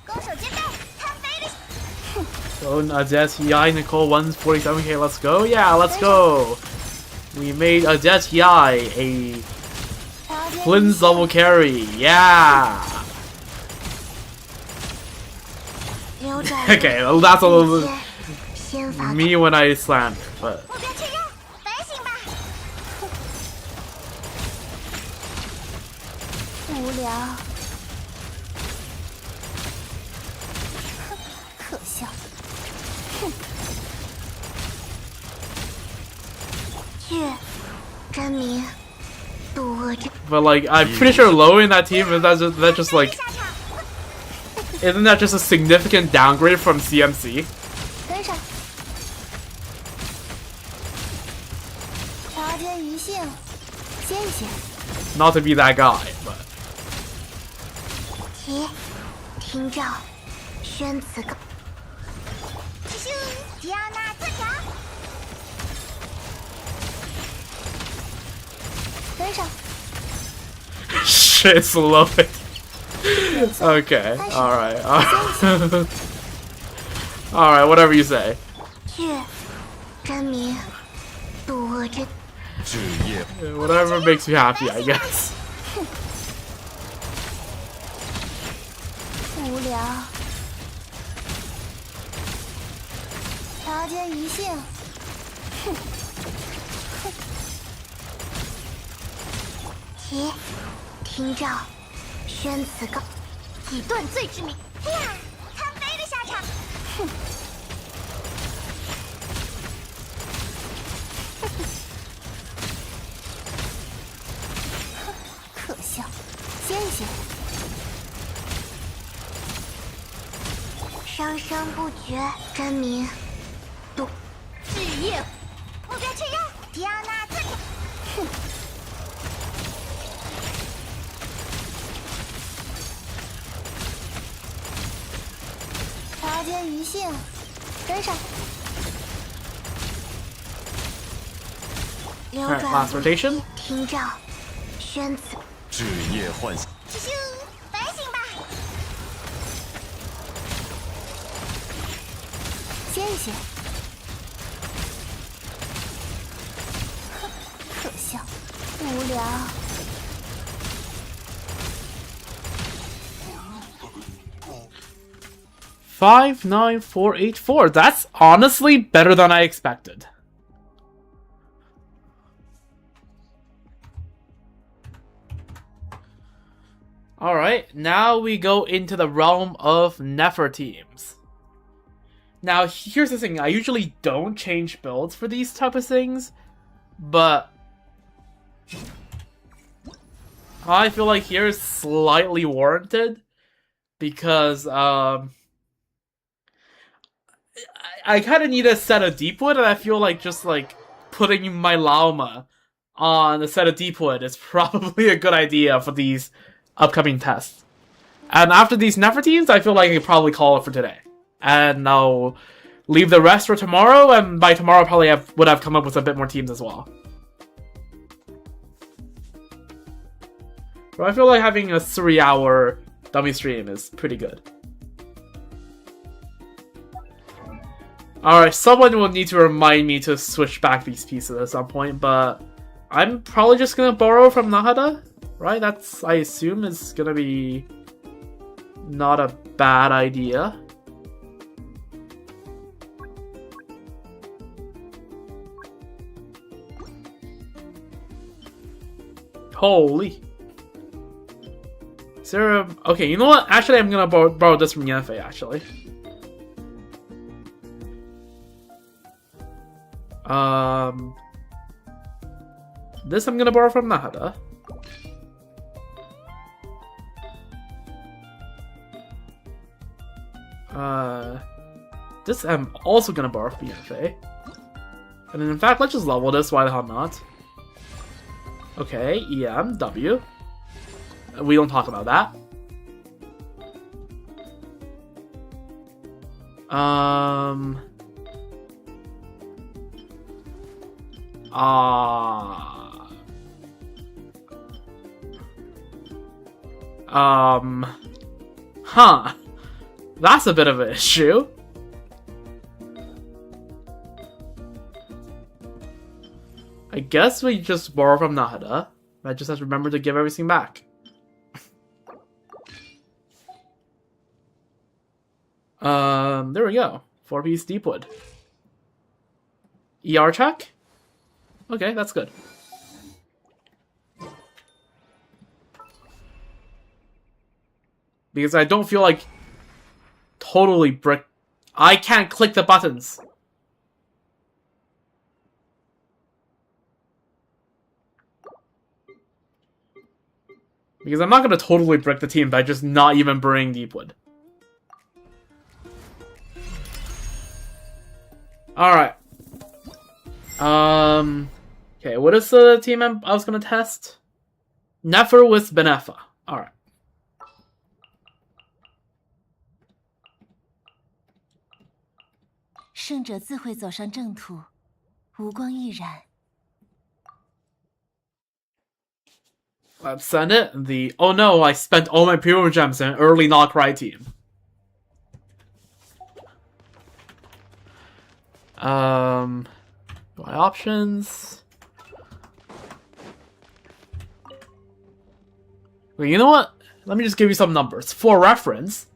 攻守兼备，贪杯的。 So, Jet Yai, Nicole, 147k, let's go? Yeah, let's go! We made Jet Yai a 条件余 Flynn's 性 level carry, yeah! 扭转 Okay, well, that's a little 日间仙法 me when I slammed, but 目标确认，反省吧。无无聊，可笑。哼，去，真名，渡恶之 But like, I'm pretty sure lowering that team is that just like, isn't that just a significant downgrade from CMC? 跟上。条件余性，歇一歇。 Not to be that guy, but 提，听召，宣此告。咻，吉奥娜自调。跟上。 shit, slow it. Okay, all right, all right, whatever you say. 去，真名，渡恶之 至夜 Whatever makes you happy, I guess. 无聊。条件余性。哼。提，听召，宣此告。以断罪之名。呀，参杯的下场。哼。可笑，歇一歇。生生不绝，真名，渡日夜，目标确认，迪奥娜自调。哼。条件余性，跟上。流 Alright, 转 last rotation. 听召，宣此至夜唤醒，咻咻，反省吧。歇一歇。可笑，无聊。 59484. That's honestly better than I expected. Alright, now we go into the realm of Nefer teams. Now, here's the thing. I usually don't change builds for these type of things, but I feel like here is slightly warranted because, I kind of need a set of Deepwood, and I feel like just, like, putting my Lauma on a set of Deepwood is probably a good idea for these upcoming tests. And after these Nefer teams, I feel like I could probably call it for today. And I'll leave the rest for tomorrow, and by tomorrow probably would have come up with a bit more teams as well. So I feel like having a 3-hour dummy stream is pretty good. Alright, someone will need to remind me to switch back these pieces at some point, but I'm probably just gonna borrow from Nahada, right? That's, I assume, is gonna be not a bad idea. Holy. Is there a... Okay, you know what? Actually, I'm gonna borrow this from Yenfei, actually. This I'm gonna borrow from Nahada. This I'm also gonna borrow from Yenfei. And then in fact, let's just level this, why the hell not? Okay, EM, W. We don't talk about that. Huh. That's a bit of an issue. I guess we just borrow from Nahada. I just have to remember to give everything back. There we go. 4-piece Deepwood. ER check? Okay, that's good. because I don't feel like totally brick. I can't click the buttons. Because I'm not going to totally brick the team by just not even bringing Deepwood. Alright. Okay, what is the team I was going to test? Nefer with Benefa. Alright. 胜者自会走上正途，无光亦然。 Let's send it. The oh no, I spent all my Pure Gems in an early not cry team. My options. Well, you know what? Let me just give you some numbers. For reference,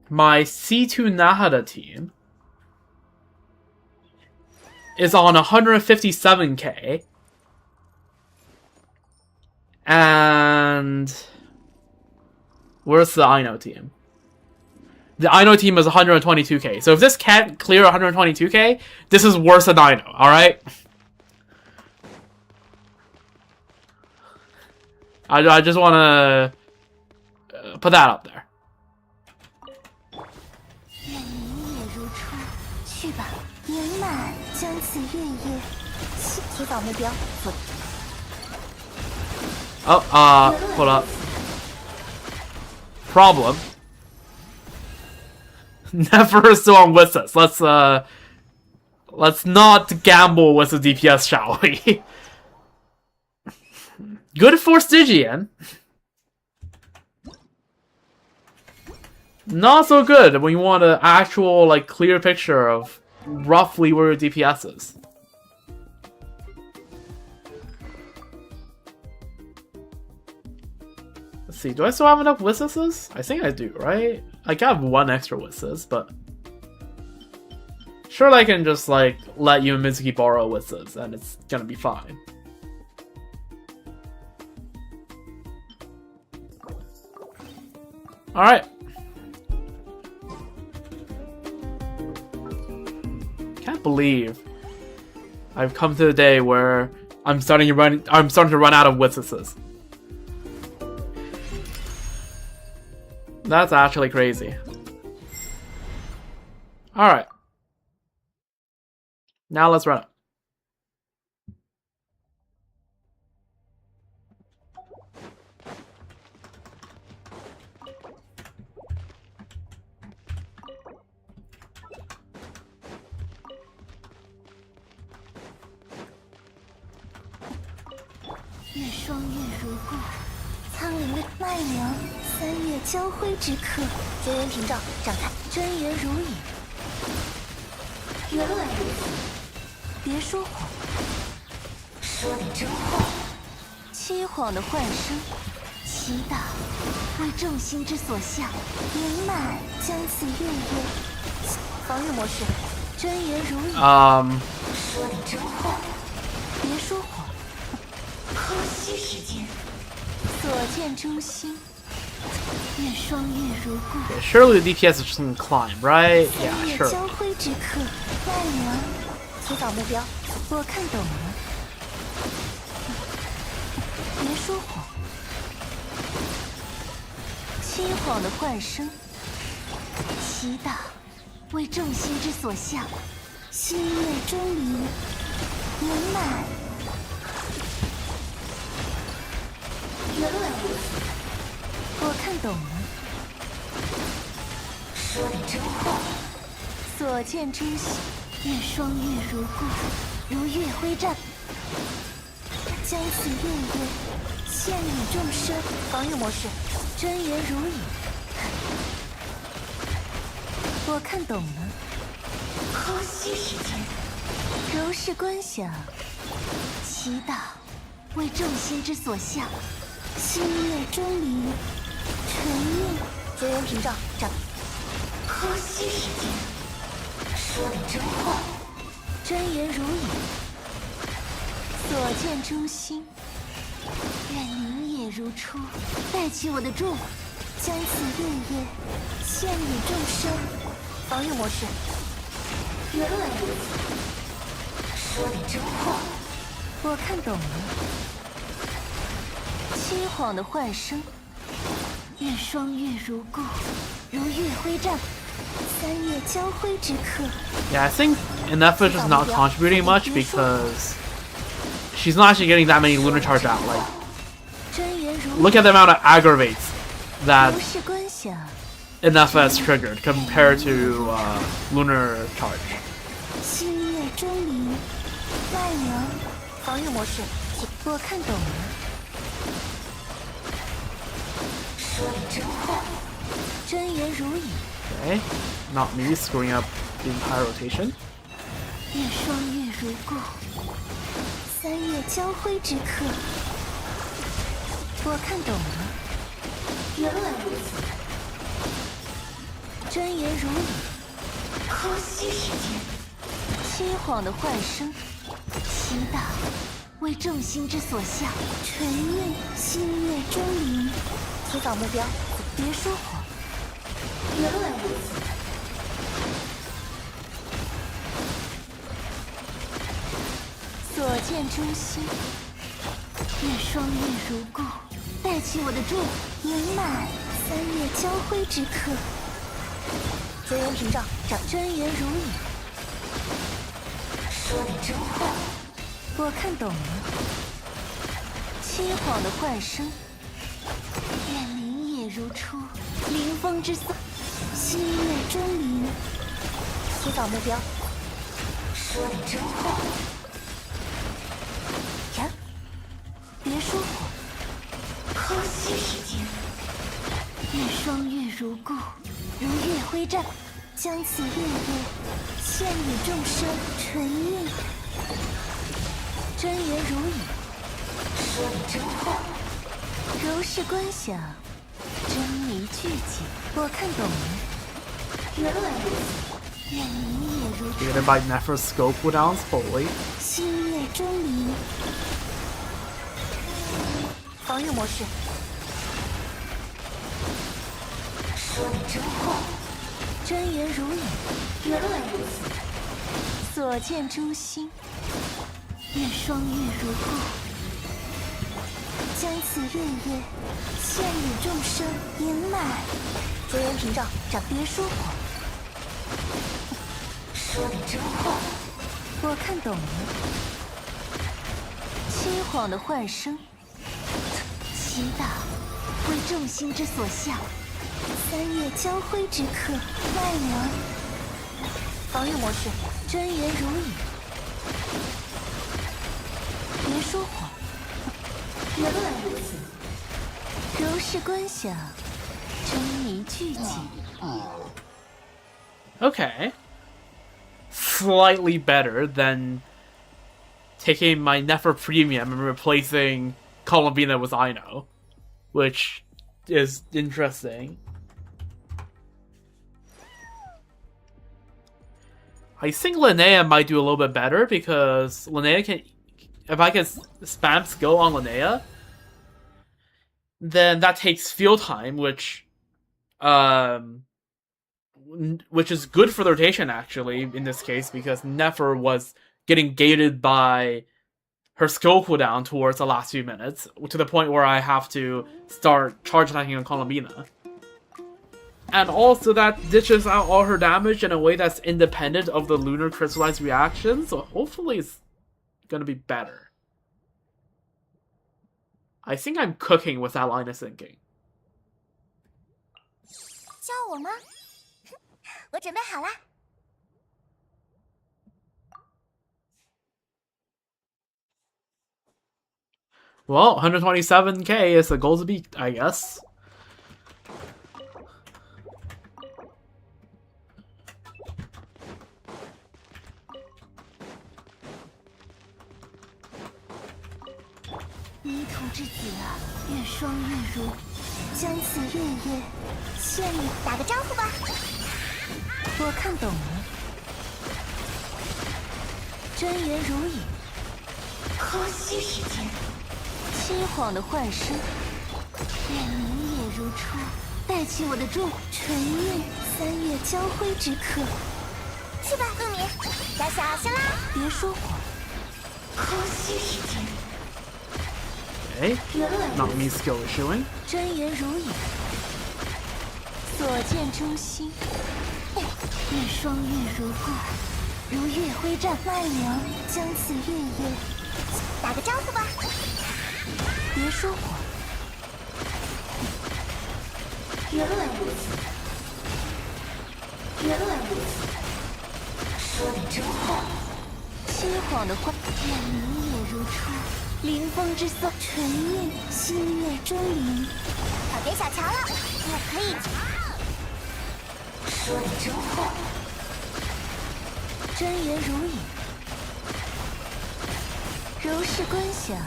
my C2 Nahada team is on 157k. And where's the Ino team? The Ino team is 122k. So if this can't clear 122k, this is worse than Ino, alright? I just want to put that up there. 愿明夜如春，去吧，圆满将此月夜。提早目标。Oh, hold up. Problem. Never is still on with us. Let's not gamble with the DPS, shall we? Good for Stygian. Not so good when you want an actual, like, clear picture of roughly where your DPS is. Let's see, do I still have enough Witnesses? I think I do, right? I got one extra Witnesses, but... Sure, I can just, like, let you and Mizuki borrow Witnesses, and it's gonna be fine. Alright. Can't believe I've come to the day where I'm starting to run out of Witnesses. That's actually crazy. Alright. Now let's run it.月霜月如故，苍灵的麦娘，三月交辉之刻，绝缘屏障展开，真言如影。原来如此，别说谎，说点真话。欺谎的幻声，祈祷为众星之所向，圆满将此月夜。防御模式，真言如影。说点真话，别说谎。 可惜时间，所见诛心，月霜月如故。Okay, surely the DPS is just gonna climb, right? Yeah, sure. 交辉之刻，麦娘，提早目标，我看懂了。别说谎，欺谎的幻声，祈祷为众星之所向，星月钟离，圆满。 原来如此，我看懂了。说点真话，所见诛心，月霜月如故，如月辉战。将此月夜献与众生。防御模式，真言如影。我看懂了。可惜时间，柔视观想，祈祷为众星之所向。 星月钟离，沉韵，绝缘屏障展。可惜时间，说点真话，真言如影。所见诛心，愿明夜如如初，带起我的祝福，将此月月献与众生。防御模式。原来如此，说的真话，我看懂了。凄惶的幻声，愿双月如故，如月辉战，三月交辉之刻。 Yeah, I think Ineffa is not contributing much because she's not actually getting that many lunar charge out. Like, 真言如 look at the amount of aggravates that 如是观想， Ineffa has triggered compared to lunar charge. 星月钟灵，麦娘。防御模式。我看懂了。说的真话，真言如影， Okay, not me screwing up the entire rotation. 愿双月如故，三月交辉之刻。我看懂了。原来如此，真言如影，可惜时间。凄惶的幻声，期大，为众星之所向。纯韵星月钟灵。提早目标。别说谎。原来如此。所见诛心，愿双月如故，带起我的祝福，圆满三月交辉之刻。绝缘屏障。真言如影。说的真话，我看懂了。凄惶的幻声，愿灵也如初，凌风之色，星月钟灵。提早目标。说的真话。呀，别说谎，可惜时间。愿双月如故，如月辉战，将此月月献与众生。纯韵。真言如影，说的真话。如是观想，真迷聚集，我看懂了。原来如此，愿灵也如初。 Created by Nefer's scope cooldowns fully. 星月钟灵。防御模式。说的真话，真言如影。原来如此，所见诛心，愿双月如故。将此月月献与众生。圆满。绝缘屏障。别说谎。说的真话，我看懂了。凄惶的幻声，期大，为众星之所向。三月交辉之刻。麦娘。防御模式。真言如影。别说谎。原来如此，如是观想，真迷聚集。 Okay. Slightly better than taking my Nefer Premium and replacing Columbina with Ino, which is interesting. I think Linnea might do a little bit better because Linnea can... If I can spam skill on Linnea, then that takes field time, which is good for the rotation, actually, in this case, because Nefer was getting gated by her skill cooldown towards the last few minutes, to the point where I have to start charge attacking on Columbina. And also that ditches out all her damage in a way that's independent of the lunar crystallized reaction, so hopefully it's gonna be better. I think I'm cooking with that line of thinking. 叫我吗？我准备好啦。Well, 127k is the goal to beat, I guess.迷途之子啊，愿双月如，将此月月献与。打个招呼吧。我看懂了。真言如影，可惜时间。凄惶的幻声，愿明月如初，带起我的祝纯韵三月交辉之刻。去吧，陆明，要小心啦！别说谎，空虚时间。 Okay, not me skill issuing. 真言如影，所见诛心。月双月如故，如月辉战麦娘，将此月夜。打个招呼吧。别说谎，原来如此，原来如此，说的真话。凄惶的话，愿明月如初。 凌风之色，纯韵星月钟灵。可别小瞧了，我可以。说的真话，真言如影，柔视观想，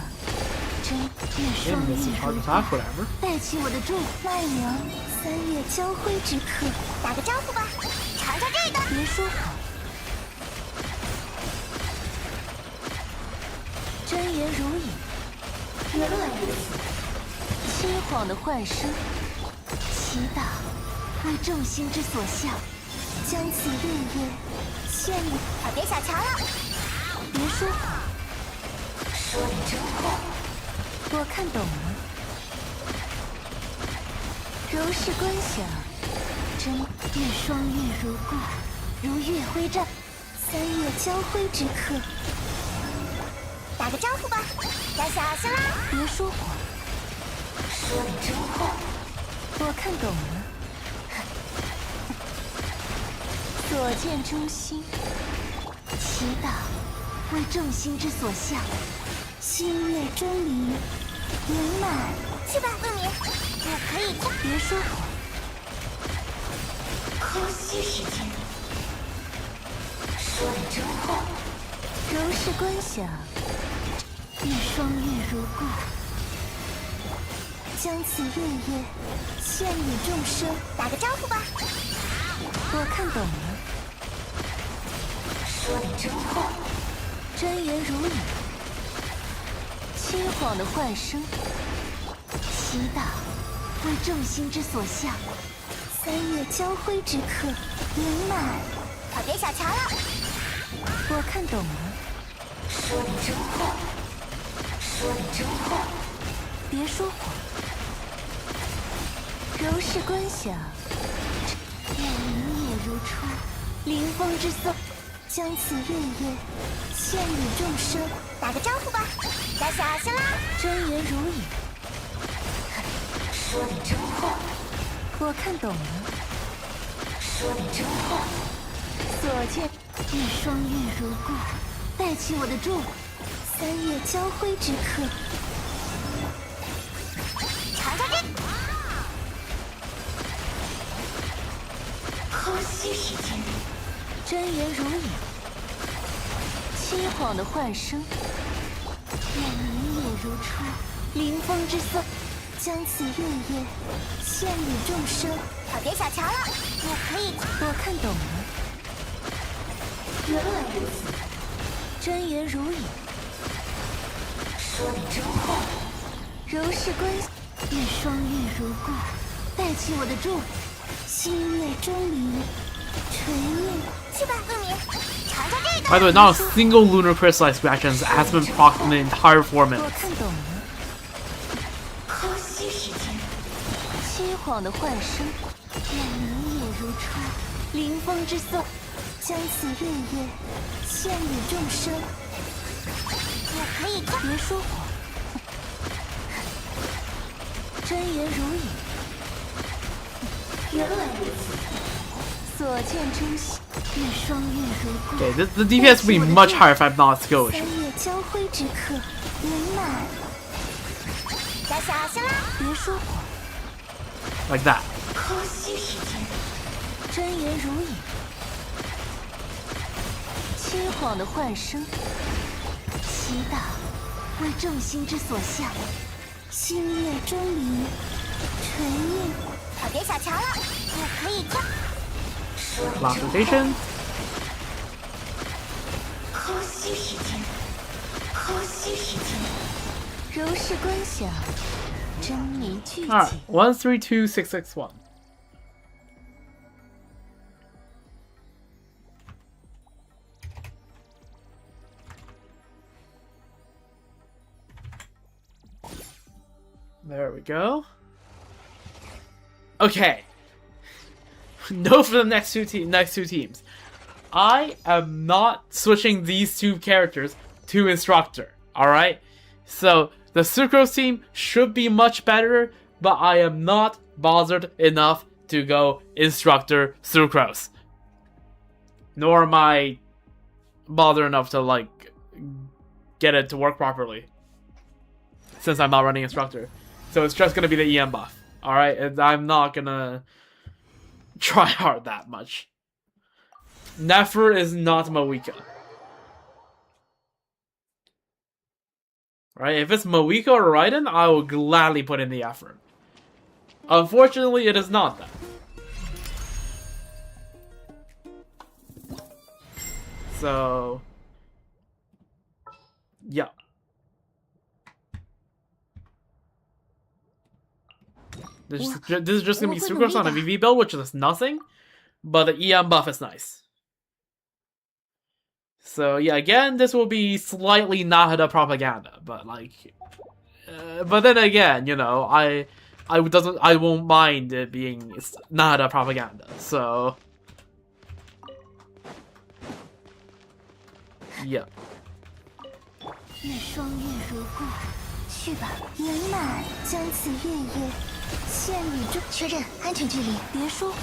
真月双月如故，带起我的祝麦娘三月交辉之刻。打个招呼吧，尝尝这个。别说谎，真言如影。 原来如此，凄惶的幻声，祈祷为众星之所向，将此月夜献与。可别小瞧了，别说谎，说的真话，我看懂了。柔视观想，真月双月如故，如月辉战，三月交辉之刻。 打个招呼吧，要小心啦！别说谎，说的真话，我看懂了。所见诛心，祈祷为众星之所向，星月钟灵圆满。去吧，陆明，我可以。别说谎，空虚时间，说的真话，柔视观想。 月双月如故，将此月夜献与众生。打个招呼吧，我看懂了。说的真话，真言如影。凄惶的幻声，祈祷为众星之所向，三月交辉之刻圆满。可别小瞧了，我看懂了。说的真话。 说的真话，别说谎。柔视观想，愿明月如初，凌风之色，将此月夜献与众生。打个招呼吧，要小心啦！真言如影，说的真话，我看懂了。说的真话，所见月双月如故，带起我的祝。 三月交辉之刻，尝尝这。空虚时间，真言如影。凄惶的幻声，愿明月如初。凌风之色，将此月夜献与众生。可别小瞧了，我可以。我看懂了，原来如此，真言如影。 说的真话，柔视观，月双月如故，带起我的祝，星月钟灵，纯韵。去吧，陆明，尝尝这个。 By the way, not a single lunar crystallized reactions has been procced in the entire format. 我看懂了，空虚时间，凄惶的幻声，愿明月如初，凌风之色，将此月夜献与众生。 我可以。别说谎，真言如影。原来如此，所见诛心，月双月如故。 Okay, the DPS would be much higher if I'm not skill 三 issue. 月交辉之刻圆满。要小心啦！别说谎， Like that. 空虚时间，真言如影。凄惶的幻声。 祈祷为众星之所向，星月钟灵，纯韵。可别小瞧了，我可以。Last rotation. 空虚时间，空虚时间。柔视观想，珍迷聚 All right, 集。 132661. There we go. Okay. No for the next two teams. I am not switching these two characters to instructor. All right. So the Sucrose team should be much better, but I am not bothered enough to go instructor Sucrose. Nor am I bothered enough to like get it to work properly, since I'm not running instructor. So it's just gonna be the EM buff. All right, and I'm not gonna try hard that much. Nefer is not Moika. Right? If it's Moika or Raiden, I will gladly put in the effort. Unfortunately, it is not that. So, yeah. This is just gonna be Sucrose on a VV build, which is nothing, but the EM buff is nice. So yeah, again, this will be slightly Nahida propaganda, but like, but then again, you know, I won't mind it being Nahida propaganda. So yeah. 月霜月如故，去吧，圆满将此月夜献与众。确认安全距离，别说谎，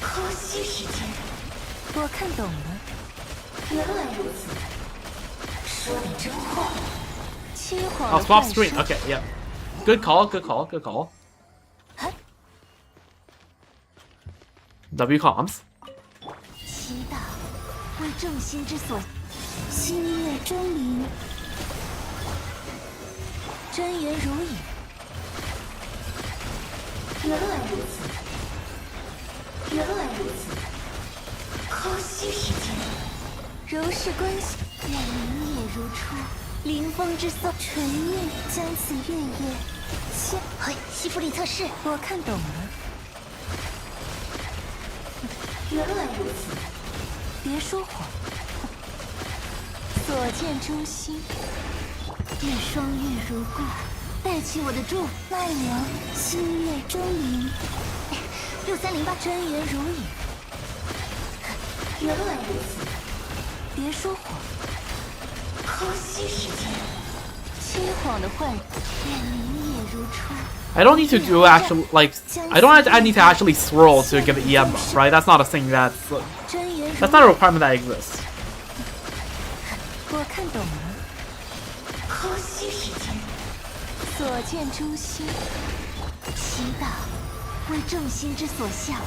空虚时间。我看懂了。 原来如此，说的真话。七皇 I'll 的 swap 怪 screen. 兽 Okay, yeah. Good call, good call, good call. W comms. 祈祷为众心之所，星月钟灵，真言如影。原来如此，原来如此。空虚时间。 柔氏关系，愿明夜如初，凌风之颂，纯韵将此月夜献。嘿，西弗里测试，我看懂了。原来如此，别说谎。所见诛心，月霜月如故，带起我的祝福。奈娘星月钟灵6308，真言如影。原来如此。 别说谎，空虚时间。七皇的幻，愿明夜如初。 I don't need to do actually like I need to actually swirl to get the EM buff, right? That's not a thing that's 真言如 that's not a requirement that exists. 我看懂了。空虚时间。所见诛心，祈祷为众心之所向。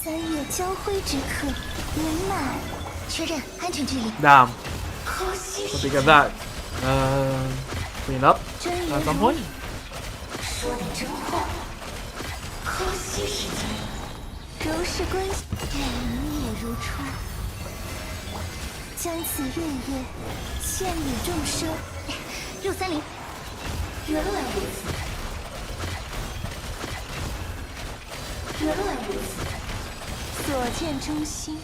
三月交辉之刻，圆满。 确认安全距离。 Damn. 空虚 Let 时 me 间。 get that. Clean up 真言 at some 如 point. 影。说的真话。空虚时间。柔氏关系，愿明夜如初。将此月夜献与众生。 630，原来如此，原来如此。所见诛心，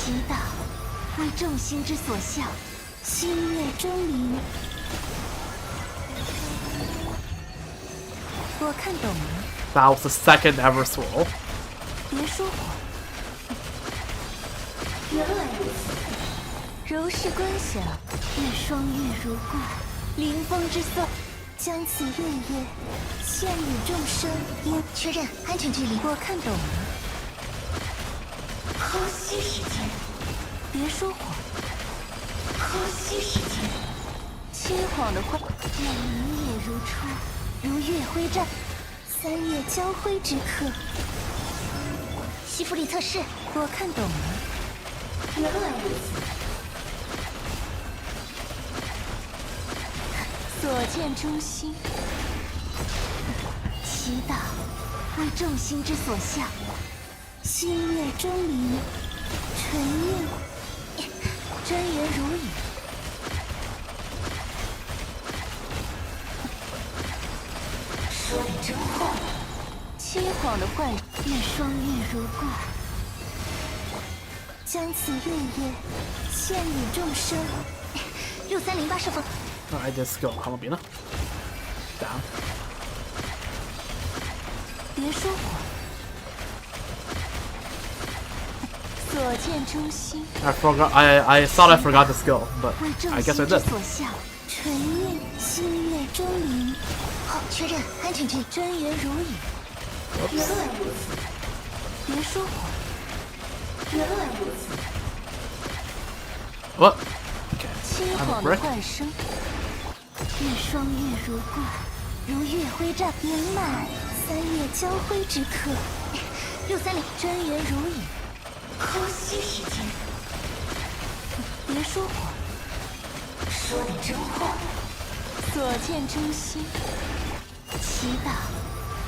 祈祷为众心之所向。星月钟灵，我看懂了。 That was the second ever swirl. 别说谎，原来如此。柔氏观想，月霜月如故，凌风之颂。将此月夜献与众生。也确认安全距离。我看懂了。空虚时间，别说谎，空虚时间。七皇的幻，愿明夜如初，如月辉战。三月交辉之刻，西弗里测试。我看懂了。原来如此。 所见诛心，祈祷为众心之所向。星月钟灵，纯韵，真言如影。晃的幻，月双月如故。将此月月献与众生。6308是否？ Alright, this skill, Columbiana. Down. 别说谎。所见诛心。 I forgot. I thought I forgot the skill, but 为众 I guess I 心之 did. 所向。纯韵星月钟灵。好，确认安全距离。真言如影。原来如此。别说谎。原来如此。 What? 轻 I'm a 晃的 brick. 幻声。月双月如故，如月辉战圆满三月交辉之刻。 630真言如影。呼吸时间。别说谎。说的真话。所见诛心。祈祷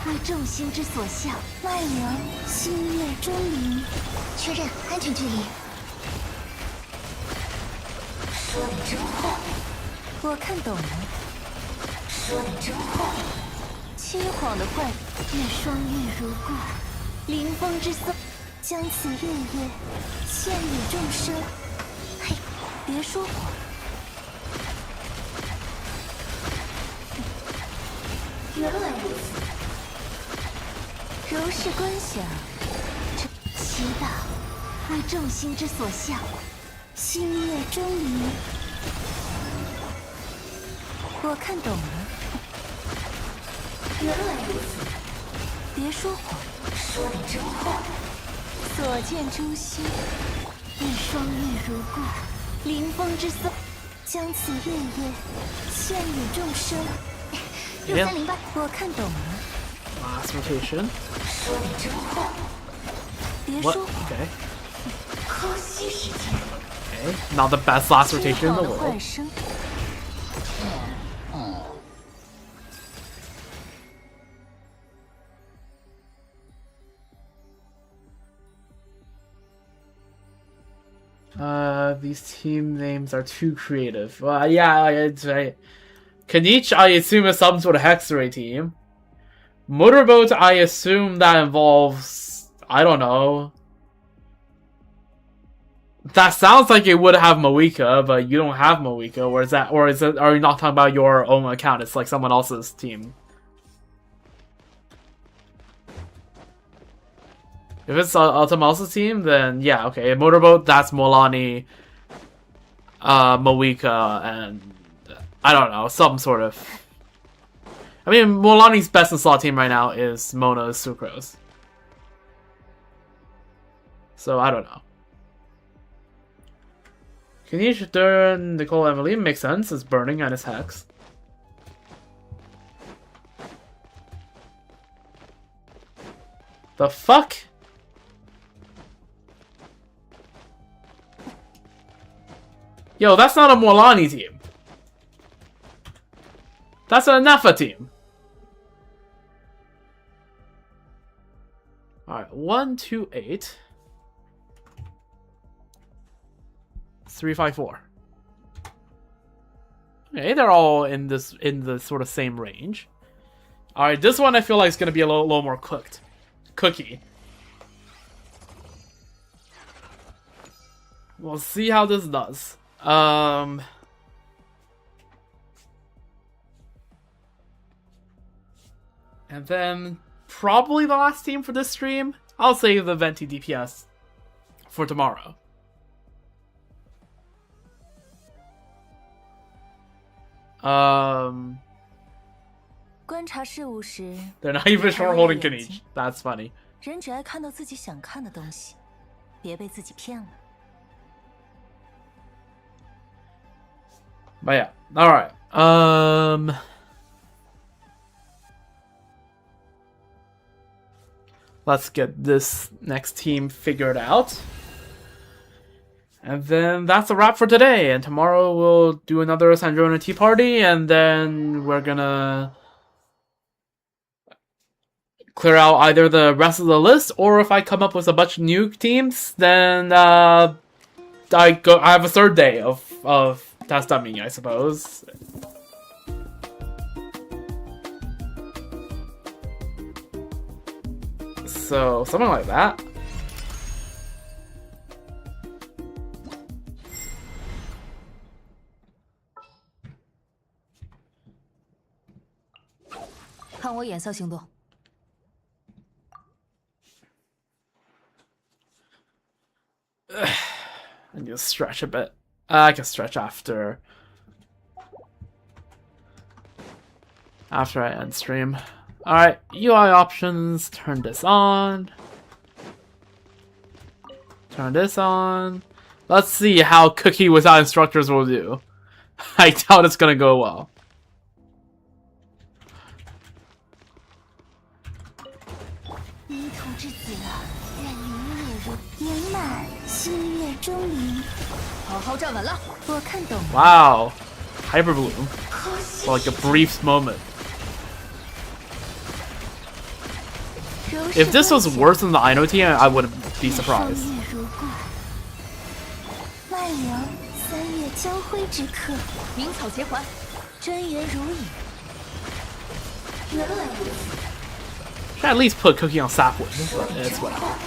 为众心之所向。万阳星月钟灵。确认安全距离。说的真话。我看懂了。说的真话。轻晃的幻，月双月如故，凌风之色。将此月月献与众生。嘿，别说谎。原来如此。如是观想，这祈祷为众心之所向。星月钟灵。我看懂了。原来如此。别说谎。说的真话。所见诛心。月双月如故，凌风之色。将此月月献与众生。 6308，我看懂了。 Last rotation. 说的真话。别 What? 说谎。 Okay. 呼吸时间。 Okay. Not the best last 轻 rotation in 晃 the 的幻 world. 声。 These team names are too creative. Yeah, it's right. Kanichi, I assume, is some sort of Hexeray team. Motorboat, I assume that involves, I don't know. That sounds like it would have Moika, but you don't have Moika. Or is that, or is it? Are you not talking about your own account? It's like someone else's team. If it's someone else's team, then yeah, okay. Motorboat, that's Molani, Moika, and I don't know, some sort of. I mean, Molani's best in slot team right now is Mona's Sucrose. So I don't know. Kanish, Duran, Nicole, Emily makes sense. It's burning and it's hex. The fuck? Yo, that's not a Molani team. That's a Nefa team. Alright, 1, 2, 8. 3, 5, 4. Okay, they're all in the sort of same range. Alright, this one I feel like is gonna be a little more cooked. Cookie. We'll see how this does. And then probably the last team for this stream, I'll save the Venti DPS for tomorrow. They're not even short holding Kanich. That's funny. 人只爱看到自己想看的东西，别被自己骗了。 But yeah, alright. Let's get this next team figured out. And then that's a wrap for today. And tomorrow we'll do another Sandrona Tea Party. And then we're gonna clear out either the rest of the list, or if I come up with a bunch of new teams, then I have a third day of test dummy, I suppose. So something like that. I need to stretch a bit. I can stretch after I end stream. Alright, UI options, turn this on. Turn this on. Let's see how Cookie without instructors will do. I doubt it's gonna go well. Wow. Hyper Bloom. For like a brief moment. If this was worse than the Ino team, I wouldn't be surprised. Should at least put Cookie on Sapwood, but it's whatever.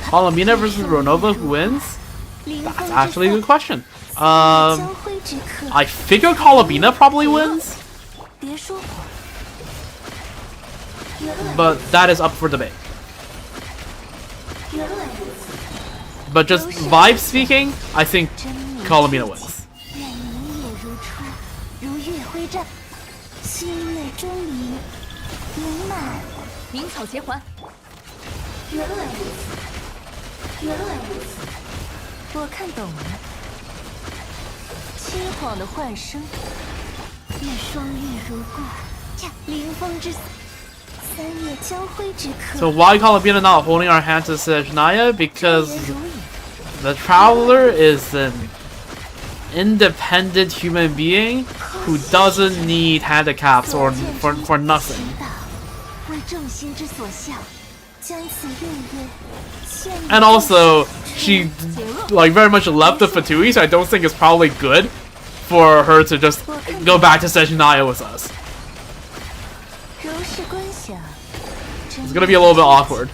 Palomina versus Renova, who wins? That's actually a good question. I figure Palomina probably wins, but that is up for debate. But just vibe speaking, I think Palomina wins. So why Palomina not holding our hand to Sejnaya? Because the Traveler is an independent human being who doesn't need handicaps or for nothing. And also, she like very much left the Fatui, so I don't think it's probably good for her to just go back to Sejnaya with us. It's gonna be a little bit awkward.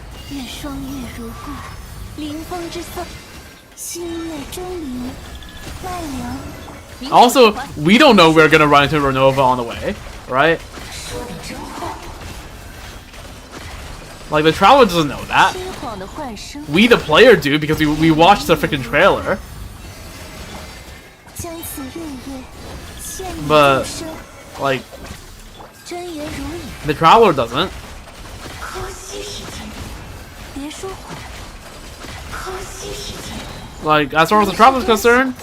Also, we don't know we're gonna run into Renova on the way, right? Like, the Traveler doesn't know that. We, the player, do, because we watched the freaking trailer. But, like, the Traveler doesn't. Like, as far as the Traveler's concerned,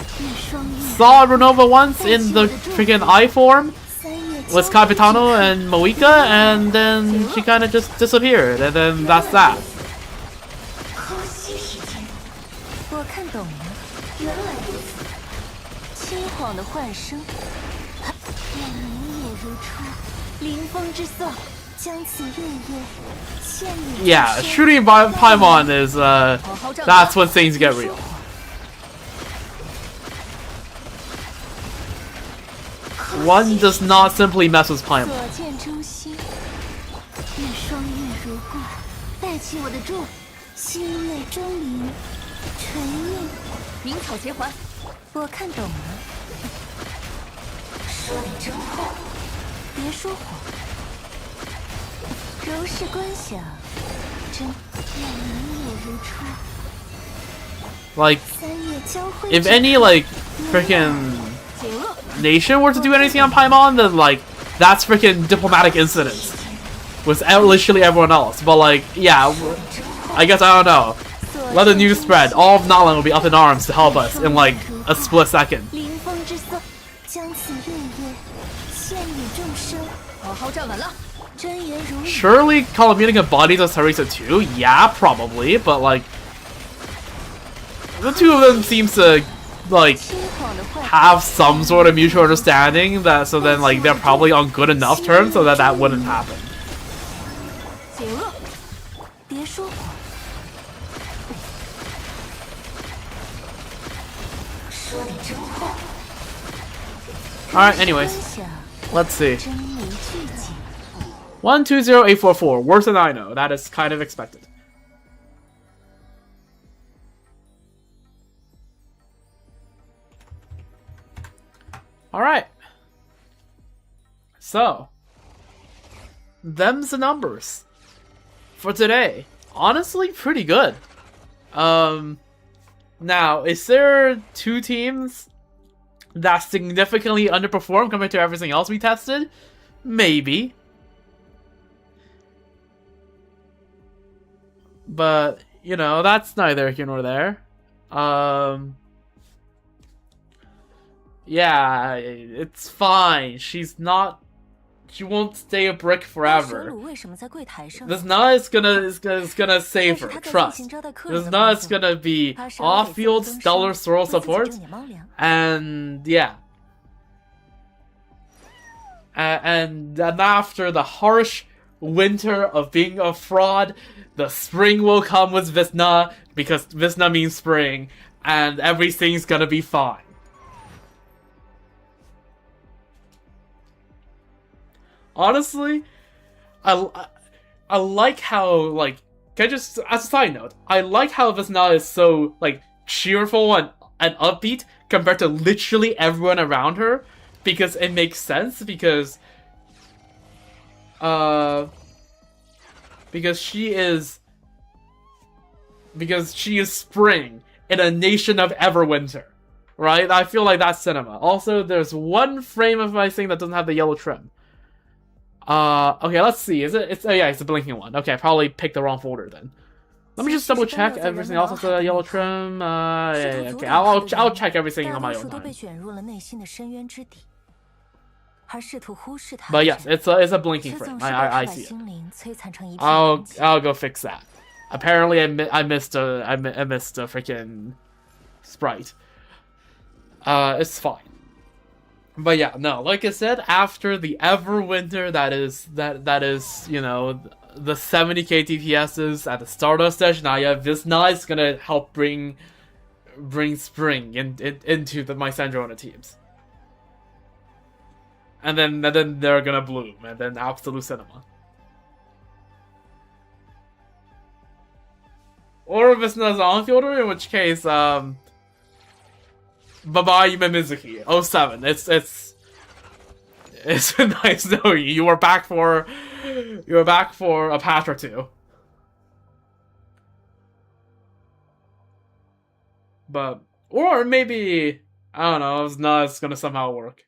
saw Renova once in the freaking I form with Capitano and Moika, and then she kind of just disappeared, and then that's that. Yeah, shooting by Paimon is, that's when things get real. One does not simply mess with Paimon. Like, 三月交辉 if 之 any, like, freaking 解厄， nation were to do anything on Paimon, then, like, that's freaking diplomatic incidents with literally everyone else. But, like, yeah, I guess, I don't know. Let the news spread. All of Nalan will be up in arms to help us in, like, a split second. 凌风之色，将此月月献与众生。好好站稳了，真言如语。 Surely Colombian embodies a Sarisa too? Yeah, probably, but, like, the two of them seems to, like, 轻狂的坏， have some sort of mutual understanding that so then, like, they're probably on good enough terms so that that wouldn't happen. 解厄，别说谎。说点真话。 Alright, anyways, 分享 let's see. 真没剧情。 120844, worse than I know. That is kind of expected. Alright. So, them's the numbers for today. Honestly, pretty good. Now, is there two teams that significantly underperform compared to everything else we tested? Maybe. But, you know, that's neither here nor there. Yeah, it's fine. She won't stay a brick 蛇 forever. 鲁为什么在柜台上？ This not is gonna save her. Trust. This not is gonna be off-field stellar sorrel support, 丢你猫粮。 and yeah. And then after the harsh winter of being a fraud, the spring will come with Visna, because Visna means spring, and everything's gonna be fine. Honestly, I like how, like, can I just, as a side note, I like how Visna is so, like, cheerful and upbeat compared to literally everyone around her, because it makes sense, because she is spring in a nation of Everwinter, right? I feel like that's cinema. Also, there's one frame of my thing that doesn't have the yellow trim. Okay, let's see. It's a blinking one. Okay, I probably picked the wrong folder then. Let me just double check everything else with the yellow trim. Yeah, okay, I'll check everything on my own 大多数都被 time. 卷入了内心的深渊之底，而试图忽视它 But 的 yes, 人 it's a blinking 却 frame. 总是被 I 把 see it. 心灵摧残成一片狼藉。 I'll go fix that. Apparently, I missed a freaking sprite. It's fine. But yeah, no, like I said, after the Everwinter, that is, you know, the 70k DPSs at the start of Sejnaya, Visna is gonna help bring spring into the Mysandrona teams. And then they're gonna bloom, and then Absolute Cinema. Or Visna's on-fielder, in which case, bye-bye, Yume Mizuki. 07. It's nice knowing you. You were back for a patch or two. But, or maybe, I don't know, it's gonna somehow work.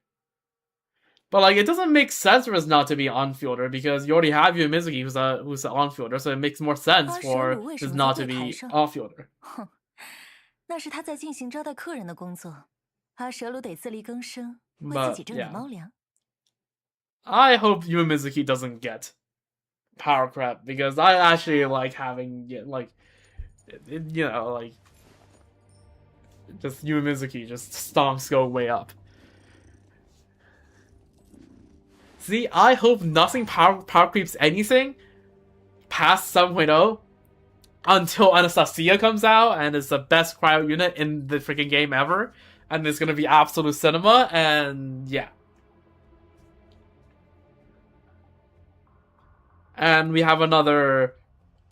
But, like, it doesn't make sense for us not to be on-fielder, because you already have Yume Mizuki who's an on-fielder, so it makes more sense for us not to be off-fielder. 那是他在进行招待客人的工作，阿蛇鲁得自力更生，为自 But 己挣点 yeah, 猫粮。 I hope Yume Mizuki doesn't get power crap, because I actually like having you know, like, just Yume Mizuki just stomps go way up. See, I hope nothing power creeps anything past 7.0 until Anastasia comes out and is the best cryo unit in the freaking game ever, and it's gonna be absolute cinema, and yeah. And we have another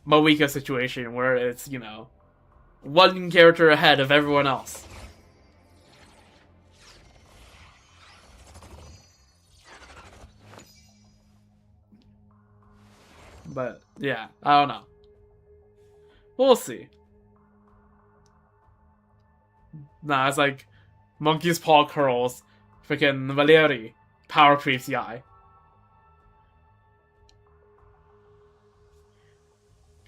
Moika situation where it's, you know, one character ahead of everyone else. But, yeah, I don't know. We'll see. Nah, it's like Monkey's Paw Curls, freaking Valeri, Power Creeps Yai.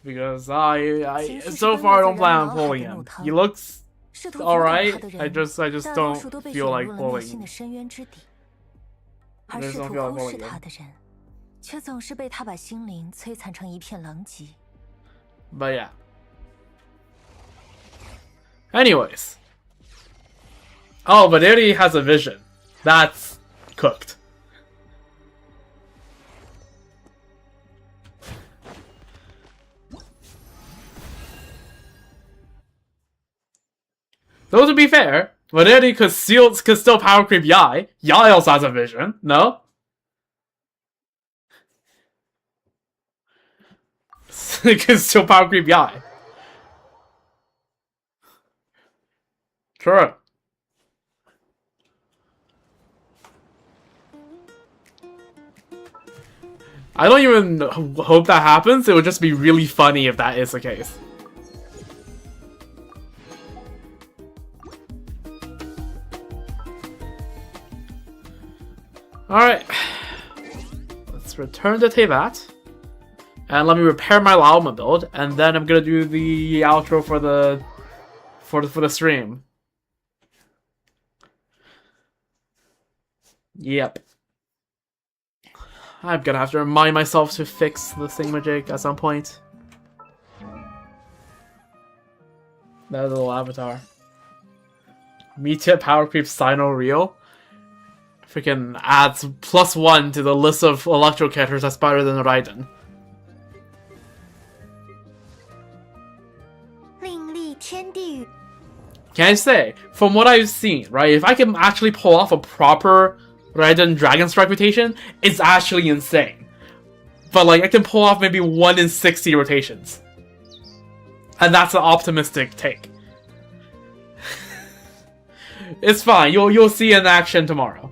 Because so far I don't plan on pulling him. He looks alright. I just don't feel like pulling. 而试图忽视他的人，却总是被他把心灵摧残成一片狼藉。 But yeah. Anyways. Oh, but Eri has a vision. That's cooked. Though to be fair, Valeri could still power creep Yai. Yai also has a vision, no? It can still power creep Yai. Sure. I don't even hope that happens. It would just be really funny if that is the case. Alright. Let's return to Tevat. And let me repair my Laoma build. And then I'm gonna do the outro for the stream. Yep. I'm gonna have to remind myself to fix the thingamajig at some point. That little avatar. Metia Power Creep Sino Real. Freaking adds +1 to the list of Electro characters that's better than Raiden. Can I say, from what I've seen, right, if I can actually pull off a proper Raiden Dragon Strike rotation, it's actually insane. But like, I can pull off maybe 1 in 60 rotations. And that's an optimistic take. It's fine, you'll see in action tomorrow.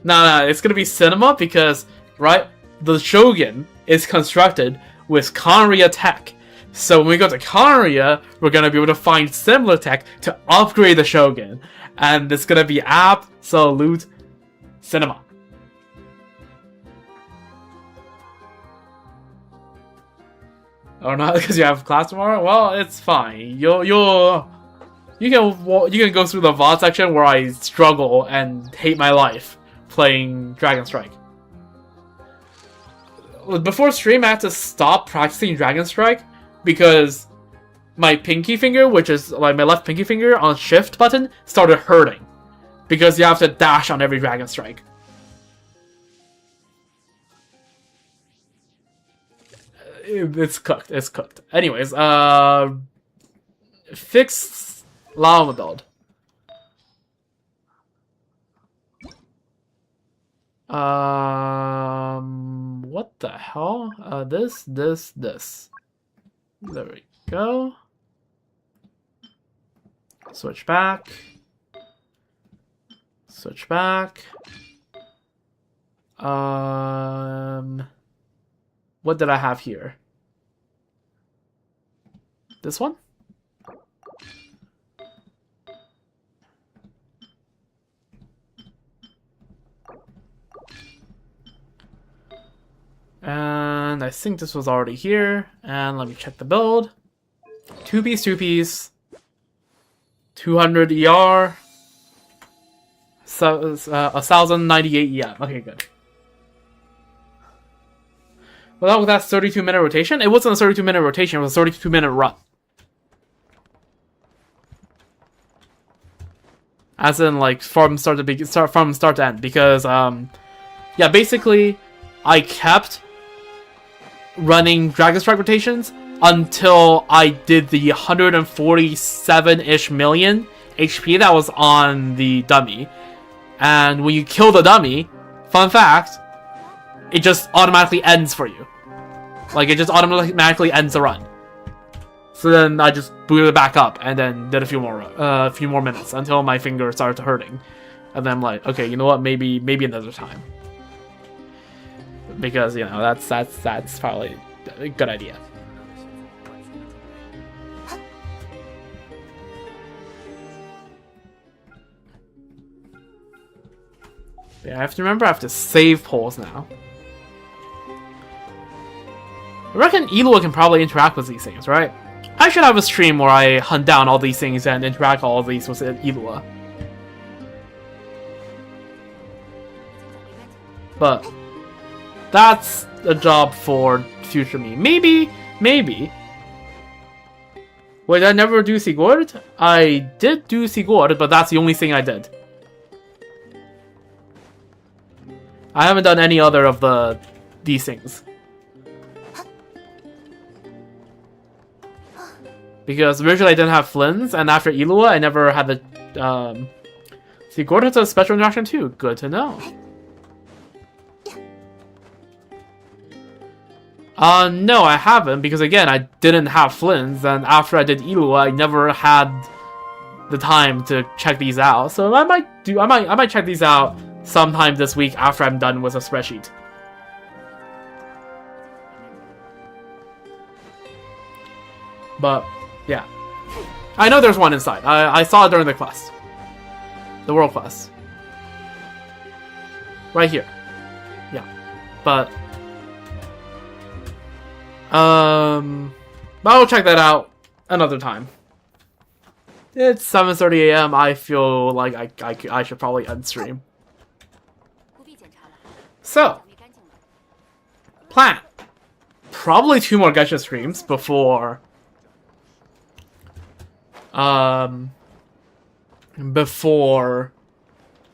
No, it's gonna be cinema because, right, the Shogun is constructed with Kanria tech. So when we go to Kanria, we're gonna be able to find similar tech to upgrade the Shogun. And it's gonna be absolute cinema. Or not because you have class tomorrow? Well, it's fine. You can go through the VOD section where I struggle and hate my life playing Dragon Strike. Before stream, I had to stop practicing Dragon Strike because my pinky finger, which is like my left pinky finger on shift button, started hurting because you have to dash on every Dragon Strike. It's cooked. It's cooked. Anyways, fix Laoma build. What the hell? This. There we go. Switch back. Switch back. What did I have here? This one? And I think this was already here. And let me check the build. 2-piece. 200 ER. 1098 EM. Okay, good. Well, that's 32-minute rotation. It wasn't a 32-minute rotation. It was a 32-minute run. As in, like, from start to end. Because, yeah, basically, I kept running Dragon Strike rotations until I did the 147-ish million HP that was on the dummy. And when you kill the dummy, fun fact, it just automatically ends for you. Like, it just automatically ends the run. So then I just booted it back up and then did a few more minutes until my finger started hurting. And then I'm like, okay, you know what? Maybe another time. Because, you know, that's probably a good idea. Yeah, I have to remember I have to save polls now. I reckon Elua can probably interact with these things, right? I should have a stream where I hunt down all these things and interact all of these with Elua. But that's a job for future me. Maybe. Wait, did I never do Sigurd? I did do Sigurd, but that's the only thing I did. I haven't done any other of these things. Because originally I didn't have Flynn's, and after Elua I never had the Sigurd has a special interaction too. Good to know. No, I haven't, because again, I didn't have Flynn's, and after I did Elua, I never had the time to check these out. So I might check these out sometime this week after I'm done with a spreadsheet. But yeah, I know there's one inside. I saw it during the quest, the world quest, right here. Yeah, but. I'll check that out another time. It's 7:30 a.m. I feel like I should probably unstream. So, plan. Probably 2 more Genshin streams before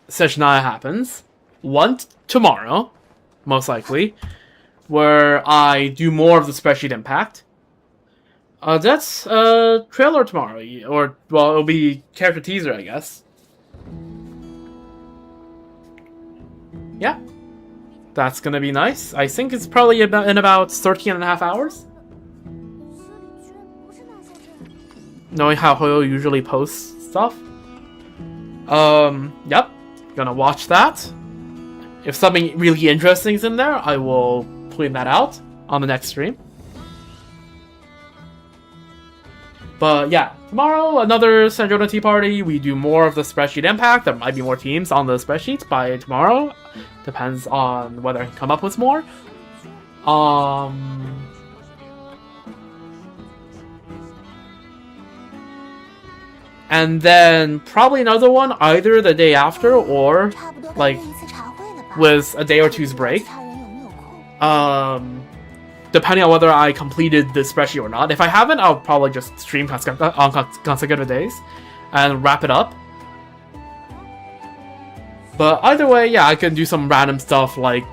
Session 9 happens. One tomorrow, most likely, where I do more of the spreadsheet impact. That's a trailer tomorrow, or well, it'll be character teaser, I guess. Yeah, that's gonna be nice. I think it's probably in about 13.5 hours. Knowing how Hoyo usually posts stuff. Yep, gonna watch that. If something really interesting is in there, I will point that out on the next stream. But yeah, tomorrow, another Sanjona Tea Party. We do more of the spreadsheet impact. There might be more teams on the spreadsheet by tomorrow. Depends on whether I can come up with more. And then probably another one either the day after or like with a day or two's break. Depending on whether I completed the spreadsheet or not. If I haven't, I'll probably just stream on consecutive days and wrap it up. But either way, yeah, I can do some random stuff like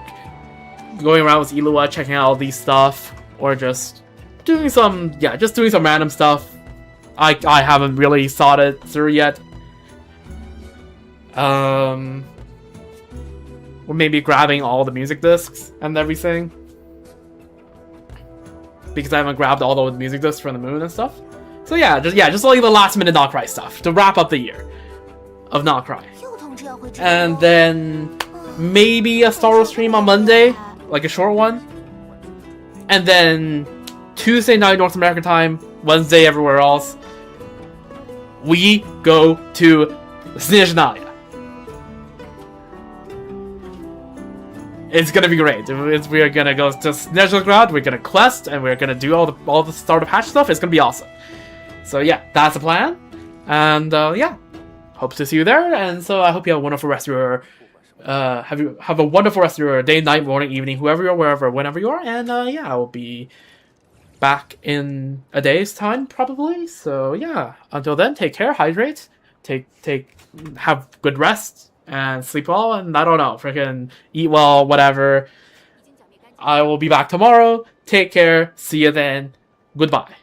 going around with Elua, checking out all these stuff, or just doing some random stuff. I haven't really thought it through yet. Or maybe grabbing all the music discs and everything. Because I haven't grabbed all the music discs from the moon and stuff. So yeah, just like the last minute Not Cry stuff to wrap up the year of Not Cry. And then maybe a Star Wars stream on Monday, like a short one. And then Tuesday night North American time, Wednesday everywhere else, we go to Snezhnaya. It's gonna be great. We are gonna go to Snezhnograd, we're gonna quest, and we're gonna do all the starter patch stuff. It's gonna be awesome. So yeah, that's the plan. And yeah, hope to see you there. And so I hope you have a wonderful rest of your have a wonderful rest of your day, night, morning, evening, whoever you are, wherever, whenever you are. And yeah, I will be back in a day's time probably. So yeah, until then, take care, hydrate, have good rest. And sleep well, and I don't know, freaking eat well, whatever. I will be back tomorrow. Take care. See you then. Goodbye.